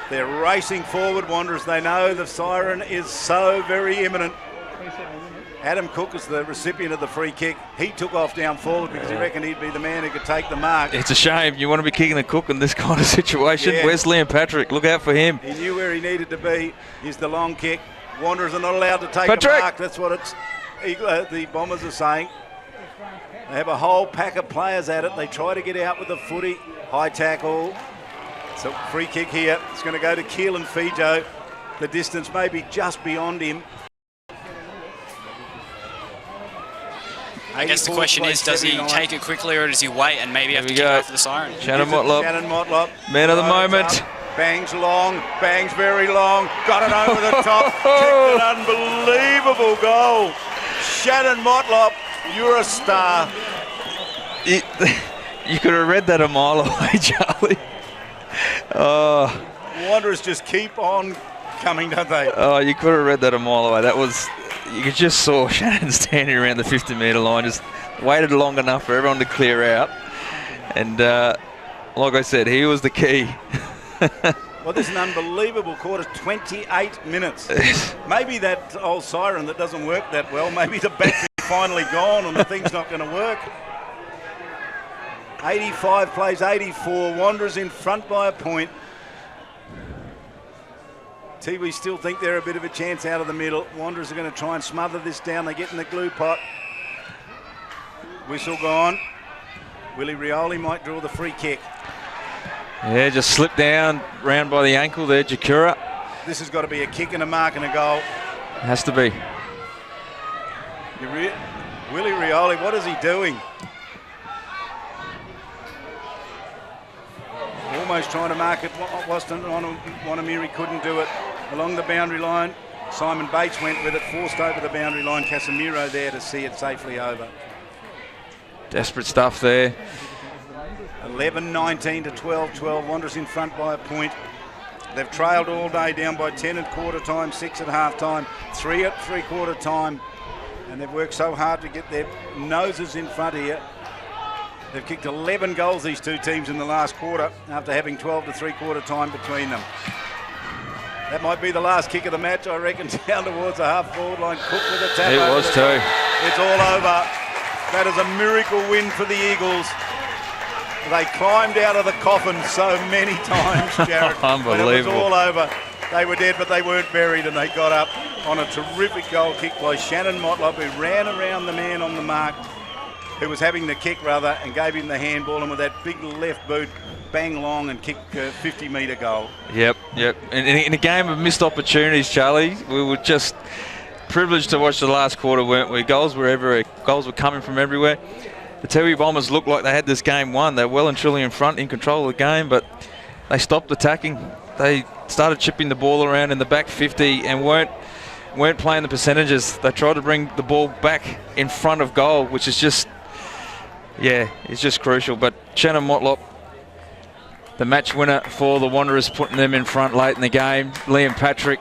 They're racing forward, Wanderers. They know the siren is so very imminent. Adam Cook is the recipient of the free kick. He took off down forward because he reckoned he'd be the man who could take the mark. It's a shame. You want to be kicking the Cook in this kind of situation. Yeah. Wesley and Patrick, look out for him. He knew where he needed to be. Here's the long kick. Wanderers are not allowed to take Patrick. the mark. That's what the Bombers are saying. They have a whole pack of players at it. They try to get out with the footy. High tackle. So free kick here. It's going to go to Keelan Fijo. The distance may be just beyond him. I guess the question is, does he take it quickly or does he wait and maybe have to kick after the siren? Shannon Motlop. Man of the moment. Bangs long, bangs very long. Got it over the top. Kicked an unbelievable goal. Shannon Motlop, you're a star. You could have read that a mile away, Charlie. Oh. Wanderers just keep on coming, don't they? Oh, you could have read that a mile away. That was, you just saw Shannon standing around the 50-metre line, just waited long enough for everyone to clear out. And like I said, he was the key. Well, this is an unbelievable quarter, 28 minutes. Maybe that old siren that doesn't work that well, maybe the battery's finally gone and the thing's not going to work. 85 plays 84, Wanderers in front by a point. Tiwi still think they're a bit of a chance out of the middle. Wanderers are going to try and smother this down. They get in the glue pot. Whistle gone. Willie Rioli might draw the free kick. Yeah, just slipped down, round by the ankle there, Jakura. This has got to be a kick and a mark and a goal. Has to be. Willie Rioli, what is he doing? Almost trying to mark it. Waston Wanamiri couldn't do it. Along the boundary line, Simon Bates went with it, forced over the boundary line. Casemiro there to see it safely over. Desperate stuff there. 11-19 to 12-12. Wanderers in front by a point. They've trailed all day, down by 10 at quarter time, 6 at half time, 3 at three-quarter time, and they've worked so hard to get their noses in front here. They've kicked 11 goals, these two teams, in the last quarter, after having 12 to three-quarter time between them. That might be the last kick of the match, I reckon, down towards the half-forward line. Cook with a tap. It was too. It's all over. That is a miracle win for the Eagles. They climbed out of the coffin so many times, Jared. Unbelievable. But it was all over. They were dead, but they weren't buried, and they got up on a terrific goal kick by Shannon Motlop, who ran around the man on the mark, who was having the kick, rather, and gave him the handball, and with that big left boot, bang long and kicked a 50-metre goal. Yep. And in a game of missed opportunities, Charlie, we were just privileged to watch the last quarter, weren't we? Goals were everywhere. Goals were coming from everywhere. The Tiwi Bombers looked like they had this game won. They're well and truly in front, in control of the game, but they stopped attacking. They started chipping the ball around in the back 50 and weren't playing the percentages. They tried to bring the ball back in front of goal, which is just, it's just crucial. But Shannon Motlop, the match winner for the Wanderers, putting them in front late in the game. Liam Patrick,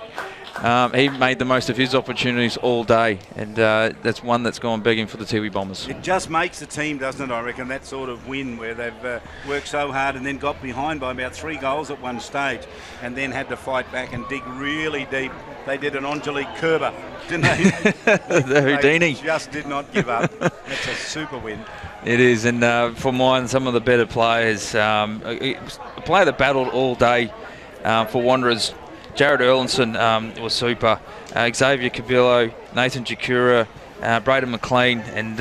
he made the most of his opportunities all day, and that's one that's gone begging for the Tiwi Bombers. It just makes the team, doesn't it, I reckon, that sort of win where they've worked so hard and then got behind by about 3 goals at one stage and then had to fight back and dig really deep. They did an Angelique Kerber, didn't they? The Houdini. They just did not give up. It's a super win. It is, and for mine, some of the better players, a player that battled all day for Wanderers. Jared Erlinson was super. Xavier Cabillo, Nathan Jakura, Braden McLean, and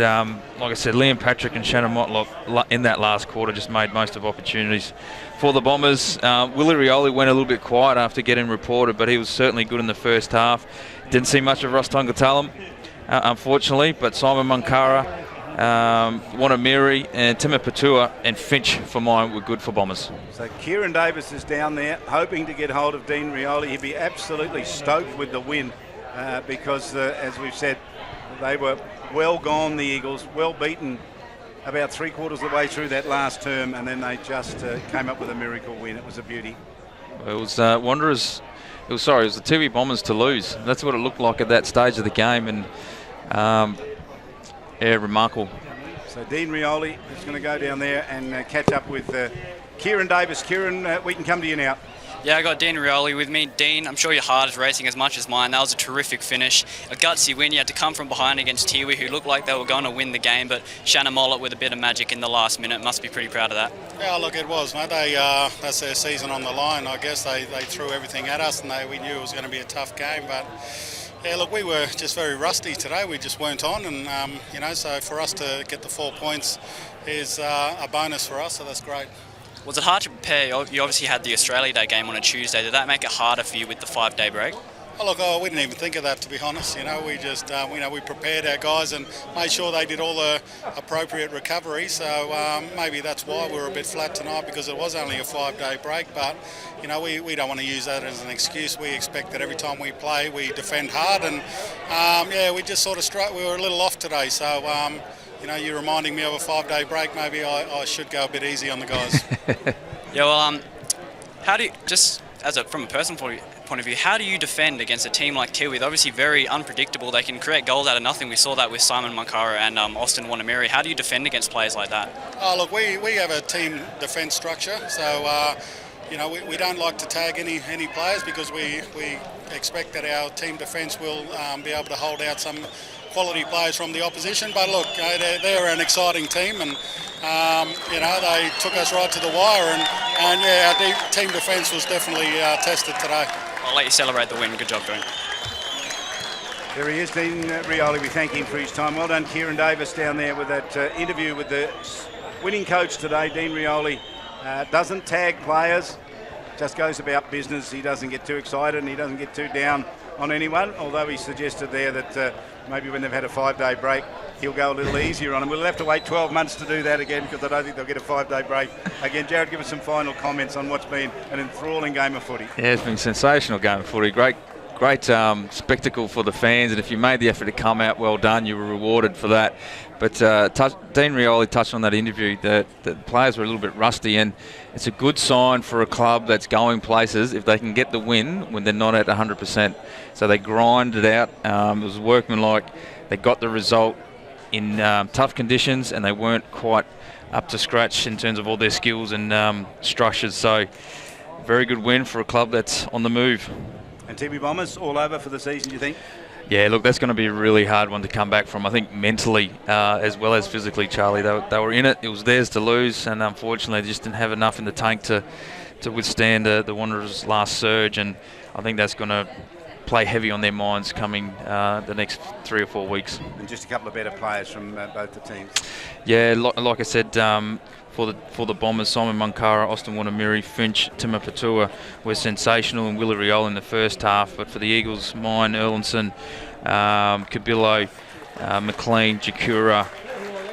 like I said, Liam Patrick and Shannon Motlop in that last quarter just made most of opportunities for the Bombers. Willie Rioli went a little bit quiet after getting reported, but he was certainly good in the first half. Didn't see much of Ross Tongatalum, unfortunately, but Simon Munkara, Wanamiri and Tima Patua and Finch for mine were good for Bombers. So Kieran Davis is down there hoping to get hold of Dean Rioli. He'd be absolutely stoked with the win because, as we've said, they were well gone, the Eagles, well beaten about 3/4 of the way through that last term, and then they just came up with a miracle win. It was a beauty. It was Wanderers. It was the Tiwi Bombers to lose. That's what it looked like at that stage of the game, and remarkable. So Dean Rioli is going to go down there and catch up with Kieran Davis. Kieran, we can come to you now. Yeah, I got Dean Rioli with me. Dean, I'm sure your heart is racing as much as mine. That was a terrific finish. A gutsy win. You had to come from behind against Tiwi, who looked like they were going to win the game, but Shannon Motlop with a bit of magic in the last minute. Must be pretty proud of that. Yeah, look, it was, mate. That's their season on the line. I guess they threw everything at us, and we knew it was going to be a tough game, but yeah, look, we were just very rusty today. We just weren't on, and so for us to get the 4 points is a bonus for us. So that's great. Was it hard to prepare? You obviously had the Australia Day game on a Tuesday. Did that make it harder for you with the 5-day break? Oh, look, we didn't even think of that, to be honest. We just, we prepared our guys and made sure they did all the appropriate recovery. So maybe that's why we were a bit flat tonight, because it was only a 5-day break. But we don't want to use that as an excuse. We expect that every time we play, we defend hard, and we just sort of we were a little off today. So you're reminding me of a 5-day break. Maybe I should go a bit easy on the guys. Yeah, well, how do you, just from a personal point of view, how do you defend against a team like Tiwi? They're obviously very unpredictable. They can create goals out of nothing. We saw that with Simon Munkara and Austin Wanamiri. How do you defend against players like that? Oh, look, we have a team defence structure, so we don't like to tag any players, because we expect that our team defence will be able to hold out some quality players from the opposition. But look, they're an exciting team, and they took us right to the wire, and our team defence was definitely tested today. I'll let you celebrate the win. Good job, Dean. There he is, Dean Rioli. We thank him for his time. Well done, Kieran Davis, down there with that interview with the winning coach today. Dean Rioli doesn't tag players, just goes about business. He doesn't get too excited, and he doesn't get too down on anyone, although he suggested there that maybe when they've had a 5-day break, he'll go a little easier on them. We'll have to wait 12 months to do that again, because I don't think they'll get a 5-day break. Again, Jared, give us some final comments on what's been an enthralling game of footy. Yeah, it's been a sensational game of footy. Great great spectacle for the fans, and if you made the effort to come out, well done, you were rewarded for that. But Dean Rioli touched on that interview that the players were a little bit rusty, and it's a good sign for a club that's going places if they can get the win when they're not at 100%. So they grinded out. It was workmanlike. They got the result in tough conditions, and they weren't quite up to scratch in terms of all their skills and structures. So very good win for a club that's on the move. And Tiwi Bombers all over for the season, do you think? Yeah, look, that's going to be a really hard one to come back from. I think mentally as well as physically, Charlie. They were in it. It was theirs to lose, and unfortunately they just didn't have enough in the tank to withstand the Wanderers' last surge, and I think that's going to play heavy on their minds coming the next 3 or 4 weeks. And just a couple of better players from both the teams. Yeah, like I said, for the Bombers, Simon Munkara, Austin Wanamiri, Finch, Tima Patua were sensational, and Willie Riol in the first half. But for the Eagles, Mine, Erlinson, Cabillo, McLean, Jakura,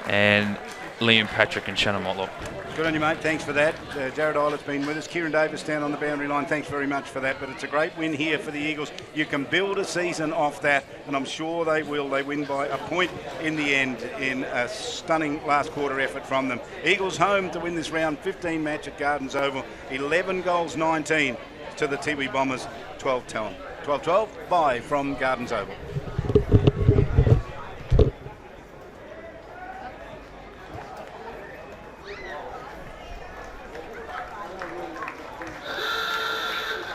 and Liam Patrick and Shannon Motlop. Good on you, mate. Thanks for that. Jared Eilert's been with us. Kieran Davis down on the boundary line. Thanks very much for that. But it's a great win here for the Eagles. You can build a season off that, and I'm sure they will. They win by a point in the end in a stunning last quarter effort from them. Eagles home to win this round 15 match at Gardens Oval. 11 goals, 19 to the Tiwi Bombers, 12-12. 12-12 bye from Gardens Oval.